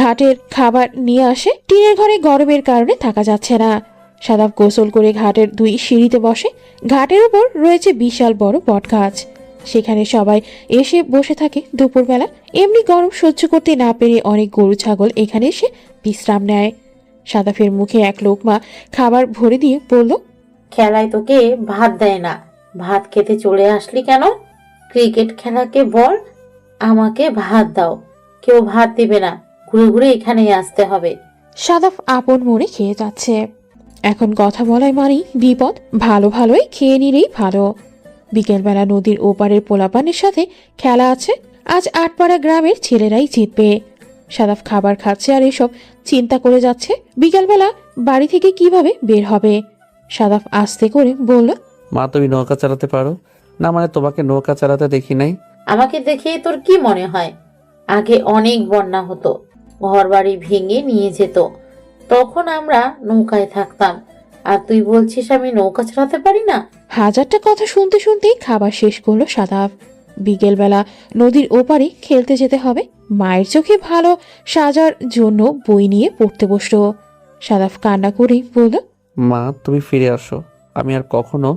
ঘাটের খাবার নিয়ে আসে। টিনের ঘরে গরমের কারণে থাকা যাচ্ছে না। সাদাফ গোসল করে ঘাটের 2 সিঁড়িতে বসে। ঘাটের উপর রয়েছে বিশাল বড় বটগাছ। সেখানে সবাই এসে বসে থাকে দুপুরবেলা। এমনি গরম সহ্য করতে না পেরে অনেক গরু ছাগল এখানে এসে বিশ্রাম নেয়। সাদাফের মুখে এক লোকমা খাবার ভরে দিয়ে বলল, খেলায় তোকে ভাত দেয় না। ভাত খেতে চলে আসলি কেন? ক্রিকেট খেলাকে বল আমাকে ভাত দাও। কেউ ভাত দিবে না। ঘুরে ঘুরে এখানেই আসতে হবে। সাদাফ আপন মনে খেয়ে যাচ্ছে। এখন কথা বলায় মানেই বিপদ। ভালো ভালোই খেয়ে নিলেই ভালো। বিকেলবেলা নদীর ওপারের পোলাপানের সাথে খেলা আছে। আজ 8পাড়া গ্রামের ছেলেরাই জিতবে। সাদাফ খাবার খাচ্ছে আর এসব চিন্তা করে যাচ্ছে বিকেলবেলা বাড়ি থেকে কিভাবে বের হবে। সাদাফ আস্তে করে বলল, মা, তুমি নৌকা চালাতে পারো না? মানে তোমাকে নৌকা চালাতে দেখি নাই। আমাকে দেখে তোর কি মনে হয়? আগে অনেক বন্যা হতো, ঘর বাড়ি ভেঙে নিয়ে যেত, তখন আমরা নৌকায় থাকতাম। আর তুই বলছিস আমি নৌকা চালাতে পারি না? 1000টা কথা শুনতে শুনতেই খাবার শেষ করলো সাদাফ। বিকেলবেলা নদীর ওপারে খেলতে যেতে হবে। মায়ের চোখে ভালো সাজার জন্য বই নিয়ে পড়তে বসলো। সাদাফ কান্না করেই বলল, মা, তুমি ফিরে আসো। আমি আর কখনো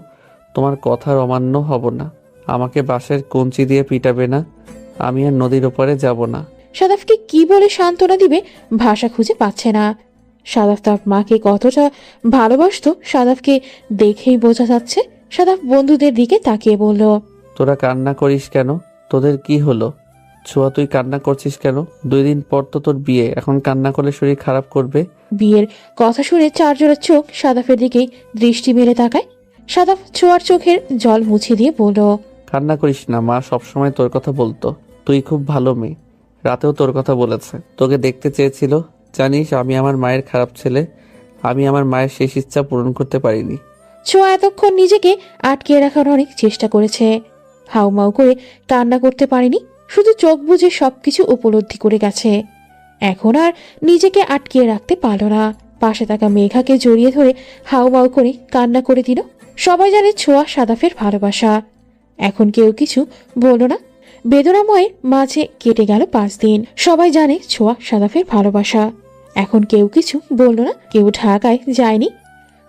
তোমার কথার অমান্য হব না। আমাকে বাঁশের কঞ্চি দিয়ে পিটাবে না। আমি আর নদীর ওপারে যাব না। সাদাফকে কি বলে সান্ত্বনা দিবে ভাষা খুঁজে পাচ্ছে না। সাদাফ তার মাকে কতটা ভালোবাসতো সাদাফকে দেখেই বোঝা যাচ্ছে। সাদাফ বন্ধুদের দিকে তাকিয়ে বলল, তোরা কান্না করিস কেন? তোদের কি হলো? ছোঁয়া, তুই কান্না করছিস কেন? 2 দিন পর তো তোর বিয়ে, এখন কান্না করলে শরীর খারাপ করবে। বিয়ের কথা শুনে চারজোড়া চোখ সাদাফের দিকেই দৃষ্টি মেলে তাকায়। সাদাফ ছোঁয়ার চোখের জল মুছে দিয়ে বলল, কান্না করিস না, মা সবসময় তোর কথা বলতো। তুই খুব ভালো মেয়ে, রাতেও তোর কথা বলেছে, তোকে দেখতে চেয়েছিল। জানিস আমি আমার মায়ের খারাপ ছেলে, আমি আমার মায়ের শেষ ইচ্ছা পূরণ করতে পারিনি। ছোঁয়া এতক্ষণ নিজেকে আটকে রাখার অনেক চেষ্টা করেছে, হাউমাউ করে কান্না করতে পারেনি, শুধু চোখ বুজে সবকিছু উপলব্ধি করে গেছে। এখন আর নিজেকে আটকিয়ে রাখতে পারল না, পাশে থাকা মেঘাকে জড়িয়ে ধরে হাউমাউ করে কান্না করে দিল। সবাই জানে ছোঁয়া সাদাফের ভালোবাসা, এখন কেউ কিছু বলল না। বেদনাময়ের মাঝে কেটে গেল 5 দিন। সবাই জানে ছোঁয়া সাদাফের ভালোবাসা, এখন কেউ কিছু বলল না। কেউ ঢাকায় যায়নি,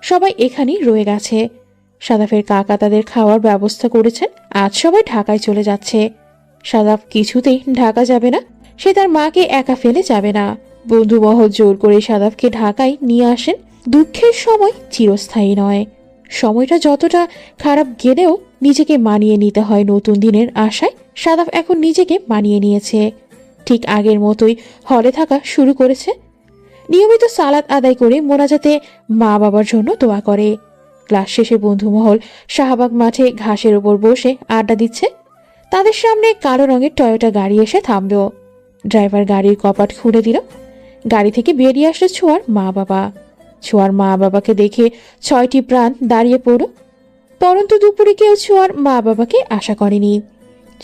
সবাই এখানেই রয়ে গেছে। সাদাফের কাকা তাদের খাওয়ার ব্যবস্থা করেছেন, আজ সবাই ঢাকায় চলে যাচ্ছে। সাদাফ কিছুতেই ঢাকা যাবে না, সে তার মাকে একা ফেলে যাবে না। বন্ধুমহল জোর করে সাদাফকে ঢাকায় নিয়ে আসেন। দুঃখের সময় চিরস্থায়ী নয়, সময়টা যতটা খারাপ গেলেও নিজেকে মানিয়ে নিতে হয় নতুন দিনের আশায়। সাদাফ এখন নিজেকে মানিয়ে নিয়েছে, ঠিক আগের মতোই হলে থাকা শুরু করেছে। নিয়মিত সালাত আদায় করে মোনাজাতে মা বাবার জন্য দোয়া করে। ক্লাস শেষে বন্ধুমহল শাহবাগ মাঠে ঘাসের ওপর বসে আড্ডা দিচ্ছে। তাদের সামনে কালো রঙের টয়োটা গাড়ি এসে থামল। ড্রাইভার গাড়ির কপাট খুলে দিল। গাড়ি থেকে বেরিয়ে আসলো ছোঁয়ার মা বাবা। ছোঁয়ার মা বাবাকে দেখে 6টি প্রাণ দাঁড়িয়ে পড়ল, পরন্তু দুপুরে কেউ ছোঁয়ার মা বাবাকে আশা করেনি।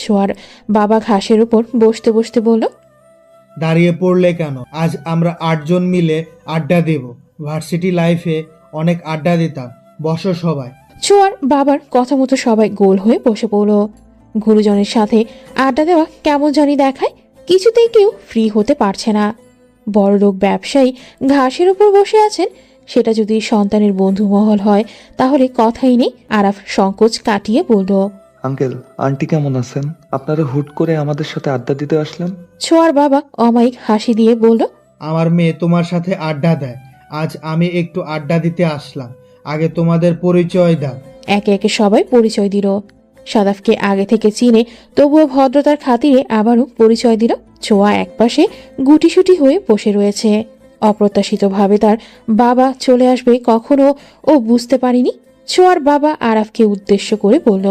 ছোঁয়ার বাবা ঘাসের উপর বসতে বসতে বলল, দাঁড়িয়ে পড়লে কেন? আজ আমরা 8 জন মিলে আড্ডা দেব। ভার্সিটি লাইফে অনেক আড্ডা দিতাম, বসো সবাই। ছোঁয়ার বাবার কথা মতো সবাই গোল হয়ে বসে পড়ল। গুরুজনের সাথে আড্ডা দেওয়া কেমন জানি দেখায়, কিছুতেই কেউ ফ্রি হতে পারছে না। বড়লোক ব্যবসায়ী ঘাসের উপর বসে আছেন, সেটা যদি সন্তানের বন্ধু মহল হয় তাহলে কথাই নেই। আরাফ সংকোচ কাটিয়ে বলল, আঙ্কেল আন্টি কেমন আছেন? আপনারা হুট করে আমাদের সাথে আড্ডা দিতে আসলেন? ছোঁয়ার বাবা অমায়িক হাসি দিয়ে বলল, আমার মেয়ে তোমার সাথে আড্ডা দেয়, আজ আমি একটু আড্ডা দিতে আসলাম। আগে তোমাদের পরিচয় দাও। একে একে সবাই পরিচয় দিল। সাদাফকে আগে থেকে চিনে তবুও ভদ্রতার খাতিরে আবারও পরিচয় দিল। ছোঁয়া একপাশে গুটিসুটি হয়ে বসে রয়েছে। অপ্রত্যাশিতভাবে তার বাবা চলে আসবে কখনো ও বুঝতে পারেনি। ছোঁয়ার বাবা আরাফকে উদ্দেশ্য করে বলল,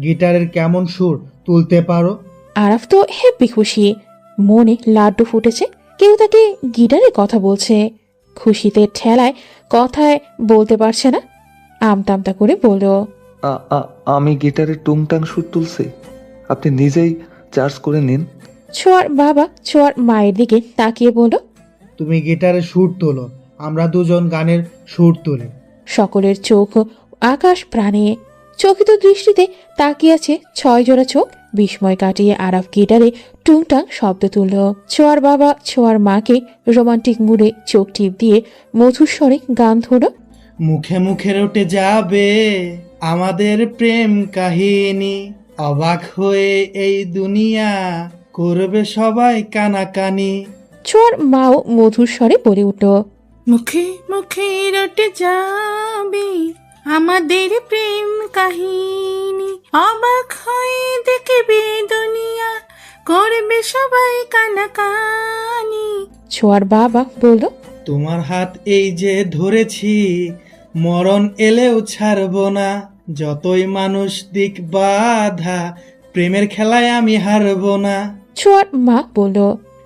গিটারের কেমন সুর তুলতে পারো? আরাফ তো হেব্বি খুশি, মনে লাড্ডু ফুটেছে। কেউ তাকে গিটারে কথা বলছে, খুশিতে ঠেলায় কথায় বলতে পারছে না, আমতামতা করে বলল, আমি গিটারে টুংটাং সুর তুলছি, আপনি নিজেই চার্জ করে নিন। ছোঁয়ার বাবা ছোঁয়ার মায়ের দিকে তাকিয়ে বলল, তুমি গিটারে সুর তোলো, আমরা দুজন গানের সুর তুলি। সকলের চোখ আকাশ প্রাণে চকিত দৃষ্টিতে তাকিয়ে আছে 6 জোড়া চোখ। বিস্ময় কাটিয়ে আরাফ গিটারে টুংটাং শব্দ তুলল। ছোঁয়ার বাবা ছোঁয়ার মাকে রোমান্টিক মুডে চোখ টিপ দিয়ে মধুর স্বরে গান ধরল, মুখে মুখে রটে যাবে আমাদের প্রেম কাহিনী, অবাক হয়ে এই দুনিয়া করবে সবাই কানাকানি। ছোঁয়ার মাও মধুর স্বরে বলে উঠল, মুখে মুখে রটে যাবে আমাদের প্রেম কাহিনী, অবাক হয়ে দেখবে দুনিয়া করবে সবাই কানাকানি। ছোঁয়ার বাবা বলল, তোমার হাত এই যে ধরেছি, মরণ এলেও ছাড়বো না, যতই মানুষ দিক বাধা, প্রেমের খেলায় আমি হারবো না। ছোঁয়ার মা বলল,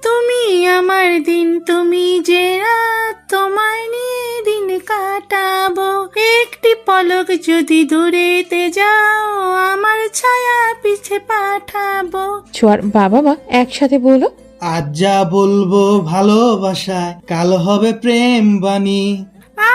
তুমি আমার দিন, তুমি যে রাত, তোমায় নিয়ে দিন কাটাবো, একটি পলক যদি দূরেতে যাও, আমার ছায়া পিছে পাঠাবো। ছোঁয়ার বাবা মা একসাথে বলল, আজ যা বলবো ভালোবাসায়, কাল হবে প্রেম বাণী।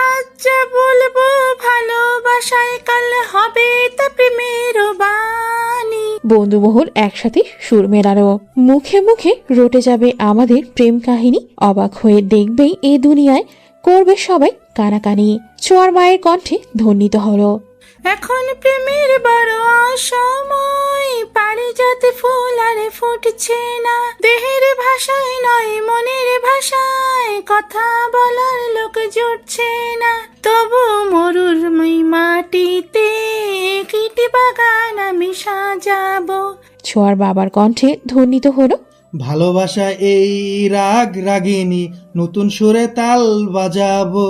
আজ যা বলবো ভালোবাসায়, কাল হবে তা প্রেমের বাণী। বন্ধুমহল একসাথে সুর মেলালো, মুখে মুখে রটে যাবে আমাদের প্রেম কাহিনী, অবাক হয়ে দেখবেই এ দুনিয়ায় করবে সবাই কানাকানি। ছোঁয়ার মায়ের কণ্ঠে ধ্বনিত হলো, এখন প্রেমের বড় অসময়, পারিজাত ফুল আরে ফুটছে না, দেহের ভাষায় নয় মনের ভাষায়, কথা বলার লোক জুটছে না। তবু মরুর মাটিতে কিটি বাগান আমি সাজাবো। ছোঁয়ার বাবার কণ্ঠে ধ্বনিত হলো। ভালোবাসা এই রাগ রাগিনী, নতুন সুরে তাল বাজাবো,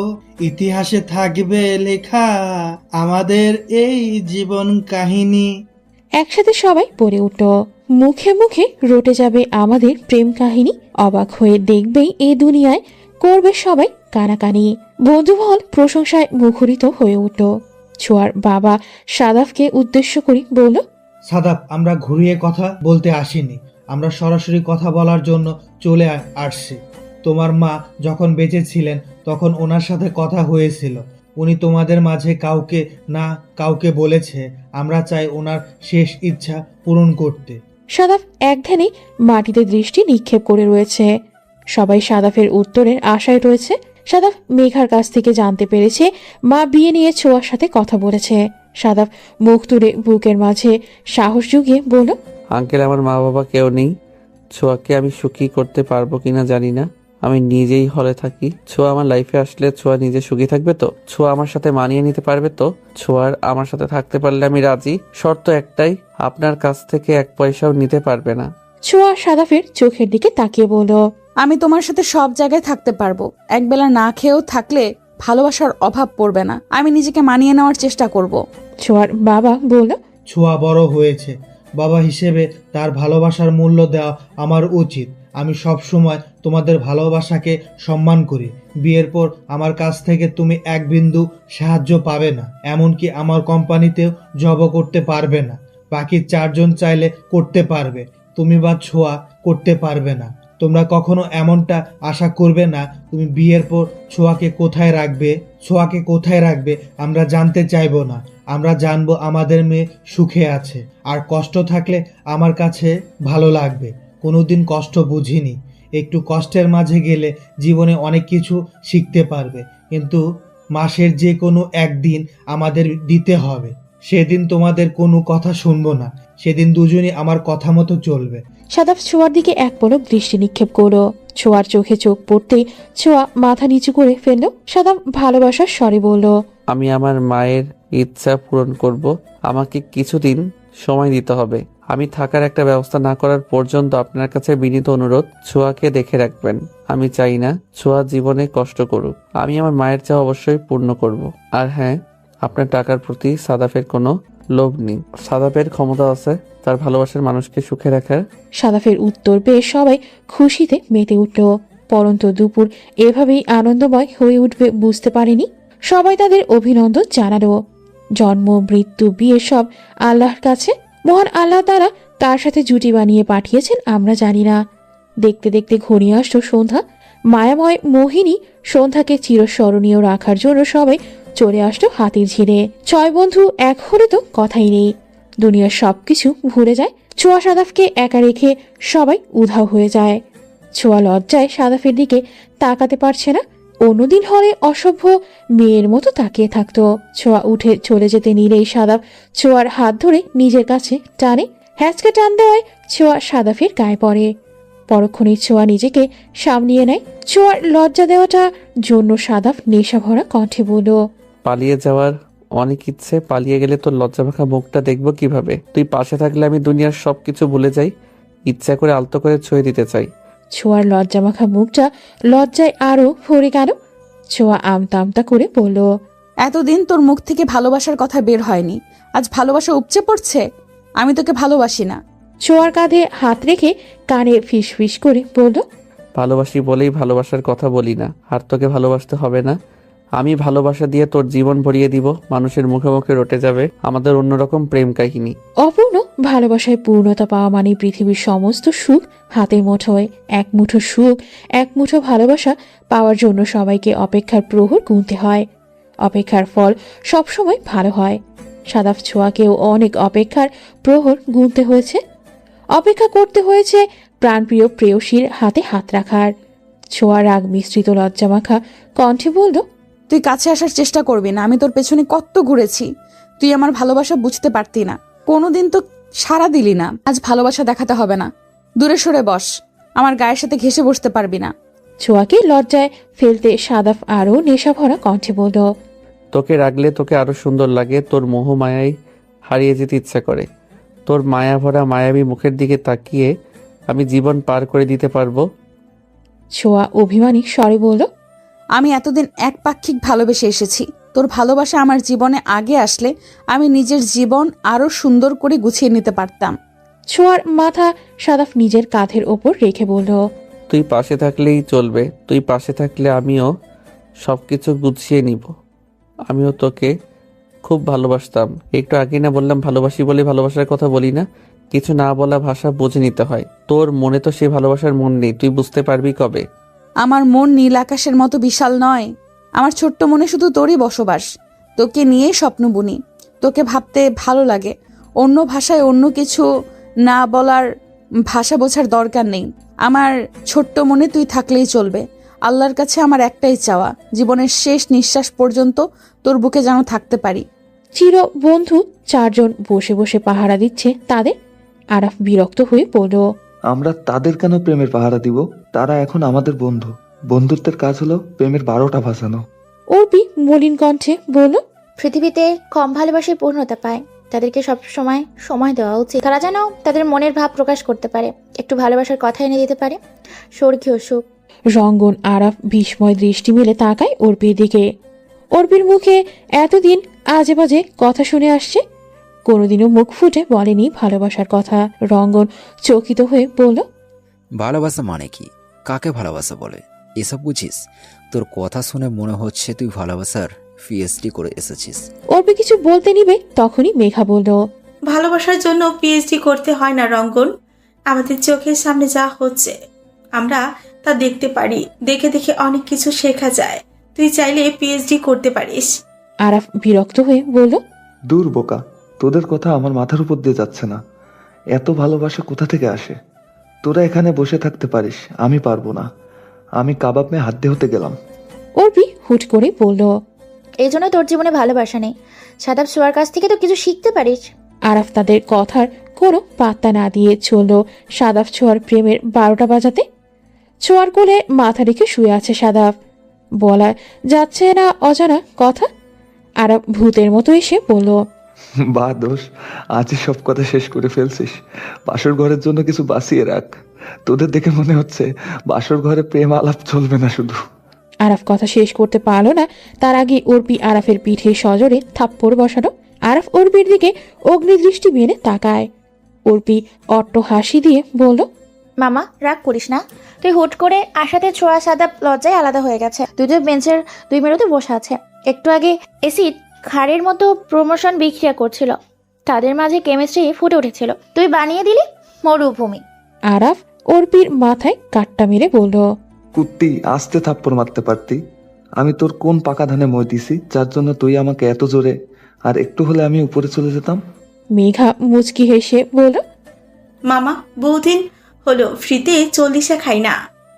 ইতিহাসে থাকবে লেখা আমাদের এই জীবন কাহিনী। একসাথে সবাই পড়ে উঠল। মুখে মুখে রটে যাবে আমাদের প্রেম কাহিনী, অবাক হয়ে দেখবেই এ দুনিয়ায় করবে সবাই কানাকানি। বন্ধুমহল প্রশংসায় মুখরিত হয়ে উঠল। ছোঁয়ার বাবা সাদাফকে উদ্দেশ্য করে বলল, সাদাব, আমরা ঘুরিয়ে কথা বলতে আসিনি, আমরা সরাসরি কথা বলার জন্য চলে আসছি। তোমার মা যখন বেঁচে ছিলেন তখন ওনার সাথে কথা হয়েছিল, উনি তোমাদের মাঝে কাউকে না কাউকে বলেছে। আমরা চাই ওনার শেষ ইচ্ছা পূরণ করতে। সাদাফ একধানে মাটিতে দৃষ্টি নিক্ষেপ করে রয়েছে। সবাই সাদাফের উত্তরের আশায় রয়েছে। সাদাফ মেঘার কাছ থেকে জানতে পেরেছে মা বিয়ে নিয়ে ছোঁয়ার সাথে কথা বলেছে। সাদাফ মুখ তুলে বুকের মাঝে সাহস জুগিয়ে বলল, আঙ্কেল, আমার মা বাবা কেউ নেই। ছোঁয়াকে আমি সুখী করতে পারবো কিনা জানি না, আমি নিজেই হলে থাকি। ছোঁয়া আমার লাইফে আসলে ছোঁয়া নিজে সুখী থাকবে তো? ছোঁয়া আমার সাথে মানিয়ে নিতে পারবে তো? ছোঁয়ার আমার সাথে থাকতে পারলে আমি রাজি। শর্ত একটাই, আপনার কাছ থেকে 1 পয়সাও নিতে পারবে না। ছোঁয়া সাদাফের চোখের দিকে তাকিয়ে বলল, আমি তোমার সাথে সব জায়গায় থাকতে পারবো। একবেলা না খেয়েও থাকলে ভালোবাসার অভাব পড়বে না। আমি নিজেকে মানিয়ে নেওয়ার চেষ্টা করব। ছোঁয়ার বাবা বলল, ছোঁয়া বড় হয়েছে, বাবা হিসেবে তার ভালোবাসার মূল্য দেওয়া আমার উচিত। আমি সব সময় তোমাদের ভালোবাসাকে সম্মান করি। বিয়ের পর আমার কাছ থেকে তুমি 1 বিন্দু সাহায্য পাবে না, এমনকি আমার কোম্পানিতেও জব করতে পারবে না। বাকি 4 জন চাইলে করতে পারবে, তুমি বা ছোঁয়া করতে পারবে না। তোমরা কখনো এমনটা আশা করবে না। তুমি বিয়ের পর ছোঁয়াকে কোথায় রাখবে আমরা জানতে চাইবো না। আমরা জানবো আমাদের মেয়ে সুখে আছে, আর কষ্ট থাকলে আমার কাছে ভালো লাগবে। কোনোদিন কষ্ট বুঝিনি, একটু কষ্টের মাঝে গেলে জীবনে অনেক কিছু শিখতে পারবে। কিন্তু মাসের যে কোনো একদিন আমাদের দিতে হবে, সেদিন তোমাদের কোনো কথা শুনবো না, সেদিন দুজনই আমার কথা মতো চলবে। সাদাফ ছোঁয়ার দিকে এক পলক দৃষ্টি নিক্ষেপ করলো। ছোঁয়ার চোখে চোখ পড়তেই ছোঁয়া মাথা নিচু করে ফেলল। সাদাফ ভালোবাসার স্বরে বলল, আমি আমার মায়ের ইচ্ছা পূরণ করব। আমাকে কিছুদিন সময় দিতে হবে। আমি থাকার একটা ব্যবস্থা না করার পর্যন্ত আপনার কাছে বিনীত অনুরোধ, ছোঁয়াকে দেখে রাখবেন। আমি চাই না ছোঁয়া জীবনে কষ্ট করুক। আমি আমার মায়ের চাওয়া অবশ্যই পূর্ণ করব। আর হ্যাঁ, আপনার টাকার প্রতি সাদাফের কোনো লোভ নেই। সাদাফের ক্ষমতা আছে তার ভালোবাসার মানুষকে সুখে রাখার। সাদাফের উত্তর পেয়ে সবাই খুশিতে মেতে উঠল। পরন্ত দুপুর এভাবেই আনন্দময় হয়ে উঠবে বুঝতে পারেনি। সবাই তাদের অভিনন্দন জানালো। জন্ম, মৃত্যু, বিয়ে সব আল্লাহর কাছে। মহান আল্লাহ তাআলা তার সাথে জুটি বানিয়ে পাঠিয়েছেন আমরা জানি না। দেখতে দেখতে ঘনিয়ে আসলো সন্ধ্যা। মায়াময় মোহিনী সন্ধ্যাকে চিরস্মরণীয় রাখার জন্য সবাই চলে আসলো হাতির ঝিলে। 6 বন্ধু এক হলে তো কথাই নেই। দুনিয়ার সবকিছু ভুলে যায়। ছোঁয়া সাদাফকে একা রেখে সবাই উধাও হয়ে যায়। ছোঁয়া লজ্জায় সাদাফের দিকে তাকাতে পারছে না। অন্যদিন হলে অসভ্য মেয়ের মতো তাকিয়ে থাকতো। ছোঁয়া উঠে চলে যেতে নিলেই সাদাফ ছোঁয়ার হাত ধরে নিজের কাছে টানে। হ্যাঁচকে টান দেওয়ায় ছোঁয়া সাদাফের গায়ে পড়ে। পরক্ষণে ছোঁয়া নিজেকে সামলিয়ে নেয়। ছোঁয়ার লজ্জা দেওয়াটা জন্য সাদাফ নেশা ভরা কণ্ঠে বলল, পালিয়ে যাওয়ার অনেক ইচ্ছে। পালিয়ে গেলে তোর লজ্জামাখা মুখটা দেখবো কিভাবে? তুই পাশে থাকলে আমি দুনিয়ার সবকিছু ভুলে যাই। ইচ্ছা করে আলতো করে ছুঁয়ে দিতে চাই। ছোঁয়ার লজ্জামাখা মুখটা লজ্জায় আরো ভরে গেল। ছোঁয়া আমতা আমতা করে বলল, এতদিন তোর মুখ থেকে ভালোবাসার কথা বের হয়নি, আজ ভালোবাসা উপচে পড়ছে। আমি তোকে ভালোবাসি না। ছোঁয়ার কাঁধে হাত রেখে কানে ফিস ফিস করে বলল, ভালোবাসি বলেই ভালোবাসার কথা বলি না। আর তোকে ভালোবাসতে হবে না। আমি ভালোবাসা দিয়ে তোর জীবন ভরিয়ে দিব। মানুষের মুখে মুখে রটে যাবে আমাদের অন্যরকম প্রেম কাহিনী। অপূর্ণ ভালোবাসায় পূর্ণতা পাওয়া মানে পৃথিবীর সমস্ত সুখ হাতের মুঠোয়। এক মুঠো সুখ, এক মুঠো ভালোবাসা পাওয়ার জন্য সবাইকে অপেক্ষার প্রহর গুনতে হয়। অপেক্ষার ফল সবসময় ভালো হয়। সাদাফ ছোঁয়াকেও অনেক অপেক্ষার প্রহর গুনতে হয়েছে। অপেক্ষা করতে হয়েছে প্রাণপ্রিয় প্রেয়সীর হাতে হাত রাখার। ছোঁয়া রাগ মিশ্রিত লজ্জামাখা কণ্ঠে বলল, তুই কাছে আসার চেষ্টা করবি না। আমি তোর পেছনে কত ঘুরেছি, তুই আমার ভালোবাসা বুঝতে পারতি না। কোনোদিন তো সাড়া দিলি না। আজ ভালোবাসা দেখাতে হবে না, দূরে সরে বস। আমার গায়ের সাথে ঘেঁষে বসতে পারবি না। ছোঁয়াকে লজ্জায় ফেলতে সাদাফ আরো নেশা ভরা কণ্ঠে বলল, তোকে রাখলে তোকে আরো সুন্দর লাগে, তোর মোহ মায়ায় হারিয়ে যেতে ইচ্ছা করে। তোর মায়া ভরা মায়াবী মুখের দিকে তাকিয়ে আমি জীবন পার করে দিতে পারবো। ছোঁয়া অভিমানী স্বরে বলল, আমি এতদিন একপাক্ষিক ভালোবেসে এসেছি। তোর ভালোবাসা আমার জীবনে আগে আসলে আমি নিজের জীবন আরো সুন্দর করে গুছিয়ে নিতে পারতাম। ছোঁয়ার মাথা সাদাফ নিজের কাঁধের ওপর রেখে বলল, তুই পাশে থাকলেই চলবে। তুই পাশে থাকলে আমিও সবকিছু গুছিয়ে নিব। আমিও তোকে খুব ভালোবাসতাম। একটু আগে না বললাম ভালোবাসি বলে ভালোবাসার কথা বলি না। কিছু না বলা ভাষা বুঝে নিতে হয়। তোর মনে তো সেই ভালোবাসার মন নেই, তুই বুঝতে পারবি কবে? আমার মন নীল আকাশের মতো বিশাল নয়। আমার ছোট্ট মনে শুধু তোরই বসবাস। তোকে নিয়েই স্বপ্ন বুনি। তোকে ভাবতে ভালো লাগে। অন্য ভাষায় অন্য কিছু না বলার ভাষা বোঝার দরকার নেই। আমার ছোট্ট মনে তুই থাকলেই চলবে। আল্লাহর কাছে আমার একটাই চাওয়া, জীবনের শেষ নিঃশ্বাস পর্যন্ত তোর বুকে যেন থাকতে পারি। চির বন্ধু চারজন বসে বসে পাহারা দিচ্ছে তাদের। আরাফ বিরক্ত হয়ে বলল, আমরা তাদের কেন প্রেমের পাহারা দিব? তারা এখন আমাদের বন্ধু। বন্ধুত্বের কাজ হলো প্রেমের 12টা ভাসানো। অর্পি মলিন কণ্ঠে বলল, পৃথিবীতে কম ভালোবাসায় পূর্ণতা পায়। তাদেরকে সব সময় সময় দেওয়া উচিত। তারা যেন তাদের মনের ভাব প্রকাশ করতে পারে, একটু ভালোবাসার কথা এনে দিতে পারে, স্বর্গীয় সুখ। রঙ্গন আরাফ বিস্ময় দৃষ্টি মেলে তাকায় অর্পির দিকে। অর্পির মুখে এতদিন আজে বাজে কথা শুনে আসছে, কোনোদিনও মুখ ফুটে বলেনি ভালোবাসার কথা। রঙ্গন চকিত হয়ে বলল, ভালোবাসা মানে কি? কাকে ভালোবাসা বলে এসব বুঝিস? তোর কথা শুনে মনে হচ্ছে তুই ভালোবাসার পিএইচডি করে এসেছিস। অর্পি কিছু বলতে নিবে তখনই মেঘা বলল, ভালোবাসার জন্য পিএইচডি করতে হয় না রঙ্গন। আমাদের চোখের সামনে যা হচ্ছে আমরা তা দেখতে পারি। দেখে দেখে অনেক কিছু শেখা যায়। তুই চাইলে পিএইচডি করতে পারিস। আরাফ বিরক্ত হয়ে বলল, দূর বোকা, তোদের কথা আমার মাথার উপর দিয়ে যাচ্ছে না। এত ভালোবাসা কোথা থেকে আসে? তোরা এখানে বসে থাকতে পারিস, আমি পারবো না। আমি কাবাব মে হাত দিয়ে হতে গেলাম। অর্পি হুট করে বলল, এই জন্য তোর জীবনে ভালোবাসা নেই। সাদাব ছোঁয়ার কাছ থেকে তো কিছু শিখতে পারিস। আরাফ তাদের কথার কোনো পাত্তা না দিয়ে চলল সাদাফ ছোঁয়ার প্রেমের 12টা বাজাতে। ছোঁয়ার কোলে মাথা রেখে শুয়ে আছে সাদাফ। বলা যাচ্ছে না অজানা কথা। আরাফ ভূতের মতো এসে বলল, বা দোষ, আজই সব কথা শেষ করে ফেলছিস। বাসর ঘরের জন্য কিছু বাঁচিয়ে রাখ। তোদের দেখে মনে হচ্ছে বাসর ঘরে প্রেম আলাপ চলবে না শুধু। আরাফ কথা শেষ করতে পারল না, তার আগে অর্পি আরাফের পিঠে সজোরে থাপ্পড় বসানো। আরাফ অর্পির দিকে অগ্নিদৃষ্টি মেনে তাকায়। অর্পি অট্ট হাসি দিয়ে বলল, মামা রাগ করিস না। তুই হুট করে আশাতে ছোঁয়া সাদাব লজ্জায় আলাদা হয়ে গেছে। দুই বেঞ্চের দুই মেরুতে বসে আছে। একটু আগে এসিড খাড়ের মতো প্রমোশন বিক্রিয়া করছিল। তাদের মাঝে কেমিস্ট্রি ফুটে উঠেছিল। তুই বানিয়ে দিলি মরুভূমি। আরাফ অর্পির মাথায় কাট্টা মেরে বলল, কুত্তি, আস্তে থাপ্পড় মারতে পারতি। আমি তোর কোন পাকা ধানে মই দিছি যার জন্য তুই আমাকে এত জোরে? আর একটু হলে আমি উপরে চলে যেতাম। মেঘা মুচকি হেসে বলল, মামা বহুদিন হলো ফ্রিতে 40 খাই না।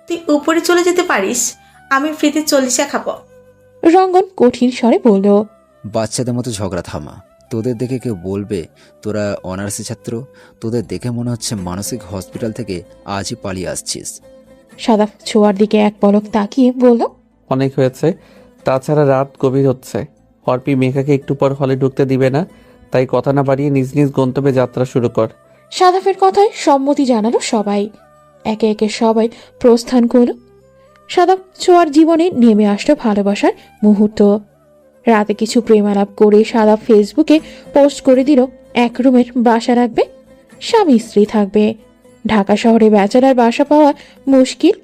তুই উপরে চলে যেতে পারিস, আমি ফ্রিতে 40 খাবো। রঙ্গন কঠিন স্বরে বলল, বাচ্চাদের মতো ঝগড়া থামা। তোদের দেখে কেউ বলবে তোরা অনার্সি ছাত্র? তোদের দেখে মনে হচ্ছে মানসিক হসপিটাল থেকে আজই পালিয়ে আসছিস। সাদাফ ছোঁয়ার দিকে এক পলক তাকিয়ে বলল, অনেক হয়েছে। তাছাড়া রাত গভীর হচ্ছে। অর্পি মেঘাকে একটু পর হলে ঢুকতে দিবে না, তাই কথা না বাড়িয়ে নিজ নিজ গন্তব্যে যাত্রা শুরু কর। সাদাফের কথায় সম্মতি জানালো সবাই। একে একে সবাই প্রস্থান করল। সাদাফ ছোঁয়ার জীবনে নেমে আসলো ভালোবাসার মুহূর্ত। রাতে কিছু প্রেমালাপ করে সাদাফ ফেসবুকে পোস্ট করে দিল এক রুমের বাসা রাখবে, স্বামী স্ত্রী থাকবে। ঢাকা শহরে ব্যাচেলার বাসা পাওয়া মুশকিল।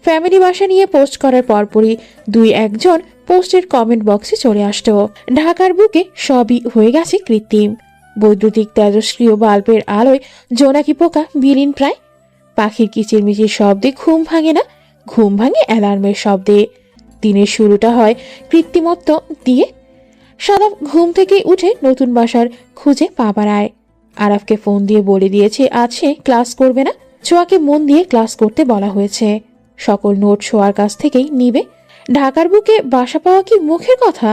ফ্যামিলি বাসা নিয়ে পোস্ট করার পরপরই 2-1 পোস্টের কমেন্ট বক্সে চলে আসতো। ঢাকার বুকে সবই হয়ে গেছে কৃত্রিম। বৈদ্যুতিক তেজস্ক্রিয় বাল্বের আলোয় জোনাকি পোকা বিলীন প্রায়। পাখির কিচিরমিচির শব্দে ঘুম ভাঙে না, ঘুম ভাঙে অ্যালার্মের শব্দে। দিনের শুরুটা হয় কৃত্রিমত্ব দিয়ে। সাদাফ ঘুম থেকে উঠে নতুন বাসার খুঁজে পা বাড়ায়। আরাফকে ফোন দিয়ে বলে দিয়েছে আজ সে ক্লাস করবে না। ছোঁয়াকে মন দিয়ে ক্লাস করতে বলা হয়েছে। সকল নোট ছোঁয়ার কাছ থেকেই নিবে। ঢাকার বুকে বাসা পাওয়া কি মুখের কথা?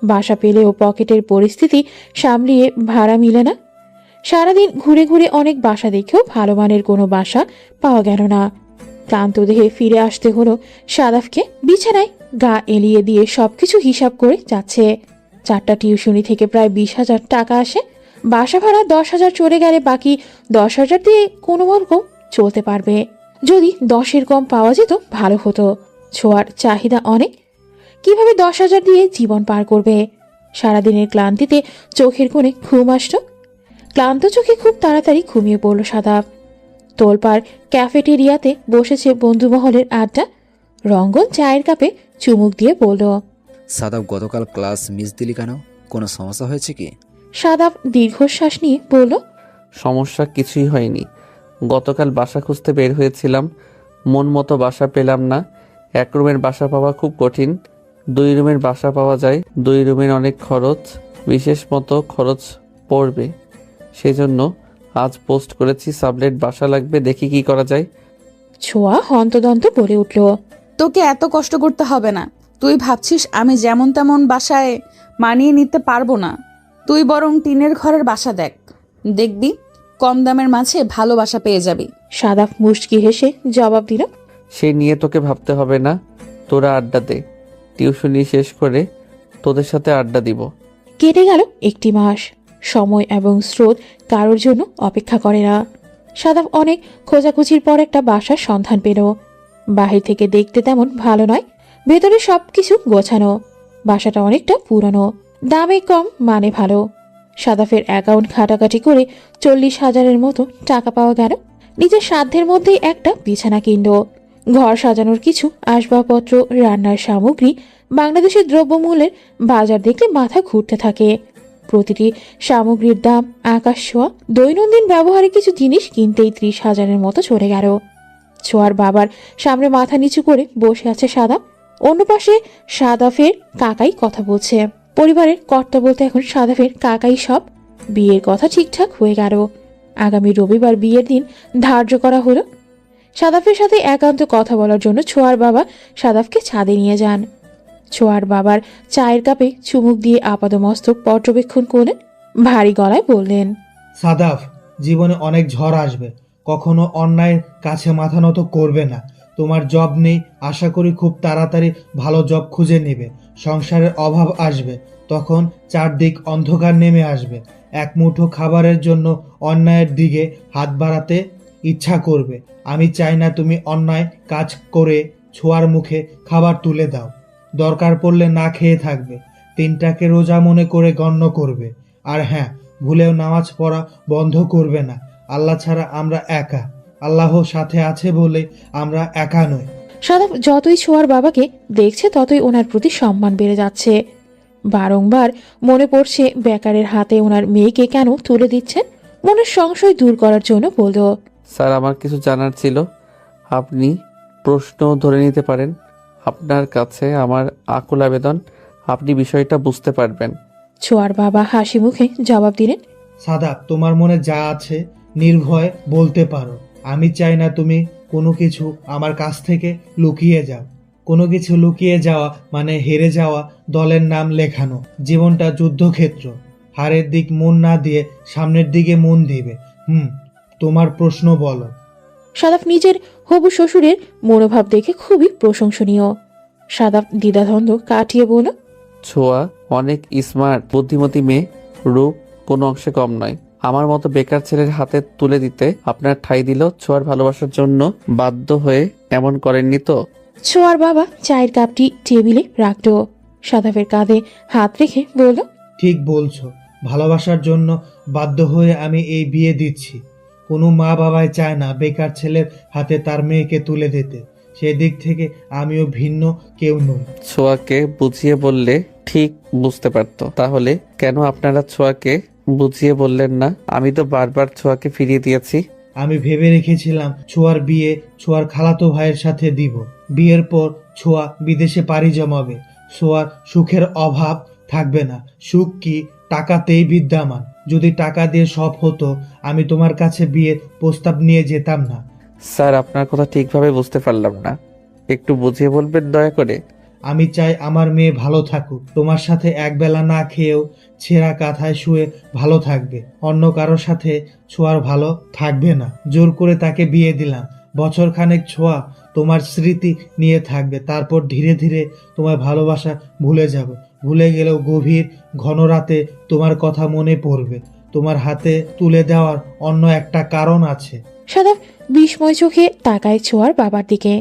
বাসা পেলেও পকেটের পরিস্থিতি সামলিয়ে ভাড়া মিলে না। সারাদিন ঘুরে ঘুরে অনেক বাসা দেখেও ভালো মানের কোনো বাসা পাওয়া গেল না। ক্লান্ত দেহে ফিরে আসতে হলো সাদাফকে। বিছানায় গা এলিয়ে দিয়ে সবকিছু হিসাব করে যাচ্ছে। 4টা টিউশনি থেকে প্রায় 20,000 টাকা আসে। বাসা ভাড়া 10,000 চলে গেলে বাকি 10,000 দিয়ে কোনো রকম চলতে পারবে। যদি 10-এর কম পাওয়া যেত ভালো হতো। ছোঁয়ার চাহিদা অনেক, কিভাবে 10,000 দিয়ে জীবন পার করবে? সারাদিনের ক্লান্তিতে চোখের কোণে ঘুম আসতো। ক্লান্ত চোখে খুব তাড়াতাড়ি ঘুমিয়ে পড়ল সাদাব। তোলপাড় ক্যাফেটেরিয়াতে বসেছে বন্ধুমহলের আড্ডা। রঙ্গন চায়ের কাপে চুমুক দিয়ে বলল, সাদাব, গতকাল ক্লাস মিস দিলি কেন? কোনো সমস্যা হয়েছে কি? সাদাব দীর্ঘশ্বাস নিয়ে বলল, সমস্যা কিছুই হয়নি। গতকাল বাসা খুঁজতে বের হয়েছিলাম, মন মতো বাসা পেলাম না। 1 রুমের বাসা পাওয়া খুব কঠিন। 2 রুমের বাসা পাওয়া যায়। 2 রুমের অনেক খরচ, বিশেষ মতো খরচ পড়বে। সেজন্য আজ পোস্ট করেছি, সাবলেট বাসা লাগবে, দেখি কি করা যায়। ছোঁয়া হন্তদন্ত বলে উঠল, তোকে এত কষ্ট করতে হবে না। তুই ভাবছিস আমি যেমন তেমন বাসায় মানিয়ে নিতে পারবো না। তুই বরং টিনের ঘরের বাসা দেখ, দেখবি কম দামের মাঝে ভালো বাসা পেয়ে যাবি। সাদাব মুচকি হেসে জবাব দিল, সে নিয়ে তোকে ভাবতে হবে না। তোরা আড্ডা দে, টিউশনি শেষ করে তোদের সাথে আড্ডা দিব। কেটে গেল 1টি মাস। সময় এবং স্রোত কারোর জন্য অপেক্ষা করে না। সাদাব অনেক খোঁজাখুঁজির পর একটা বাসার সন্ধান পেল। বাহির থেকে দেখতে তেমন ভালো নয়, ভেতরে সবকিছু গোছানো। বাসাটা অনেকটা পুরনো, দামে কম, মানে ভালো। সাদাফের অ্যাকাউন্ট ঘাটাঘাটি করে 40,000-এর মতো টাকা পাওয়া গেল। নিজের সাধ্যের মধ্যেই একটা বিছানা কিনল। ঘর সাজানোর কিছু আসবাবপত্র, রান্নার সামগ্রী। বাংলাদেশের দ্রব্যমূল্যের বাজার দেখলে মাথা ঘুরতে থাকে। প্রতিটি সামগ্রীর দাম আকাশ ছোঁয়া। দৈনন্দিন ব্যবহারে কিছু জিনিস কিনতেই 30,000-এর মতো চলে গেল। ছোঁয়ার বাবার সামনে মাথা নিচু করে বসে আছে সাদাব। অন্য পাশে সাদাফের কাকাই কথা বলছে। পরিবারের কর্তা বলতে এখন সাদাফের কাকাই সব। বিয়ের কথা ঠিকঠাক হয়ে গেল। আগামী রবিবার বিয়ের দিন ধার্য করা হলো। সাদাফের সাথে একান্ত কথা বলার জন্য ছোঁয়ার বাবা সাদাফকে ছাদে নিয়ে যান। ছোঁয়ার বাবার চায়ের কাপে চুমুক দিয়ে আপাদমস্তক পর্যবেক্ষণ করলেন। ভারী গলায় বললেন, সাদাফ, জীবনে অনেক ঝড় আসবে, কখনো অন্যায়ের কাছে মাথা নত করবে না। তোমার জব নেই, আশা করি খুব তাড়াতাড়ি ভালো জব খুঁজে নেবে। সংসারের অভাব আসবে, তখন চারদিক অন্ধকার নেমে আসবে। এক মুঠো খাবারের জন্য অন্যায়ের দিকে হাত বাড়াতে ইচ্ছা করবে। আমি চাই না তুমি অন্যায় কাজ করে ছোঁয়ার মুখে খাবার তুলে দাও। দরকার পড়লে না খেয়ে থাকবে। 3টাকে রোজা মনে করে গণ্য করবে। আর হ্যাঁ, ভুলেও নামাজ পড়া বন্ধ করবে না। আল্লাহ ছাড়া আমরা একা, আল্লাহ সাথে আছে বলে আমরা একা নই। সাদাব যতই ছোঁয়ার বাবাকে দেখছে ততই ওনার প্রতি সম্মান বেড়ে যাচ্ছে। বারংবার মনে পড়ছে বেকারের হাতে ওনার মেয়েকে কেন তুলে দিচ্ছেন। মনের সংশয় দূর করার জন্য বলল, স্যার, আমার কিছু জানার ছিল। আপনি প্রশ্ন ধরে নিতে পারেন। আপনার কাছে আমার আকুল আবেদন, আপনি বিষয়টা বুঝতে পারবেন। ছোঁয়ার বাবা হাসি মুখে জবাব দিলেন, সাদাব, তোমার মনে যা আছে নির্ভয়ে বলতে পারো। আমি চাই না তুমি কোনো কিছু আমার কাছ থেকে লুকিয়ে যাও। কোনো কিছু লুকিয়ে যাওয়া মানে হেরে যাওয়া, দলের নাম লেখানো। জীবনটা যুদ্ধক্ষেত্র, হারের দিক মন না দিয়ে সামনের দিকে মন দিবে। তোমার প্রশ্ন বলো। সাদাব নিজের হবু শ্বশুরের মনোভাব দেখে খুবই প্রশংসনীয়। সাদাব দ্বিধাদ্বন্দ্ব কাটিয়ে বলল, ছোঁয়া অনেক স্মার্ট, বুদ্ধিমতী মেয়ে, রূপ কোনো অংশে কম নয়। আমার মতো বেকার ছেলের হাতে তুলে দিতে আপনার ঠাঁই দিল। ছোঁয়ার ভালোবাসার জন্য বাধ্য হয়ে এমন করেননি তো? ছোঁয়ার বাবা চায়ের কাপটি টেবিলে রাখল। সাদাবের কাঁধে হাত রেখে বলল, ঠিক বলছো, ভালোবাসার জন্য বাধ্য হয়ে আমি এই বিয়ে দিচ্ছি। কোনো মা বাবাই চায় না বেকার ছেলের হাতে তার মেয়েকে তুলে দিতে। সেদিক থেকে আমিও ভিন্ন কেউ নই। ছোঁয়াকে বুঝিয়ে বললে ঠিক বুঝতে পারতো। তাহলে কেন আপনারা ছোঁয়াকে বুঝিয়ে বললেন না? আমি তো বারবার ছোঁয়াকে ফিরিয়ে দিয়েছি। আমি ভেবে রেখেছিলাম ছোঁয়ার বিয়ে ছোঁয়ার খালাতো ভাইয়ের সাথে দিব। বিয়ের পর ছোঁয়া বিদেশে পাড়ি জমাবে। ছোঁয়ার সুখের অভাব থাকবে না। সুখ কি টাকাতেই বিদ্যমান। যদি টাকা দিয়ে সব হতো, আমি তোমার কাছে বিয়ের প্রস্তাব নিয়ে যেতাম না। স্যার, আপনার কথা ঠিকভাবে বুঝতে পারলাম না, একটু বুঝিয়ে বলবেন দয়া করে। আমি চাই আমার মেয়ে ভালো থাকুক। তোমার সাথে একবেলা না খেয়েও ছেঁড়া কাঁথায় শুয়ে ভালো থাকবে। অন্য কারোর সাথে ছোঁয়ার ভালো থাকবে না। জোর করে তাকে বিয়ে দিলাম, বছরখানেক ছোঁয়া তোমার স্মৃতি নিয়ে থাকবে, তারপর ধীরে ধীরে তোমার ভালোবাসা ভুলে যাবে। ভুলে গেলেও গভীর ঘন রাতে তোমার কথা মনে পড়বে। তোমার হাতে তুলে দেওয়ার অন্য একটা কারণ আছে। সাদাফ বিস্ময় চোখে তাকায় ছোঁয়ার বাবার দিকে।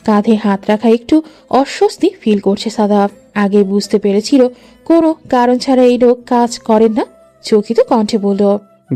কাঁধে হাত রাখা একটু অস্বস্তি ফিল করছে সাদাফ। আগে বুঝতে পেরেছিল কোনো কারণ ছাড়া এই লোক কাজ করেন না। চকিত কণ্ঠে বলল,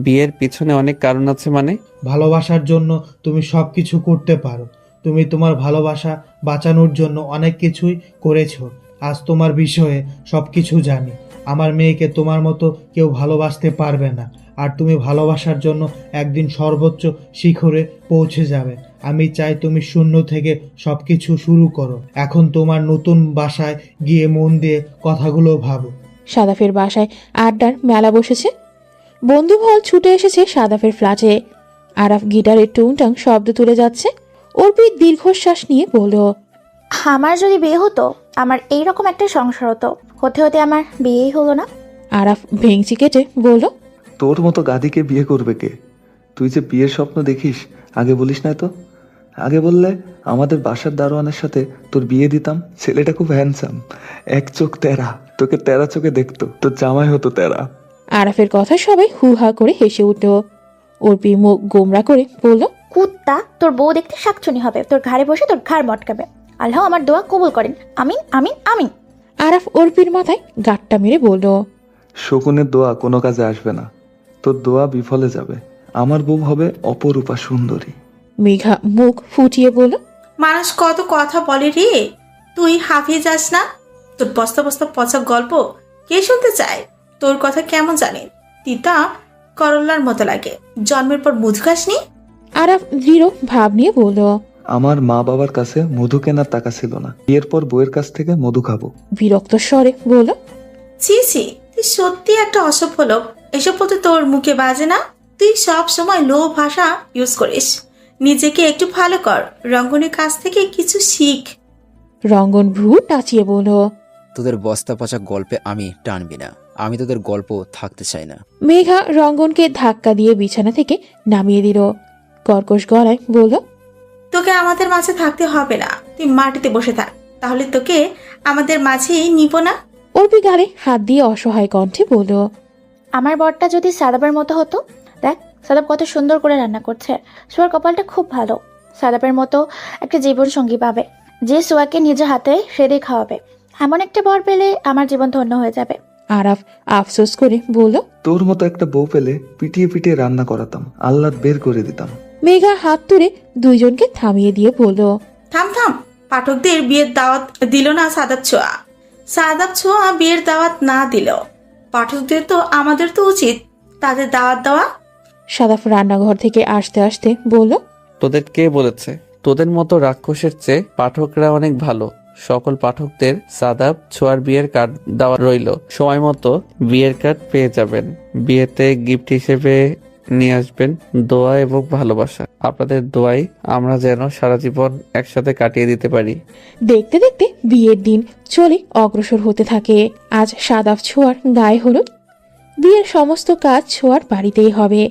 বিয়ের পিছনে অনেক কারণ আছে মানে? ভালোবাসার জন্য তুমি সব কিছু করতে পারো। তুমি তোমার ভালোবাসা বাঁচানোর জন্য অনেক কিছুই করেছো। আজ তোমার বিষয়ে সব কিছু জানি। আমার মেয়েকে তোমার মতো কেউ ভালোবাসতে পারবে না। আর তুমি ভালোবাসার জন্য একদিন সর্বোচ্চ শিখরে পৌঁছে যাবে। আমি চাই তুমি শূন্য থেকে সব কিছু শুরু করো। এখন তোমার নতুন বাসায় গিয়ে মন দিয়ে কথাগুলো ভাবো। সাদাফের বাসায় আড্ডার মেলা বসেছে। বন্ধুবল ছুটে এসেছে সাদাফের ফ্ল্যাটে। আরাফ গিটারের টুংটাং শব্দ তুলে যাচ্ছে। অর্পি দীর্ঘশ্বাস নিয়ে বলল, আমার যদি বিয়ে হতো, আমার এইরকম একটা সংসার হতো। হতে হতে আমার বিয়েই হলো না। আরাফ ভেঙচি কেটে বলল, তোর মতো গাদিকে বিয়ে করবে কে? তুই যে বিয়ের স্বপ্ন দেখিস, আগে বলিস না তো। আগে বললে আমাদের বাসার দারোয়ানের সাথে তোর বিয়ে দিতাম। ছেলেটা খুব হ্যান্ডসাম, এক চোখ তেরা, তোকে তেরা চোখে দেখতো, তোর জামাই হতো তেরা। আরাফের কথা সবাই হু হা করে হেসে উঠল। অর্পি মুখ গোমরা করে বলল, কুত্তা, তোর বউ দেখতে শাকচুনি হবে, তোর ঘাড়ে বসে তোর ঘাড় মটকাবে। আল্লাহ আমার দোয়া কবুল করেন, আমিন আমিন আমিন। আরাফ অর্পির মাথায় গাঁটটা মেরে বলল, শকুনের দোয়া কোনো কাজে আসবে না, তোর দোয়া বিফলে যাবে। আমার বউ হবে অপরূপা সুন্দরী। মেঘা মুখ ফুটিয়ে বলল, মানুষ কত কথা বলে রে, তুই হাফিয়ে যাস না? তোর বস্তা বস্তা পচা গল্প কে শুনতে চায়? তোর কথা কেমন জানে, তিতা করল্লার মতো লাগে। জন্মের পর মধু খাসনি? আরাফ দৃঢ় ভাব নিয়ে বলল, আমার মা বাবার কাছে মধু কেনার টাকা ছিল না, বিয়ের পর বউয়ের কাছ থেকে মধু খাবো। বিরক্ত স্বরে বলল, ছি ছি, তুই সত্যি একটা অসভ্য লোক। এসব পথে তোর মুখে বাজে না? তুই সব সময় লো ভাষা ইউজ করিস। নিজেকে একটু ভালো কর, রঙ্গনের কাছ থেকে কিছু শিখ। রঙ্গন ভ্রু টাচিয়ে বলল, তোদের বস্তা পচা গল্পে আমি টানবি না। আমি তোদের গল্প থাকতে চাই না। মেঘা রঙ্গনকে ধাক্কা দিয়ে বিছানা থেকে নামিয়ে দিল। কর্কশ গলায় বলল, তোকে আমাদের মাঝে থাকতে হবে না, তুই মাটিতে বসে থাক, তাহলে তোকে আমাদের মাঝেই নিব না। অর্পি গালে হাত দিয়ে অসহায় কণ্ঠে বলল, আমার বরটা যদি সাদাবের মতো হতো। দেখ সাদাব কত সুন্দর করে রান্না করছে। সোয়ার কপালটা খুব ভালো। সাদাবের মতো একটা জীবন সঙ্গী পাবে, যে সোয়াকে নিজের হাতে সেদে খাওয়াবে। এমন একটা বর পেলে আমার জীবন ধন্য হয়ে যাবে। আরাফ আফসোস করে বলল, তোর মতো একটা বউ পেলে পিটিয়ে পিটিয়ে রান্না করাতাম, আল্লাহ বের করে দিতাম। মেঘা হাত তুলে দুইজনকে থামিয়ে দিয়ে বলল, থাম থাম, পাঠকদের বিয়ের দাওয়াত দিল না সাদাব ছোঁয়া। সাদাব ছোঁয়া বিয়ের দাওয়াত না দিল, পাঠকদের তো আমাদের তো উচিত তাদের দাওয়াত দেওয়া। সাদাফ রান্নাঘর থেকে আসতে আসতে বলল, তোদের কে বলেছে? তোদের মতো রাক্ষসের চেয়ে পাঠকরা অনেক ভালো। সকল পাঠকদের সাদাব ছোঁয়ার বিয়ের কার্ড দেওয়া রইল। সময় মতো বিয়ের কার্ড পেয়ে যাবেন। বিয়েতে গিফট হিসেবে নিয়ে আসবেন দোয়া এবং ভালোবাসা। আপনাদের দোয়াই আমরা যেন সারা জীবন একসাথে কাটিয়ে দিতে পারি। দেখতে দেখতে বিয়ের দিন চলে অগ্রসর হতে থাকে। আজ সাদাফ ছোঁয়ার গায়ে হলুদ। বিয়ের সমস্ত কাজ ছোঁয়ার বাড়িতেই হবে।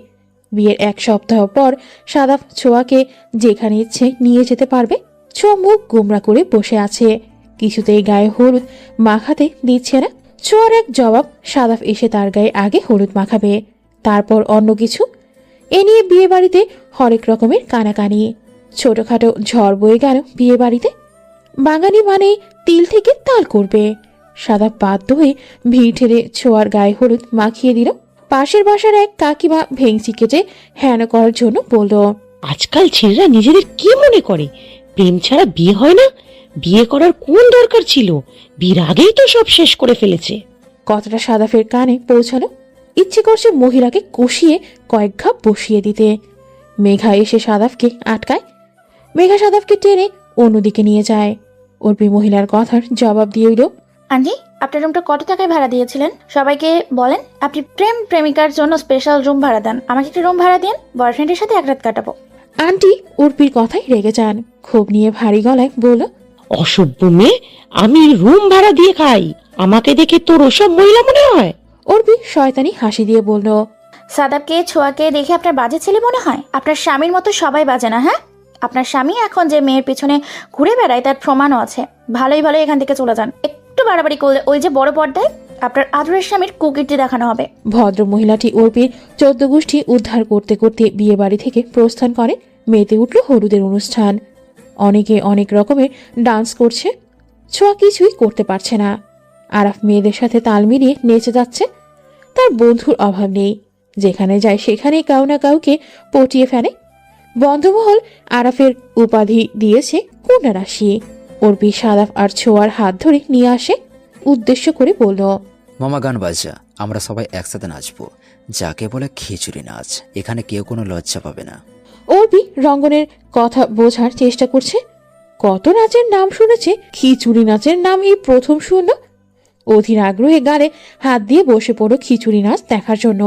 বিয়ের এক সপ্তাহ পর সাদাফ ছোঁয়াকে যেখানে ইচ্ছে নিয়ে যেতে পারবে। ছোঁয়া মুখ গোমরা করে বসে আছে, কিছুতেই গায়ে হলুদ মাখাতে দিচ্ছে না। ছোঁয়ার এক জবাব, সাদাফ এসে তার গায়ে আগে হলুদ মাখাবে, তারপর অন্য কিছু। এ নিয়ে বিয়ে বাড়িতে হরেক রকমের কানাকানি। ছোটখাটো ঝড় বয়ে গেল বিয়ে বাড়িতে। বাঙালি মানে তিল থেকে তাল করবে। সাদাফ বাধ্য হয়ে ভিড় ঠেলে ছোঁয়ার গায়ে হলুদ মাখিয়ে দিল। পাশের বাসার এক কাকিমা ভেংচি কেটে হ্যানো করার জন্য বলল, আজকাল ছেলেরা নিজেদের কি মনে করে? প্রেম ছাড়া বিয়ে হয় না? বিয়ে করার কোন দরকার ছিল? বিয়ের আগেই তো সব শেষ করে ফেলেছে। কথাটা সাদাফের কানে পৌঁছালো। ইচ্ছে করছে মহিলাকে কষিয়ে কয়েক ঘাপ বসিয়ে দিতে। মেঘা এসে সাদাফকে আটকায়। মেঘা সাদাফকে টেনে অন্যদিকে নিয়ে যায়। অর্পি মহিলার কথার জবাব দিয়ে দিল, আন্টি, আপনার রুমটা কত টাকায় ভাড়া দিয়েছিলেন? সবাইকে বলেন আপনি প্রেম প্রেমিকার জন্য স্পেশাল রুম ভাড়া দেন। আমাকে একটা রুম ভাড়া দেন, বয়ফ্রেন্ডের সাথে এক রাত কাটাবো। আন্টি অর্পির কথাই রেগে যান। ক্ষোভ নিয়ে ভারী গলায় বলল, অসভ্য মেয়ে, আমি রুম ভাড়া দিয়ে খাই। আমাকে দেখে তোর ওসব মহিলা মনে হয়? অর্পি শয়তানি হাসি দিয়ে বলল, সাদাবকে ছোঁয়াকে দেখে আপনার বাজে ছেলে মনে হয়? আপনার স্বামীর মতো সবাই বাজে না? হ্যাঁ, আপনার স্বামী এখন যে মেয়ের পিছনে ঘুরে বেড়ায় তার প্রমাণও আছে। ভালোই ভালো এখান থেকে চলে যান। একটু বাড়াবাড়ি করলে ওই যে বড় পর্দায় আপনার আদরের স্বামীর কুকীর্তি দেখানো হবে। ভদ্র মহিলাটি অর্পির 14 গোষ্ঠী উদ্ধার করতে করতে বিয়ে বাড়ি থেকে প্রস্থান করে। মেতে উঠল হলুদের অনুষ্ঠান। অনেকে অনেক রকমের ডান্স করছে। ছোঁয়া কিছুই করতে পারছে না। আরাফ মেয়েদের সাথে তাল মিলিয়ে নেচে যাচ্ছে। তার বন্ধুর অভাব নেই, যেখানে যায় সেখানেই কাউ না কাউকে পটিয়ে ফেলে। বন্ধুমহল আরাফের উপাধি দিয়েছে কন্যা রাশি। অর্পি সাদাফ আর ছোঁয়ার হাত ধরে নিয়ে আসে, উদ্দেশ্য করে বলল, মামা গান বাজা, আমরা সবাই একসাথে নাচবো, যাকে বলে খিচুড়ি নাচ। এখানে কেউ কোনো লজ্জা পাবে না। অর্পি রঙ্গনের কথা বোঝার চেষ্টা করছে। কত নাচের নাম শুনেছে, খিচুড়ি নাচের নাম এই প্রথম শুনল। অধীর আগ্রহে গালে হাত দিয়ে বসে পড়ো খিচুড়ি নাচ দেখার জন্য।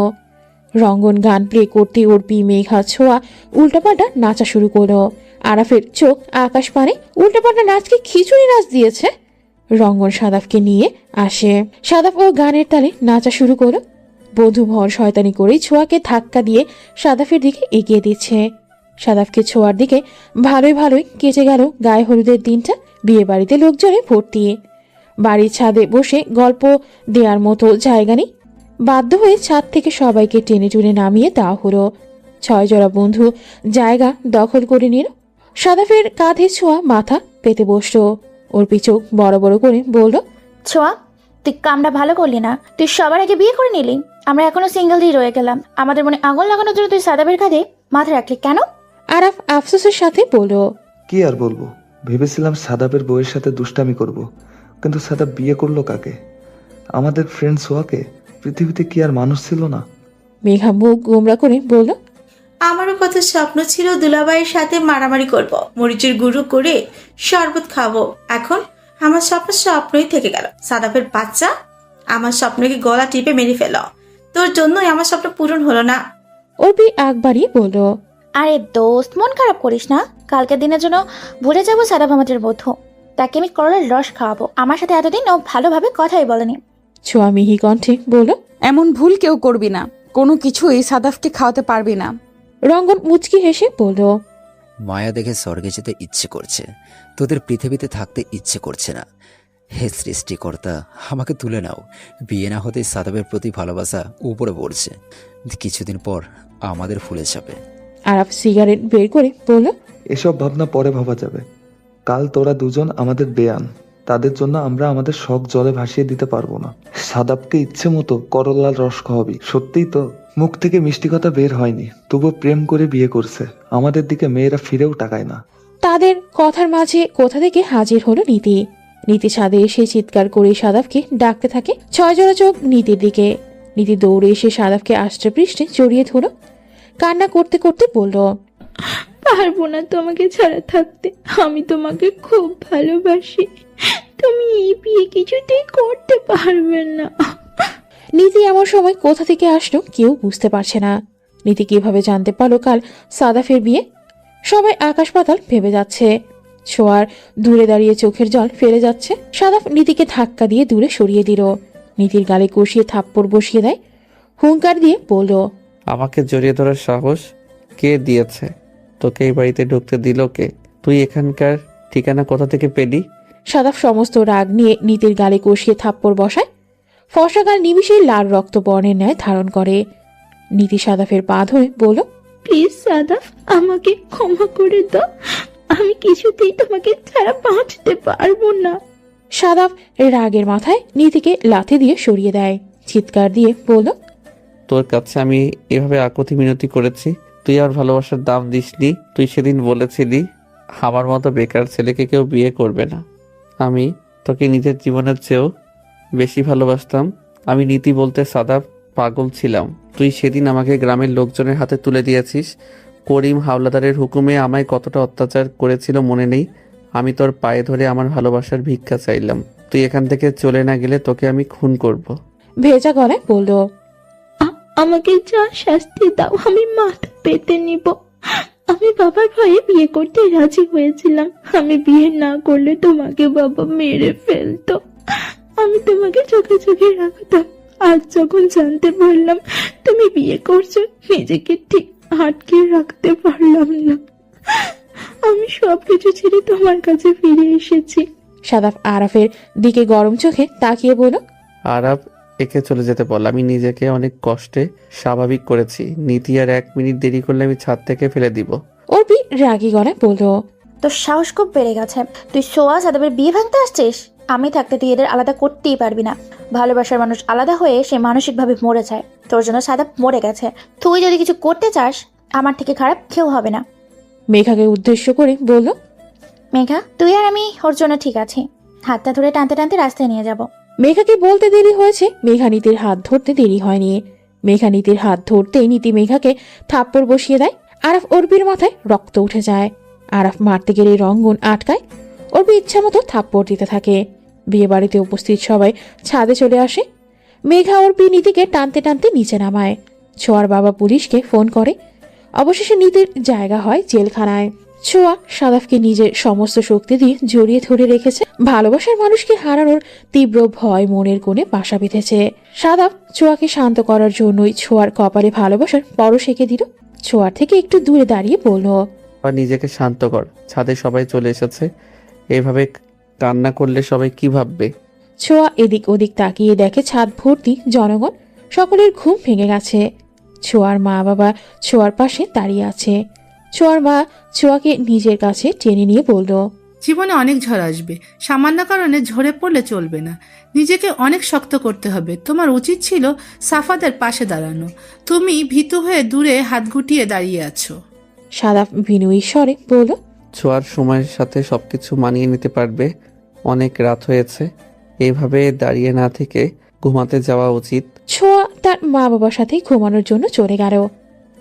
রঙ্গন গান প্লে করতে অর্পি, মেঘা, ছোঁয়া উল্টাপাল্টা নাচা শুরু করলো। আরাফের চোখ আকাশ পানে। উল্টাপাল্টা নাচকে খিচুড়ি নাচ দিয়েছে। রঙ্গন সাদাফকে নিয়ে আসে। সাদাফ ও গানের তালে নাচা শুরু করলো। বধূভর শয়তানি করেই ছোঁয়াকে ধাক্কা দিয়ে সাদাফের দিকে এগিয়ে দিচ্ছে। সাদাফকে ছোঁয়ার দিকে ভালোই ভালোই কেটে গেল গায়ে হলুদের দিনটা। বিয়ে বাড়িতে লোকজনে ভর্তি। বাড়ির ছাদে বসে গল্প দেওয়ার মতো জায়গা নেই। বাধ্য হয়ে ছাদ থেকে সবাইকে টেনে টুনে নামিয়ে দেওয়া হলো। 6 জোড়া বন্ধু জায়গা দখল করে নিল। সাদাফের কাঁধে ছোঁয়া মাথা পেতে বসল। অর্পি চোখ বড় বড় করে বলল, ছোঁয়া, তুই কামটা ভালো করলি না। তুই সবার আগে বিয়ে করে নিলি, আমরা এখনো সিঙ্গেলই রয়ে গেলাম। আমাদের মনে আগুন লাগানোর জন্য তুই সাদাবের কাঁধে মাথা রাখলি কেন? আরাফ আফসোসের সাথে বলল, কি আর বলবো, ভেবেছিলাম সাদাবের বউয়ের সাথে দুষ্টামি করব, কিন্তু সাদাব বিয়ে করলো কাকে? আমাদের ফ্রেন্ড সোয়াকে। পৃথিবীতে কি আর মানুষ ছিল না? মেঘা মুখ গোমরা করে বলল, আমারও কত স্বপ্ন ছিল দুলাভাইয়ের সাথে মারামারি করব, মরিচের গুঁড়ো করে শরবত খাবো। এখন আমার স্বপ্ন স্বপ্নই থেকে গেল। সাদাফের বাচ্চা, আমার স্বপ্নকে গলা টিপে মেরে ফেল। তোর জন্যই আমার স্বপ্ন পূরণ হলো না। অর্পি একবারই বলল, আরে দোস্ত, মন খারাপ করিস না। কালকের দিনের জন্য ভুলে যাবো সাদাব আমাদের বধূ। তাকে আমি করলার রস খাওয়াবো। আমার সাথে এতদিন ও ভালোভাবে কথাই বলেনি। ছোঁয়া মিহি কণ্ঠে বলল, এমন ভুল কেউ করবি না। কোনো কিছুই সাদাফকে খাওয়াতে পারবি না। রঙ্গন মুচকি হেসে বলল, মায়া দেখে স্বর্গে যেতে ইচ্ছে করছে, তোদের পৃথিবীতে থাকতে ইচ্ছে করছে না। হে সৃষ্টিকর্তা, আমাকে তুলে নাও। বিয়ে না হতেই সাদাবের প্রতি ভালোবাসা উপরে পড়ছে। কিছুদিন পর আমাদের ফুলে যাবে। আরাফ সিগারেট বের করে বলল, এসব ভাবনা পরে ভাবা যাবে। কাল তোরা দুজন আমাদের বেয়ান, তাদের জন্য আমরা আমাদের শখ জলে ভাসিয়ে দিতে পারবো না। সাদাবকে ইচ্ছে মতো করলার রস খাওয়াবি। সত্যিই তো মুখ থেকে মিষ্টি কথা বের হয়নি, তবু প্রেম করে বিয়ে করছে। আমাদের দিকে মেয়েরা ফিরেও তাকায় না। তাদের কথার মাঝে কোথা থেকে হাজির হলো নীতি। নীতি ছাদে এসে চিৎকার করে সাদাফকে ডাকতে থাকে। 6 জোড়া চোখ নীতির দিকে। নীতি দৌড়ে এসে সাদাফকে আষ্টে পৃষ্ঠে জড়িয়ে ধরল। কান্না করতে করতে বলল, পারবো না তোমাকে ছাড়া থাকতে। আমি তোমাকে খুব ভালোবাসি। তুমি এই বিয়ে কিছুতেই করতে পারবে না। নীতি এমন সময় কোথা থেকে আসলো কেউ বুঝতে পারছে না। নীতি কিভাবে জানতে পারলো কাল সাদাফের বিয়ে? সবাই আকাশ পাতাল ভেবে যাচ্ছে। ছোঁয়ার দূরে দাঁড়িয়ে চোখের জল ফেলে যাচ্ছে। সাদাফ নীতিকে ধাক্কা দিয়ে দূরে সরিয়ে দিল। নীতির গালে কষিয়ে থাপ্পড় বসিয়ে দেয়। হুঙ্কার দিয়ে বলল, আমাকে জড়িয়ে ধরার সাহস কে দিয়েছে? তোকে এই বাড়িতে ঢুকতে দিল কে? তুই এখানকার ঠিকানা কোথা থেকে পেলি? সাদাফ সমস্ত রাগ নিয়ে নীতির গালে কষিয়ে থাপ্পড় বসায়। ফর্সা গাল নিমিষেই লাল রক্ত বর্ণের ন্যায় ধারণ করে। নীতি সাদাফের পা ধরে বলল, প্লিজ সাদাফ, আমাকে ক্ষমা করে দাও। আমি কিছুতেই তোমাকে ছাড়া বাঁচতে পারবো না। সাদাফ রাগের মাথায় নীতিকে লাথি দিয়ে সরিয়ে দেয়। চিৎকার দিয়ে বলল, তোর কাছে আমি এভাবে আকুতি মিনতি করেছি, তুই আর ভালোবাসার দাম দিসনি। তুই সেদিন বলেছিলি আমার মতো বেকার ছেলেকে কেউ বিয়ে করবে না। আমি তোকে নিজের জীবনের চেয়েও বেশি ভালোবাসতাম। আমি নীতি বলতে সাদা পাগল ছিলাম। তুই সেদিন আমাকে গ্রামের লোকজনের হাতে তুলে দিয়েছিস। করিম হাওলাদারের হুকুমে আমায় কতটা অত্যাচার করেছিল মনে নেই? আমি তোর পায়ে ধরে আমার ভালোবাসার ভিক্ষা চাইলাম। তুই এখান থেকে চলে না গেলে তোকে আমি খুন করব। ভেজা গলায় বলল, আমাকে যা শাস্তি দাও আমি মাথা পেতে নিব। আমি বাবার ভয়ে বিয়ে করতে রাজি হয়েছিলাম। আমি বিয়ে না করলে তোমাকে বাবা মেরে ফেলতো। আমি তোমাকে চোখে চোখে রাখতাম। আজ যখন জানতে পারলাম তুমি বিয়ে করছো, নিজেকে ঠিক আটকে রাখতে পারলাম না। আমি সবকিছু ছেড়ে তোমার কাছে ফিরে এসেছি। সাদাফ আরাফের দিকে গরম চোখে তাকিয়ে বলল, আরাফ, একে চলে যেতে বল। আমি নিজেকে অনেক কষ্টে স্বাভাবিক করেছি। নীতি আর 1 মিনিট দেরি করলে আমি ছাদ থেকে ফেলে দিব। অর্পি রাগী গলায় বলল, তোর সাহস খুব বেড়ে গেছে। তুই সোয়া সাদাবের বিয়ে ভাঙতে আসছিস? আমি থাকতে তুই এদের আলাদা করতেই পারবি না। ভালোবাসার মানুষ আলাদা হয়ে সে মানসিকভাবে মরে যায়। তোর জন্য সাদাব মরে গেছে। তুই যদি কিছু করতে চাস, আমার থেকে খারাপ কেউ হবে না। মেঘাকে উদ্দেশ্য করে বলল, মেঘা, তুই আর আমি ওর জন্য ঠিক আছি। হাতটা ধরে টানতে টানতে রাস্তায় নিয়ে যাব। মেঘাকে বলতে দেরি হয়েছে, মেঘা নীতির হাত ধরতে দেরি হয়নি। মেঘা নীতির হাত ধরতেই নীতি মেঘাকে থাপ্পড় বসিয়ে দেয়। আরাফ অর্পির মাথায় রক্ত উঠে যায়। আরাফ মারতে গেলে রঙ্গন আটকায়। অর্পি ইচ্ছা মতো থাপ্পড় দিতে থাকে। বিয়ে বাড়িতে উপস্থিত সবাই ছাদে চলে আসে। মেঘা অর্পি নীতিকে টানতে টানতে নিচে নামায়। ছোঁয়ার বাবা পুলিশকে ফোন করে। অবশেষে নীতির জায়গা হয় জেলখানায়। ছোঁয়া সাদাফকে নিজের সমস্ত শক্তি দিয়ে জড়িয়ে ধরে রেখেছে। ভালোবাসার মানুষকে হারানোর তীব্র ভয় মনের কোণে বাসা বেঁধেছে। সাদাফ ছোঁয়াকে শান্ত করার জন্যই ছোঁয়ার কপালে ভালোবাসার পরশ এঁকে দিল। ছোঁয়ার থেকে একটু দূরে দাঁড়িয়ে বলল, আর নিজেকে শান্ত কর। ছাদে সবাই চলে এসেছে। এভাবে কান্না করলে সবাই কি ভাববে? ছোঁয়া এদিক ওদিক তাকিয়ে দেখে ছাদ ভর্তি জনগণ। সকলের ঘুম ভেঙে গেছে। ছোঁয়ার মা বাবা ছোঁয়ার পাশে দাঁড়িয়ে আছে। ছোঁয়ার মা ছোঁয়াকে নিজের কাছে টেনে নিয়ে বলল, জীবনে অনেক ঝড় আসবে, সামান্য কারণে ঝরে পড়লে চলবে না। নিজেকে অনেক শক্ত করতে হবে। তোমার উচিত ছিল সাফাদের পাশে দাঁড়ানো। তুমি ভীতু হয়ে দূরে হাত গুটিয়ে দাঁড়িয়ে আছো। সাদাফ বিনয়ী স্বরে বলল, ছোঁয়ার সময়ের সাথে সবকিছু মানিয়ে নিতে পারবে। অনেক রাত হয়েছে, এইভাবে দাঁড়িয়ে না থেকে ঘুমাতে যাওয়া উচিত। ছোঁয়া তার মা বাবার সাথে ঘুমানোর জন্য চলে গেল।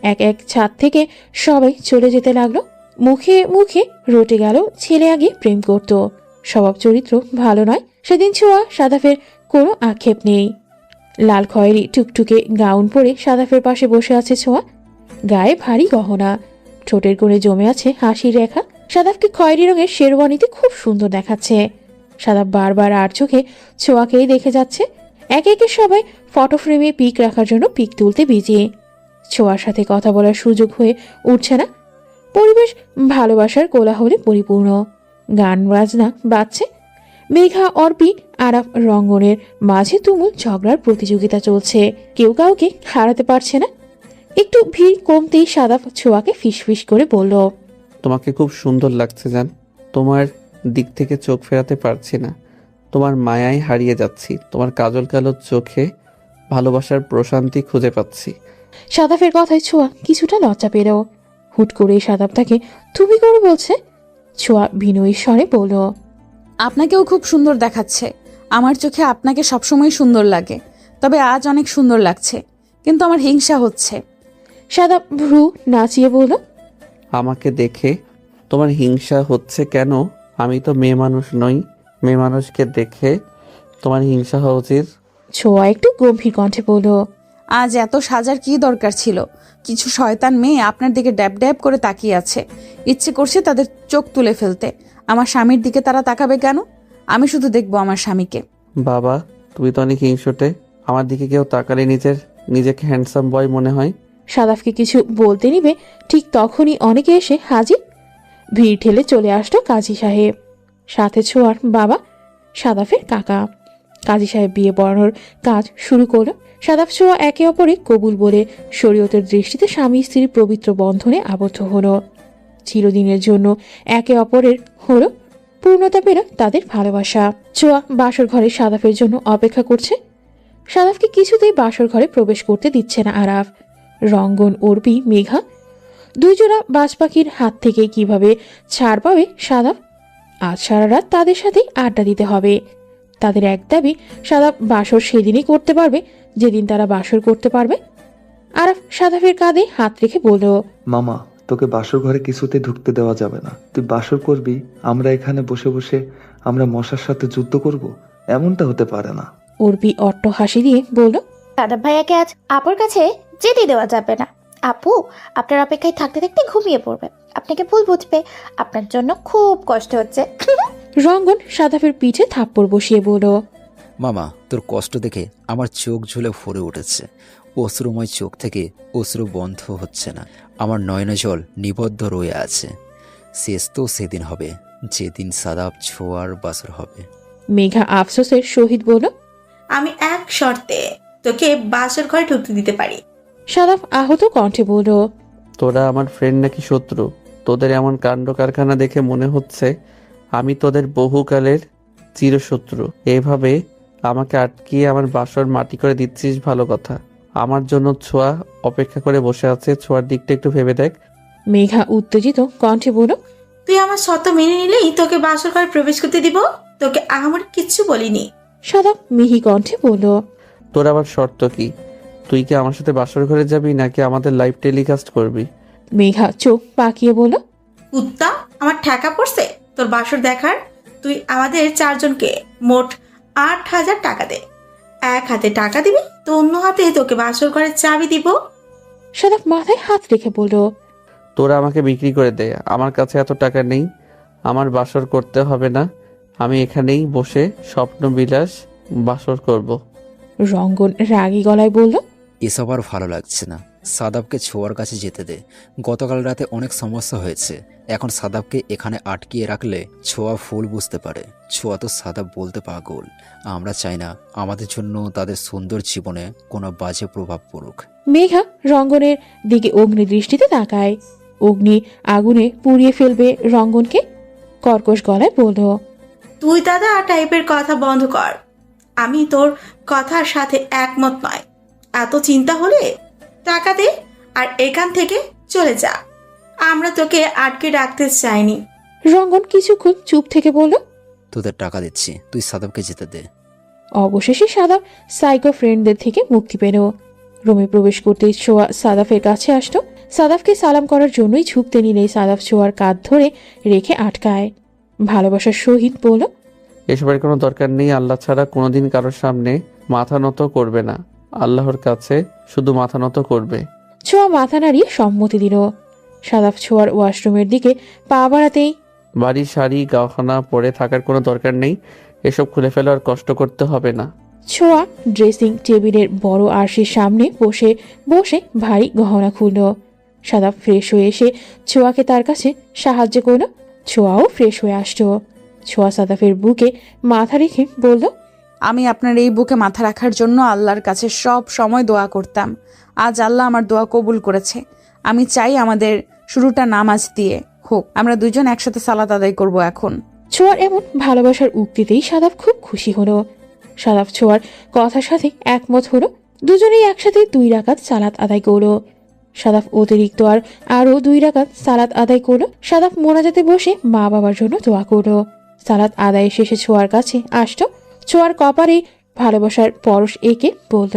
এক এক ছাদ থেকে সবাই চলে যেতে লাগলো। মুখে মুখে রটে গেল ছেলে আগে প্রেম করত, স্বভাব চরিত্র ভালো নয়। সেদিন ছোঁয়া সাদাফের কোনো আক্ষেপ নেই। লাল খয়েরি টুকটুকে গাউন পরে সাদাফের পাশে বসে আছে ছোঁয়া। গায়ে ভারী গহনা, ঠোঁটের কোণে জমে আছে হাসির রেখা। সাদাফকে খয়েরি রঙের শেরওয়ানিতে খুব সুন্দর দেখাচ্ছে। সাদাফ বারবার আর চোখে ছোঁয়াকেই দেখে যাচ্ছে। একে একে সবাই ফটো ফ্রেমে পিক রাখার জন্য পিক তুলতে বিজি। ছোঁয়ার সাথে কথা বলার সুযোগ হয়ে উঠছে না। পরিবেশ ভালোবাসার কোলাহলে পরিপূর্ণ। গান বাজনা বাজছে। মেঘা অর্পি আরাফ রঙ্গনের মাঝে তুমুল ঝগড়ার প্রতিযোগিতা চলছে। কেউ কাউকে হারাতে পারছে না। একটু ভিড় কমতেই সাদাফ ছোঁয়াকে ফিসফিস করে বলল, তোমাকে খুব সুন্দর লাগছে জান। তোমার দিক থেকে চোখ ফেরাতে পারছি না। তোমার মায়ায় হারিয়ে যাচ্ছি। তোমার কাজল কালো চোখে ভালোবাসার প্রশান্তি খুঁজে পাচ্ছি। সাদাফের কথায় ছোঁয়া কিছুটা লজ্জা পেল। হুট করে সাদাফ তাকে তুমি করে বলছে। ছোঁয়া বিনয়ী স্বরে বলল, আপনাকেও খুব সুন্দর দেখাচ্ছে। আমার চোখে আপনাকে সবসময় সুন্দর লাগে, তবে আজ অনেক সুন্দর লাগছে। কিন্তু আমার হিংসা হচ্ছে। সাদাফ ভ্রু নাচিয়ে বলল, আমাকে দেখে তোমার হিংসা হচ্ছে কেন? আমি তো মেয়ে মানুষ নই। মেয়ে মানুষকে দেখে তোমার হিংসা হওয়া উচিত। ছোঁয়া একটু গম্ভীর কণ্ঠে বলল, আজ এত সাজার কি দরকার ছিল? কিছু শয়তান মেয়ে আপনার দিকে ড্যাব ড্যাব করে তাকিয়ে আছে। ইচ্ছে করছে তাদের চোখ তুলে ফেলতে। আমার স্বামীর দিকে তারা তাকাবে কেন? আমি শুধু দেখবো আমার স্বামীকে। বাবা, তুমি তো অনেক হিংসুটে। আমার দিকে কেউ তাকালে নিজেকে হ্যান্ডসাম বয় মনে হয়। সাদাফকে কিছু বলতে নিবে ঠিক তখনই অনেকে এসে হাজির। ভিড় ঠেলে চলে আসলো কাজী সাহেব, সাথে ছোঁয়ার বাবা সাদাফের কাকা। কাজী সাহেব বিয়ে পড়ানোর কাজ শুরু করলো। সাদাফ ছোঁয়া একে অপরে কবুল বলে শরীয়তের দৃষ্টিতে স্বামী স্ত্রীর পবিত্র বন্ধনে আবদ্ধ হলো। চিরদিনের জন্য একে অপরের হলো পূর্ণতা পেল তাদের ভালোবাসা। ছোঁয়া বাসর ঘরে সাদাফের জন্য অপেক্ষা করছে। সাদাফকে কিছুতেই বাসর ঘরে প্রবেশ করতে দিচ্ছে না আরাফ। রঙ্গন, অর্পি, মেঘা দুই জোড়া বাজ পাখির হাত থেকে কিভাবে ছাড় পাবে সাদাফ? আজ সারা রাত তাদের সাথেই আড্ডা দিতে হবে। তাদের এক দাবি, সাদাফ বাসর সেদিনই করতে পারবে যেদিন তারা বাসর করতে পারবে। আরাফ সাদাফের কাঁধে হাত রেখে বলল, মামা, তোকে বাসর ঘরে কিছুতে ঢুকতে দেওয়া যাবে না। তুই বাসর করবি, আমরা এখানে বসে বসে আমরা মশার সাথে যুদ্ধ করব? এমনটা হতে পারে না। অর্পি অট্ট হাসি দিয়ে বলল, সাদাব ভাইয়াকে আজ আপুর কাছে যেতে দেওয়া যাবে না। আপু আপনার অপেক্ষায় থাকতে থাকতে ঘুমিয়ে পড়বে। আপনাকে ভুল বুঝবে। আপনার জন্য খুব কষ্ট হচ্ছে। রঙ্গন সাদাফের পিঠে থাপ্পড় বসিয়ে বলল, মামা, তোর কষ্ট দেখে আমার চোখ ঝুলে ভরে উঠেছে। অশ্রুময় চোখ থেকে অশ্রু বন্ধ হচ্ছে না। আমার নয়নে জল নিবদ্ধ রয়ে আছে। শেষ তো সেদিন হবে যেদিন সাদাব ছোঁয়ার বাসর হবে। মেঘা আফসোসের সহিত বলল। আমি এক শর্তে তোকে বাসর ঘরে ঢুকতে দিতে পারি। সাদাফ আহত কণ্ঠে বলল। তোরা আমার ফ্রেন্ড নাকি শত্রু? তোদের এমন কাণ্ড কারখানা দেখে মনে হচ্ছে আমি তোদের বহুকালের চিরশত্রু। এভাবে আমাকে আটকিয়ে আমার বাসর মাটি করে দিচ্ছিস ভালো কথা। আমার জন্য ছোঁয়া অপেক্ষা করে বসে আছে, ছোঁয়ার দিকটা একটু ভেবে দেখ। মেঘা উত্তেজিত কণ্ঠে বলল। তুই আমার শর্ত মেনে নিলেই তোকে বাসর ঘরে প্রবেশ করতে দিব। তোকে আমার কিচ্ছু বলিনি। সাদাফ মিহি কণ্ঠে বলল। তোর আবার শর্ত কি? তুই কি আমার সাথে বাসর ঘরে যাবি নাকি আমাদের লাইভ টেলিকাস্ট করবি? মেঘা চোখ পাকিয়ে বলল। কুত্তা, আমার ঠেকা পড়ছে তোর বাসর দেখার। তুই আমাদের 4 জনকে মোট 8,000 টাকা দে। এক হাতে টাকা দিবি তো অন্য হাতে তোকে বাসর ঘরের চাবি দিব। সাদাফ মাথায় হাত রেখে বলল। তোরা আমাকে বিক্রি করে দে, আমার কাছে এত টাকা নেই। আমার বাসর করতে হবে না, আমি এখানেই বসে স্বপ্নবিলাস বাসর করব। রঙ্গন রাগী গলায় বলল। এসব আর ভালো লাগছে না, সাদাবকে ছোঁয়ার কাছে যেতে দে। গতকাল রাতে অনেক সমস্যা হয়েছে, এখন সাদাবকে এখানে আটকিয়ে রাখলে ছোঁয়া ফুল বুঝতে পারে। ছোঁয়া তো সাদাব বলতে পাগল। আমরা চাই না আমাদের জন্য তাদের সুন্দর জীবনে কোনো বাজে প্রভাব পড়ুক। মেঘা রঙ্গনের দিকে অগ্নি দৃষ্টিতে তাকায়। অগ্নি আগুনে পুড়িয়ে ফেলবে রঙ্গনকে। কর্কশ গলায় বলল। তুই দাদা টাইপের কথা বন্ধ কর। আমি তোর কথার সাথে একমত নয়। এত চিন্তা হলে টাকা দে আর এখান থেকে চলে যা। আমরা তোকে আটকে রাখতে চাইনি। রঙ্গন কিছুক্ষণ চুপ থেকে বলল। তোদের টাকা দিচ্ছি, তুই সাদাবকে যেতে দে। অবশেষে সাদাফ সাইকো ফ্রেন্ডদের থেকে মুক্তি পেল। রুমে প্রবেশ করতেই ছোঁয়া সাদাফের কাছে আসতো। সাদাফকে সালাম করার জন্যই ঝুঁকতে নিলেই সাদাফ ছোঁয়ার কাঁধ ধরে রেখে আটকায়। ভালোবাসার সহিত বলল। এসবের কোনো দরকার নেই। আল্লাহ ছাড়া কোনোদিন কারোর সামনে মাথা নত করবে না, আল্লাহর কাছে শুধু মাথা নত করবে। ছোঁয়া মাথা নাড়িয়ে সম্মতি দিল। সাদাফ ছোঁয়ার ওয়াশরুমের দিকে পা বাড়াতেই। বাড়ি শাড়ি গহনা পরে থাকার কোনো দরকার নেই, এসব খুলে ফেলে আর কষ্ট করতে হবে না। ছোঁয়া ড্রেসিং টেবিলের বড় আরশির সামনে বসে বসে ভারী গহনা খুলল। সাদাফ ফ্রেশ হয়ে এসে ছোঁয়াকে তার কাছে সাহায্য করল। ছোঁয়াও ফ্রেশ হয়ে আসতো। ছোঁয়া সাদাফের বুকে মাথা রেখে বলল। আমি আপনার এই বুকে মাথা রাখার জন্য আল্লাহর কাছে সব সময় দোয়া করতাম। আজ আল্লাহ আমার দোয়া কবুল করেছে। আমি চাই আমাদের শুরুটা নামাজ দিয়ে হোক। আমরা দুজন একসাথে সালাত আদায় করব এখন। ছোঁয়ার এমন ভালোবাসার উক্তিতেই সাদাফ খুব খুশি হলো। সাদাফ ছোঁয়ার কথার সাথে একমত হলো। দুজনেই একসাথে 2 রাকাত সালাত আদায় করলো। সাদাফ অতিরিক্ত আরো 2 রাকাত সালাত আদায় করলো। সাদাফ মোনাজাতে বসে মা বাবার জন্য দোয়া করলো। সালাত আদায় শেষে ছোঁয়ার কাছে আসতো। ছোঁয়ার কপালে ভালোবাসার পরশ এঁকে বলল।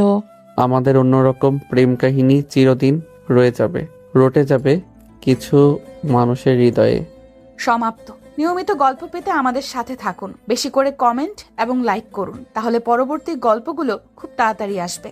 আমাদের অন্যরকম প্রেম কাহিনী চিরদিন রটে যাবে কিছু মানুষের হৃদয়ে। সমাপ্ত। নিয়মিত গল্প পেতে আমাদের সাথে থাকুন। বেশি করে কমেন্ট এবং লাইক করুন, তাহলে পরবর্তী গল্পগুলো খুব তাড়াতাড়ি আসবে।